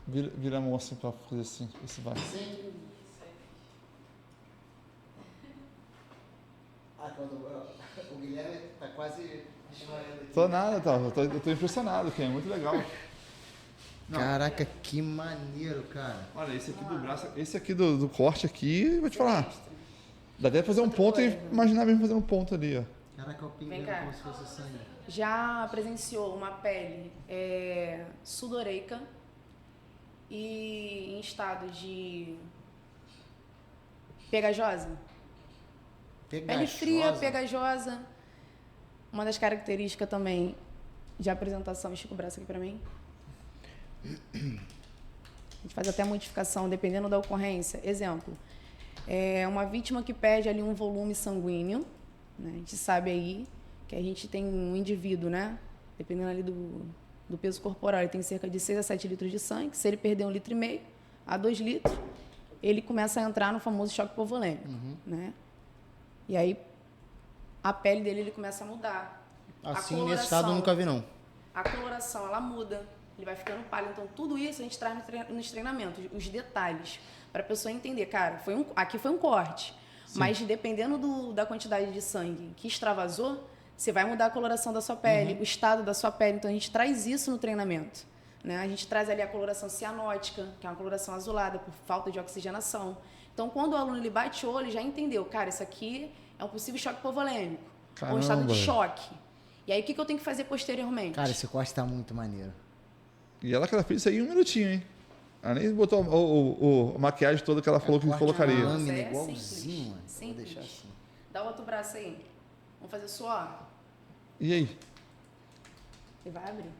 [SPEAKER 1] Vira a mão assim pra fazer assim. Vê se vai.
[SPEAKER 2] Assim? Ah, quando o Guilherme tá quase desmaiando aqui.
[SPEAKER 1] Tô nada, tá. Eu tô impressionado, que é muito legal. Não.
[SPEAKER 2] Caraca, que maneiro, cara.
[SPEAKER 1] Olha, esse aqui do braço, esse aqui do corte aqui, vou te falar. Dá até pra fazer um ponto e imaginar mesmo fazer um ponto ali, ó.
[SPEAKER 2] Caraca, o
[SPEAKER 3] Vem
[SPEAKER 2] pingueiro
[SPEAKER 3] cá.
[SPEAKER 2] como se fosse sangue.
[SPEAKER 3] Já presenciou uma pele sudoreica e em estado de pegajosa? Pele fria, pegajosa. Uma das características também de apresentação, estica o braço aqui pra mim. A gente faz até modificação, dependendo da ocorrência. Exemplo, uma vítima que perde ali um volume sanguíneo, né? A gente sabe aí que a gente tem um indivíduo, né? Dependendo ali do peso corporal, ele tem cerca de 6 a 7 litros de sangue. Se ele perder 1,5 litro a 2 litros, ele começa a entrar no famoso choque hipovolêmico, né? E aí a pele dele ele começa a mudar.
[SPEAKER 2] Assim, nesse estado eu nunca vi, não.
[SPEAKER 3] A coloração, ela muda. Ele vai ficando pálido. Então, tudo isso a gente traz nos treinamentos, os detalhes, para a pessoa entender, cara, aqui foi um corte, mas dependendo da quantidade de sangue que extravasou, você vai mudar a coloração da sua pele, o estado da sua pele. Então, a gente traz isso no treinamento, né? A gente traz ali a coloração cianótica, que é uma coloração azulada por falta de oxigenação. Então, quando o aluno ele bate o olho, já entendeu, cara, isso aqui é um possível choque hipovolêmico, ou um estado de choque. E aí, o que eu tenho que fazer posteriormente?
[SPEAKER 2] Cara, esse corte tá muito maneiro.
[SPEAKER 1] E ela que ela fez isso aí em 1 minutinho, hein? Ela nem botou a maquiagem toda que ela falou que colocaria.
[SPEAKER 2] Uma lâmina
[SPEAKER 3] Isso é
[SPEAKER 2] igualzinho, mano. Vou
[SPEAKER 3] simples.
[SPEAKER 2] deixar assim.
[SPEAKER 3] Dá o outro braço aí. Vamos fazer suor.
[SPEAKER 1] E aí?
[SPEAKER 3] Ele vai abrir.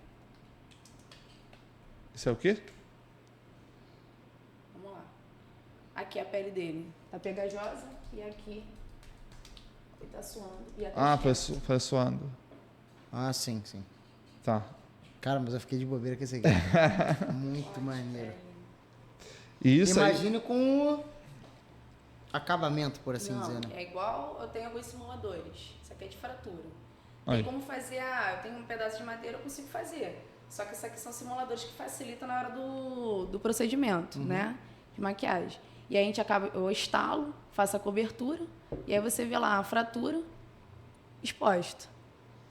[SPEAKER 1] Isso é o quê?
[SPEAKER 3] Vamos lá. Aqui a pele dele tá pegajosa e aqui ele tá suando. E até
[SPEAKER 1] Ah,
[SPEAKER 3] esquerda.
[SPEAKER 1] faz suando.
[SPEAKER 2] Ah, sim, sim.
[SPEAKER 1] Tá.
[SPEAKER 2] Cara, mas eu fiquei de bobeira com esse aqui. Muito maneiro.
[SPEAKER 1] E isso aí.
[SPEAKER 2] Imagine com acabamento, por assim
[SPEAKER 3] Não,
[SPEAKER 2] dizer, né?
[SPEAKER 3] é igual, eu tenho alguns simuladores. Isso aqui é de fratura.
[SPEAKER 1] Aí.
[SPEAKER 3] Tem como fazer, eu tenho um pedaço de madeira, eu consigo fazer. Só que isso aqui são simuladores que facilitam na hora do procedimento, né? De maquiagem. E aí eu instalo, faço a cobertura, e aí você vê lá a fratura exposta.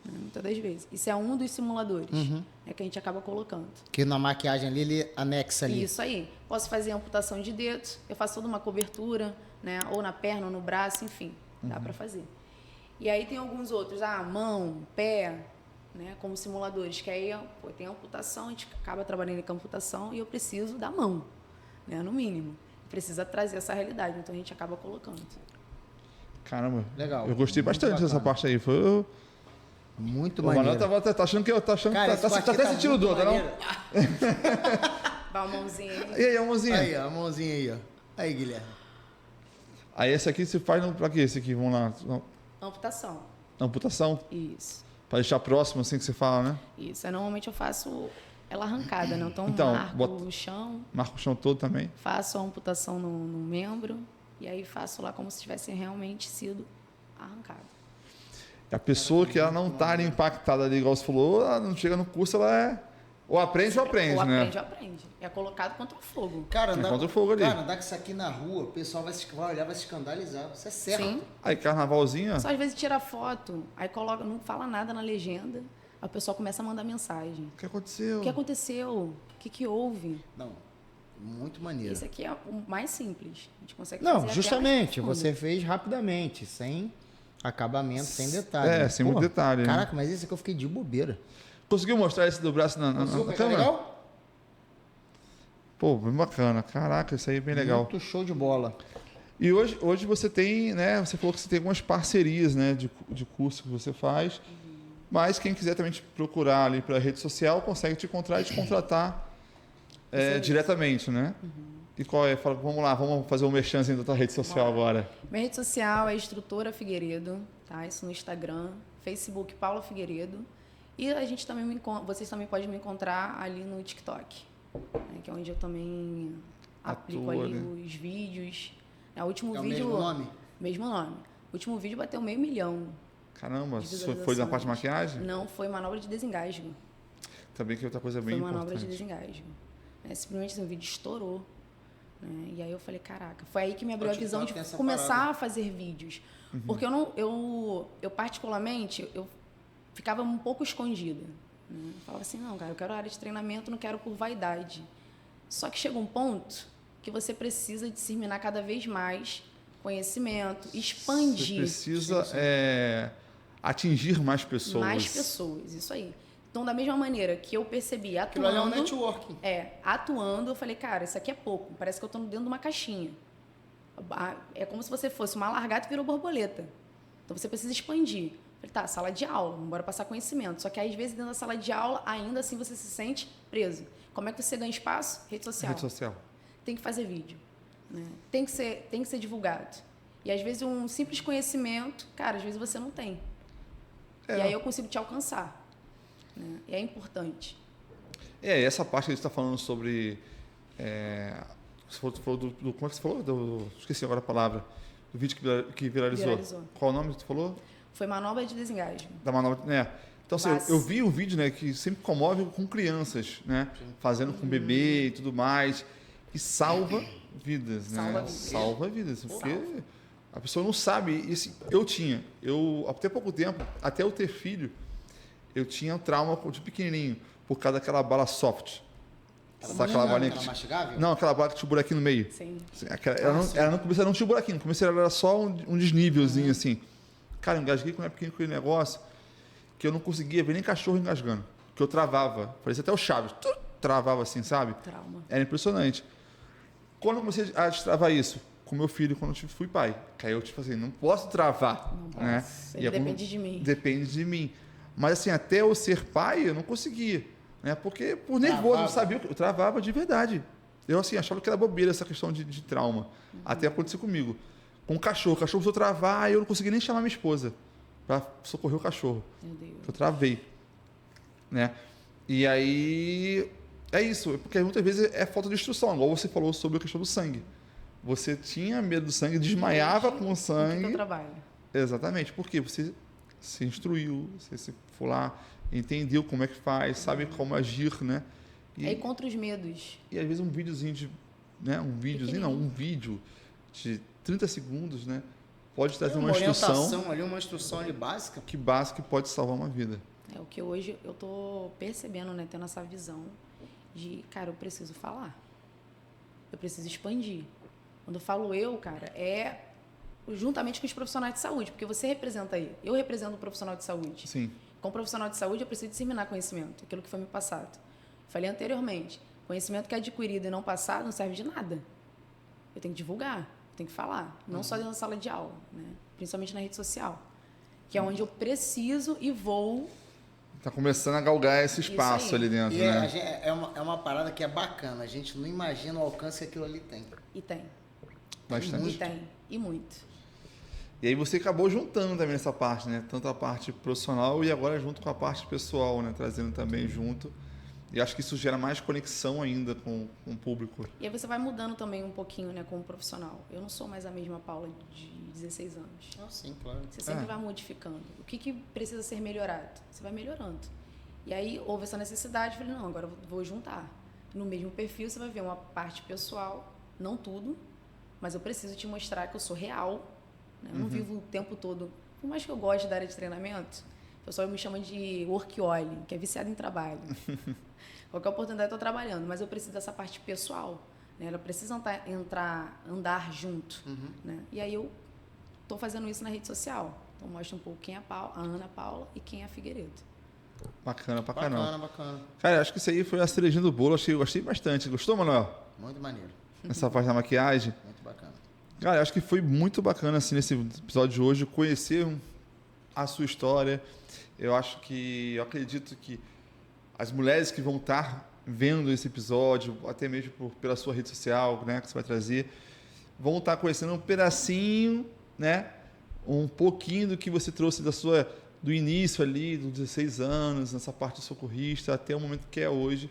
[SPEAKER 3] Né? Muitas das vezes. Isso é um dos simuladores que a gente acaba colocando.
[SPEAKER 2] Que na maquiagem ali, ele anexa ali.
[SPEAKER 3] Isso aí. Posso fazer amputação de dedos, eu faço toda uma cobertura, né? Ou na perna, ou no braço, enfim. Dá pra fazer. E aí tem alguns outros, mão, pé, né? Como simuladores, que aí tem amputação, a gente acaba trabalhando com amputação e eu preciso da mão, né? No mínimo. Precisa trazer essa realidade, então a gente acaba colocando.
[SPEAKER 1] Caramba.
[SPEAKER 2] Legal.
[SPEAKER 1] Eu gostei
[SPEAKER 2] Muito
[SPEAKER 1] bastante dessa
[SPEAKER 2] bacana.
[SPEAKER 1] parte aí. Foi...
[SPEAKER 2] Muito
[SPEAKER 1] O Manuel
[SPEAKER 2] maneiro.
[SPEAKER 1] tá achando que
[SPEAKER 2] Cara,
[SPEAKER 1] tá
[SPEAKER 2] esse
[SPEAKER 1] até
[SPEAKER 2] aqui
[SPEAKER 1] sentindo
[SPEAKER 2] muito
[SPEAKER 1] dor, tá não?
[SPEAKER 2] maneiro.
[SPEAKER 3] Dá uma mãozinha aí.
[SPEAKER 1] E aí, a mãozinha?
[SPEAKER 2] Aí, ó, a mãozinha aí, ó. Aí, Guilherme.
[SPEAKER 1] Aí esse aqui você faz pra quê? Esse aqui, vamos lá.
[SPEAKER 3] Amputação.
[SPEAKER 1] Amputação?
[SPEAKER 3] Isso.
[SPEAKER 1] Pra deixar próximo, assim que você fala, né?
[SPEAKER 3] Isso. Normalmente eu faço ela arrancada, né? Então,
[SPEAKER 1] Então,
[SPEAKER 3] marco o chão,
[SPEAKER 1] Marca o chão todo também.
[SPEAKER 3] faço a amputação no membro e aí faço lá como se tivesse realmente sido arrancado.
[SPEAKER 1] A pessoa que ela não tá ali impactada ali, igual você falou, ela não chega no curso, ela é... Ou aprende ou aprende,
[SPEAKER 3] Ou
[SPEAKER 1] né?
[SPEAKER 3] aprende, ou aprende. É colocado contra o fogo.
[SPEAKER 2] Cara,
[SPEAKER 1] Encontra o fogo ali.
[SPEAKER 2] Cara, andar com isso aqui na rua, o pessoal vai olhar, vai se escandalizar. Isso é certo.
[SPEAKER 3] Sim.
[SPEAKER 1] Aí, carnavalzinho,
[SPEAKER 3] Só às vezes tira foto, aí coloca, não fala nada na legenda, aí o pessoal começa a mandar mensagem.
[SPEAKER 1] o que aconteceu?
[SPEAKER 3] O que aconteceu? O que houve?
[SPEAKER 2] Não, muito maneiro.
[SPEAKER 3] Esse aqui é o mais simples. A gente consegue
[SPEAKER 2] Não,
[SPEAKER 3] fazer até
[SPEAKER 2] justamente,
[SPEAKER 3] mais
[SPEAKER 2] você
[SPEAKER 3] profundo.
[SPEAKER 2] fez rapidamente, sem acabamento, sem detalhe.
[SPEAKER 1] É, sem muito detalhe, né?
[SPEAKER 2] Caraca, mas esse aqui eu fiquei de bobeira.
[SPEAKER 1] Conseguiu mostrar esse do braço na
[SPEAKER 2] Conseguiu pegar
[SPEAKER 1] câmera?
[SPEAKER 2] legal?
[SPEAKER 1] Pô, bem bacana. Caraca, isso aí é bem legal.
[SPEAKER 2] Muito show de bola.
[SPEAKER 1] E hoje você tem, né? Você falou que você tem algumas parcerias, né? De curso que você faz. Mas quem quiser também te procurar ali para rede social, consegue te encontrar e te contratar diretamente, né? E qual é? Fala, vamos lá, vamos fazer um merchanzinho da tua rede social agora.
[SPEAKER 3] Minha rede social é Instrutora Figueiredo, tá? Isso no Instagram, Facebook Paula Figueiredo. E a gente também vocês também podem me encontrar ali no TikTok, né? Que é onde eu também aplico
[SPEAKER 1] Atua,
[SPEAKER 3] ali
[SPEAKER 1] né?
[SPEAKER 3] os vídeos. O último
[SPEAKER 2] É o
[SPEAKER 3] vídeo.
[SPEAKER 2] mesmo nome?
[SPEAKER 3] Mesmo nome. O último vídeo bateu 500 mil.
[SPEAKER 1] Caramba,
[SPEAKER 3] de
[SPEAKER 1] isso foi na
[SPEAKER 3] visualizações.
[SPEAKER 1] parte de maquiagem?
[SPEAKER 3] Não, foi manobra de desengasgo.
[SPEAKER 1] Também que é outra coisa bem
[SPEAKER 3] Foi manobra de
[SPEAKER 1] importante.
[SPEAKER 3] desengasgo. Simplesmente assim, o vídeo estourou. Né? E aí eu falei, caraca, foi aí que me abriu
[SPEAKER 2] O
[SPEAKER 3] a visão
[SPEAKER 2] TikTok
[SPEAKER 3] de
[SPEAKER 2] tem essa
[SPEAKER 3] começar
[SPEAKER 2] parada.
[SPEAKER 3] a fazer vídeos. Porque eu particularmente, eu ficava um pouco escondida. Né? Eu falava assim, não, cara, eu quero área de treinamento, não quero por vaidade. Só que chega um ponto que você precisa disseminar cada vez mais conhecimento, expandir.
[SPEAKER 1] Você precisa atingir mais pessoas.
[SPEAKER 3] Mais pessoas, isso aí. Então, da mesma maneira que eu percebi
[SPEAKER 2] Aquilo ali é um
[SPEAKER 3] atuando...
[SPEAKER 2] networking.
[SPEAKER 3] atuando, eu falei, cara, isso aqui é pouco. Parece que eu estou dentro de uma caixinha. É como se você fosse uma largata e virou borboleta. Então, você precisa expandir. Eu falei, tá, sala de aula, vamos embora passar conhecimento. Só que, às vezes, dentro da sala de aula, ainda assim, você se sente preso. Como é que você ganha espaço? Rede social.
[SPEAKER 1] Rede social.
[SPEAKER 3] Tem que fazer vídeo. Né? Tem que ser divulgado. E, às vezes, um simples conhecimento, cara, às vezes você não tem. E aí eu consigo te alcançar. Né? E é importante.
[SPEAKER 1] Essa parte que a gente está falando sobre... Você falou como é que você falou? Esqueci agora a palavra. Do vídeo que viralizou. Qual o nome que você falou?
[SPEAKER 3] Foi manobra de desengasgo.
[SPEAKER 1] Da manobra, né? Então, assim, eu vi um vídeo, né, que sempre comove com crianças, né? Fazendo com bebê e tudo mais. E salva vidas, né? Salva vidas. Porque a pessoa não sabe. E, assim, até pouco tempo, até eu ter filho, eu tinha um trauma de pequenininho, por causa daquela bala soft. Sabe aquela balinha que...
[SPEAKER 2] mastigável?
[SPEAKER 1] Não, aquela bala que tinha um buraquinho no meio.
[SPEAKER 3] Sim.
[SPEAKER 1] Ela no começo não tinha um buraquinho, no começo era só um desnívelzinho, assim. Cara, eu engasguei quando era pequeno com aquele negócio que eu não conseguia ver nem cachorro engasgando. Que eu travava. Parecia até o Chaves. Travava assim, sabe?
[SPEAKER 3] Trauma.
[SPEAKER 1] Era impressionante. Quando eu comecei a destravar isso, com meu filho, quando eu fui pai, que aí eu, tipo assim, não posso travar.
[SPEAKER 3] Não
[SPEAKER 1] né?
[SPEAKER 3] posso. Ele depende de mim.
[SPEAKER 1] Depende de mim. Mas assim, até eu ser pai, eu não conseguia. Né? Porque, por nervoso, eu não sabia. Eu travava de verdade. Eu, assim, achava que era bobeira essa questão de trauma. Até acontecer comigo. Com o cachorro precisou travar, e eu não conseguia nem chamar minha esposa para socorrer o cachorro.
[SPEAKER 3] Meu Deus.
[SPEAKER 1] Eu travei. Né? E aí, é isso. Porque muitas vezes é falta de instrução, igual você falou sobre a questão do sangue. você tinha medo do sangue, desmaiava com o
[SPEAKER 3] Que
[SPEAKER 1] sangue.
[SPEAKER 3] eu trabalho.
[SPEAKER 1] Exatamente, porque você se instruiu, você se foi lá, entendeu como é que faz, sabe como agir, né?
[SPEAKER 3] Aí contra os medos.
[SPEAKER 1] E às vezes um videozinho de, né, um vídeo de 30 segundos, né, pode trazer uma instrução
[SPEAKER 2] ali, uma instrução ali básica.
[SPEAKER 1] que básica que pode salvar uma vida.
[SPEAKER 3] É o que hoje eu tô percebendo, né, tendo essa visão de, cara, eu preciso falar. Eu preciso expandir. Quando eu falo eu, cara, é juntamente com os profissionais de saúde, porque você representa aí. Eu represento um profissional de saúde.
[SPEAKER 1] Sim.
[SPEAKER 3] Como profissional de saúde, eu preciso disseminar conhecimento, aquilo que foi me passado. Falei anteriormente, conhecimento que é adquirido e não passado não serve de nada. Eu tenho que divulgar, eu tenho que falar, não só dentro da sala de aula, né? Principalmente na rede social, que é onde eu preciso e vou.
[SPEAKER 1] Tá começando a galgar esse espaço
[SPEAKER 3] Isso aí.
[SPEAKER 1] ali dentro,
[SPEAKER 2] E
[SPEAKER 1] né?
[SPEAKER 2] é uma parada que é bacana. A gente não imagina o alcance que aquilo ali tem.
[SPEAKER 3] E tem.
[SPEAKER 1] Bastante.
[SPEAKER 3] E tem. E muito.
[SPEAKER 1] E aí você acabou juntando também essa parte, né? Tanto a parte profissional e agora junto com a parte pessoal, né? Trazendo também junto. E acho que isso gera mais conexão ainda com o público.
[SPEAKER 3] E aí você vai mudando também um pouquinho, né, como profissional. Eu não sou mais a mesma Paula de 16 anos.
[SPEAKER 2] Ah, sim, claro.
[SPEAKER 3] Você sempre vai modificando. O que precisa ser melhorado? Você vai melhorando. E aí houve essa necessidade, falei, não, agora eu vou juntar. No mesmo perfil você vai ver uma parte pessoal, não tudo, mas eu preciso te mostrar que eu sou real, né? Eu não vivo o tempo todo, por mais que eu goste da área de treinamento, o pessoal me chama de workaholic, que é viciado em trabalho. Qualquer oportunidade eu estou trabalhando, mas eu preciso dessa parte pessoal, né? Ela precisa andar junto, né? E aí eu estou fazendo isso na rede social. Então mostra um pouco quem é a Ana Paula e quem é a Figueiredo.
[SPEAKER 1] Bacana pra caramba.
[SPEAKER 2] Bacana.
[SPEAKER 1] Cara, acho que isso aí foi a cerejinha do bolo. Eu gostei bastante. Gostou, Manuel?
[SPEAKER 2] Muito maneiro.
[SPEAKER 1] Essa parte da maquiagem.
[SPEAKER 2] Muito bacana.
[SPEAKER 1] Cara, acho que foi muito bacana, assim, nesse episódio de hoje, conhecer a sua história. Eu acredito que as mulheres que vão estar vendo esse episódio, até mesmo pela sua rede social, né, que você vai trazer, vão estar conhecendo um pedacinho, né, um pouquinho do que você trouxe do início ali, dos 16 anos, nessa parte de socorrista, até o momento que é hoje,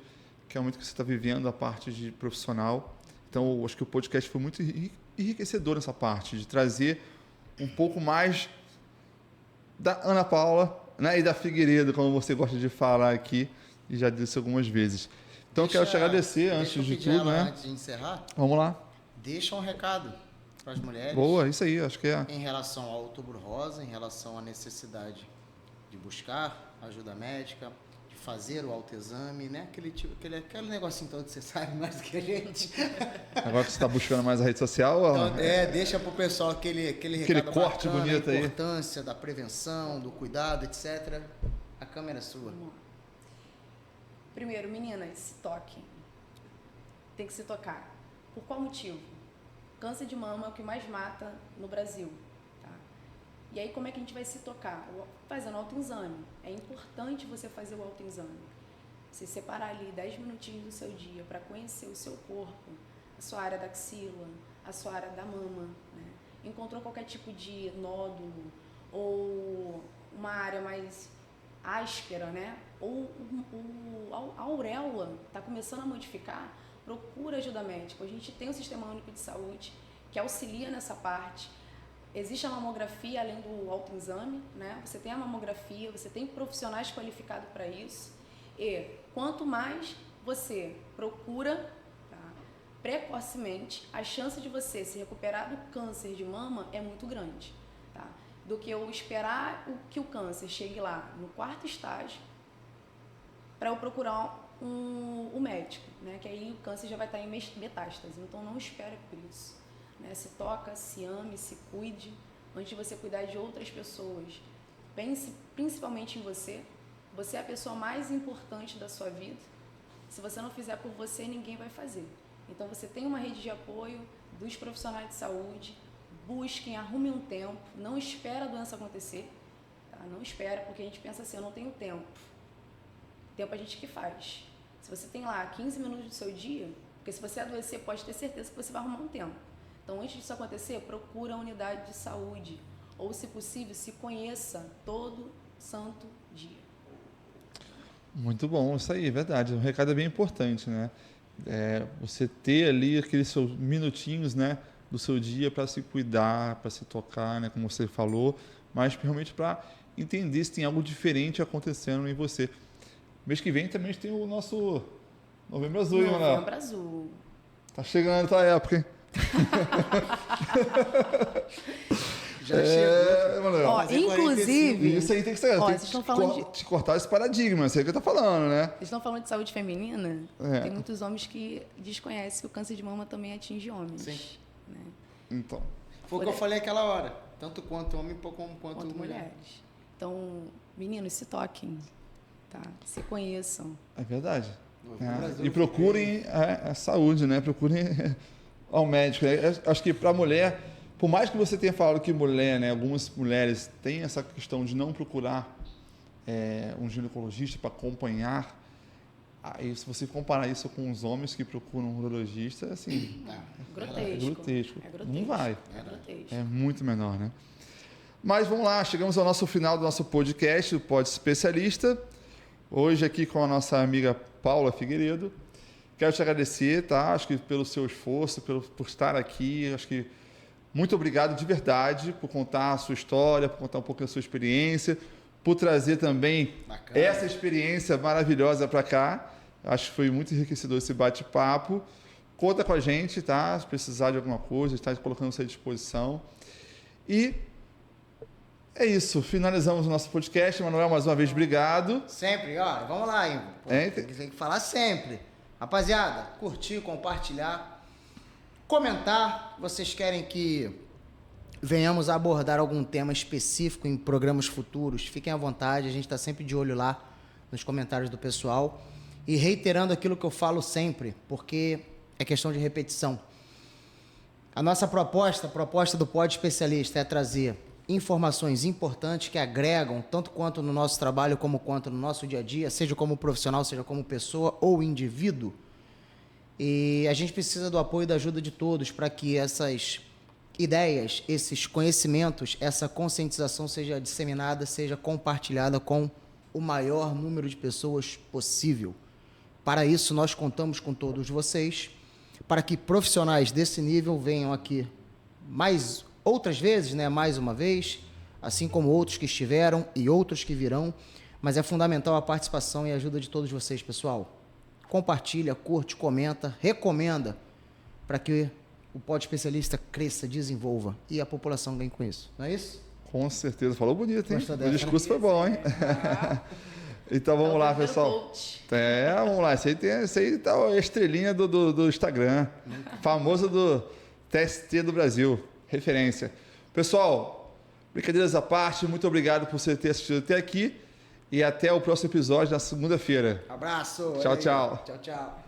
[SPEAKER 1] que é o momento que você está vivendo, a parte de profissional. Então, eu acho que o podcast foi muito enriquecedor nessa parte, de trazer um pouco mais da Ana Paula, né, e da Figueiredo, como você gosta de falar aqui, e já disse algumas vezes. Então, eu quero te agradecer antes de tudo, né?
[SPEAKER 2] Antes de encerrar,
[SPEAKER 1] Vamos lá.
[SPEAKER 2] deixa um recado para as mulheres.
[SPEAKER 1] Boa, isso aí, acho que é.
[SPEAKER 2] Em relação ao Outubro Rosa, em relação à necessidade de buscar ajuda médica, de fazer o autoexame, né? Aquele negocinho todo que você sabe mais do que a gente.
[SPEAKER 1] Agora que você está buscando mais a rede social,
[SPEAKER 2] Então, deixa pro pessoal aquele recado
[SPEAKER 1] corte
[SPEAKER 2] bacana,
[SPEAKER 1] bonito
[SPEAKER 2] a
[SPEAKER 1] aí.
[SPEAKER 2] importância da prevenção, do cuidado, etc. A câmera é sua.
[SPEAKER 3] Vamos lá. Primeiro, meninas, se toquem. Tem que se tocar. Por qual motivo? Câncer de mama é o que mais mata no Brasil. Tá? E aí, como é que a gente vai se tocar? Fazendo autoexame. É importante você fazer o autoexame. Você separar ali 10 minutinhos do seu dia para conhecer o seu corpo, a sua área da axila, a sua área da mama. Né? Encontrou qualquer tipo de nódulo ou uma área mais áspera, né? Ou a auréola está começando a modificar, procura ajuda médica. A gente tem o Sistema Único de Saúde que auxilia nessa parte. Existe a mamografia além do autoexame, né? Você tem a mamografia, você tem profissionais qualificados para isso. E quanto mais você procura, tá, precocemente, a chance de você se recuperar do câncer de mama é muito grande, tá? Do que eu esperar que o câncer chegue lá no 4º estágio para eu procurar o médico, né? Que aí o câncer já vai estar em metástase. Então não espere por isso, né? Se toca, se ame, se cuide antes de você cuidar de outras pessoas. Pense principalmente em você. Você é a pessoa mais importante da sua vida. Se você não fizer por você, ninguém vai fazer. Então você tem uma rede de apoio dos profissionais de saúde. Busquem, arrumem um tempo. Não espera a doença acontecer. Tá? Não espera, porque a gente pensa assim, eu não tenho tempo. Tempo a gente que faz. Se você tem lá 15 minutos do seu dia, porque se você adoecer, pode ter certeza que você vai arrumar um tempo. Então, antes disso acontecer, procura a unidade de saúde. Ou, se possível, se conheça todo santo dia.
[SPEAKER 1] Muito bom, isso aí, é verdade. O recado é bem importante, né? Você ter ali aqueles seus minutinhos, né? do seu dia para se cuidar, para se tocar, né, como você falou, mas realmente para entender se tem algo diferente acontecendo em você. Mês que vem também tem o nosso Novembro Azul, hein, Manuel?
[SPEAKER 3] Novembro Azul.
[SPEAKER 1] Tá chegando essa época, hein?
[SPEAKER 2] Já chegou.
[SPEAKER 1] Manuel.
[SPEAKER 3] Ó,
[SPEAKER 2] fazer
[SPEAKER 3] inclusive...
[SPEAKER 1] Isso aí tem que ser.
[SPEAKER 3] Ó,
[SPEAKER 1] Tem
[SPEAKER 3] vocês
[SPEAKER 1] que
[SPEAKER 3] estão falando
[SPEAKER 1] te cortar esse paradigma, isso aí que eu tô falando, né?
[SPEAKER 3] Vocês estão falando de saúde feminina?
[SPEAKER 1] É.
[SPEAKER 3] Tem muitos homens que desconhecem que o câncer de mama também atinge homens.
[SPEAKER 2] Sim.
[SPEAKER 3] Né?
[SPEAKER 1] Então.
[SPEAKER 2] Foi o que eu falei aquela hora. Tanto quanto homem, quanto
[SPEAKER 3] Quanto
[SPEAKER 2] mulher.
[SPEAKER 3] mulheres. Então, meninos, se toquem, tá? Se conheçam.
[SPEAKER 1] É verdade.
[SPEAKER 2] Novembro Azul.
[SPEAKER 1] E procurem a saúde, né? Procurem ao médico. Acho que para a mulher, por mais que você tenha falado que mulher, né? Algumas mulheres têm essa questão de não procurar um ginecologista para acompanhar. Aí, se você comparar isso com os homens que procuram um urologista, assim,
[SPEAKER 3] Grotesco.
[SPEAKER 1] é grotesco.
[SPEAKER 3] É grotesco.
[SPEAKER 1] Não vai.
[SPEAKER 3] É grotesco.
[SPEAKER 1] É muito menor, né? Mas vamos lá, chegamos ao nosso final do nosso podcast, do Pod Especialista. Hoje aqui com a nossa amiga Paula Figueiredo. Quero te agradecer, tá? Acho que pelo seu esforço, por estar aqui. Acho que muito obrigado de verdade por contar a sua história, por contar um pouco da sua experiência, por trazer também essa experiência maravilhosa para cá. Acho que foi muito enriquecedor esse bate-papo. Conta com a gente, tá? Se precisar de alguma coisa, está colocando você à disposição. E é isso. Finalizamos o nosso podcast. Manuel, mais uma vez, obrigado.
[SPEAKER 2] Sempre, ó. Vamos lá, hein? Pô, tem que falar sempre. Rapaziada, curtir, compartilhar, comentar. Vocês querem que venhamos a abordar algum tema específico em programas futuros? Fiquem à vontade. A gente está sempre de olho lá nos comentários do pessoal. E reiterando aquilo que eu falo sempre, porque é questão de repetição. A nossa proposta, a proposta do Pod Especialista é trazer informações importantes que agregam tanto quanto no nosso trabalho como quanto no nosso dia a dia, seja como profissional, seja como pessoa ou indivíduo. E a gente precisa do apoio e da ajuda de todos para que essas ideias, esses conhecimentos, essa conscientização seja disseminada, seja compartilhada com o maior número de pessoas possível. Para isso, nós contamos com todos vocês, para que profissionais desse nível venham aqui mais outras vezes, né, mais uma vez, assim como outros que estiveram e outros que virão, mas é fundamental a participação e a ajuda de todos vocês, pessoal. Compartilha, curte, comenta, recomenda, para que o Pod Especialista cresça, desenvolva e a população ganhe com isso. Não é isso?
[SPEAKER 1] Com certeza. Falou bonito, hein?
[SPEAKER 2] Gostou
[SPEAKER 1] O
[SPEAKER 2] dessa,
[SPEAKER 1] discurso foi bom, hein? Então vamos lá, pessoal. Vamos lá. Esse aí tá a estrelinha do Instagram. Famoso do TST do Brasil. Referência. Pessoal, brincadeiras à parte, muito obrigado por você ter assistido até aqui. E até o próximo episódio na segunda-feira.
[SPEAKER 2] Abraço.
[SPEAKER 1] Tchau, tchau.
[SPEAKER 2] Tchau, tchau.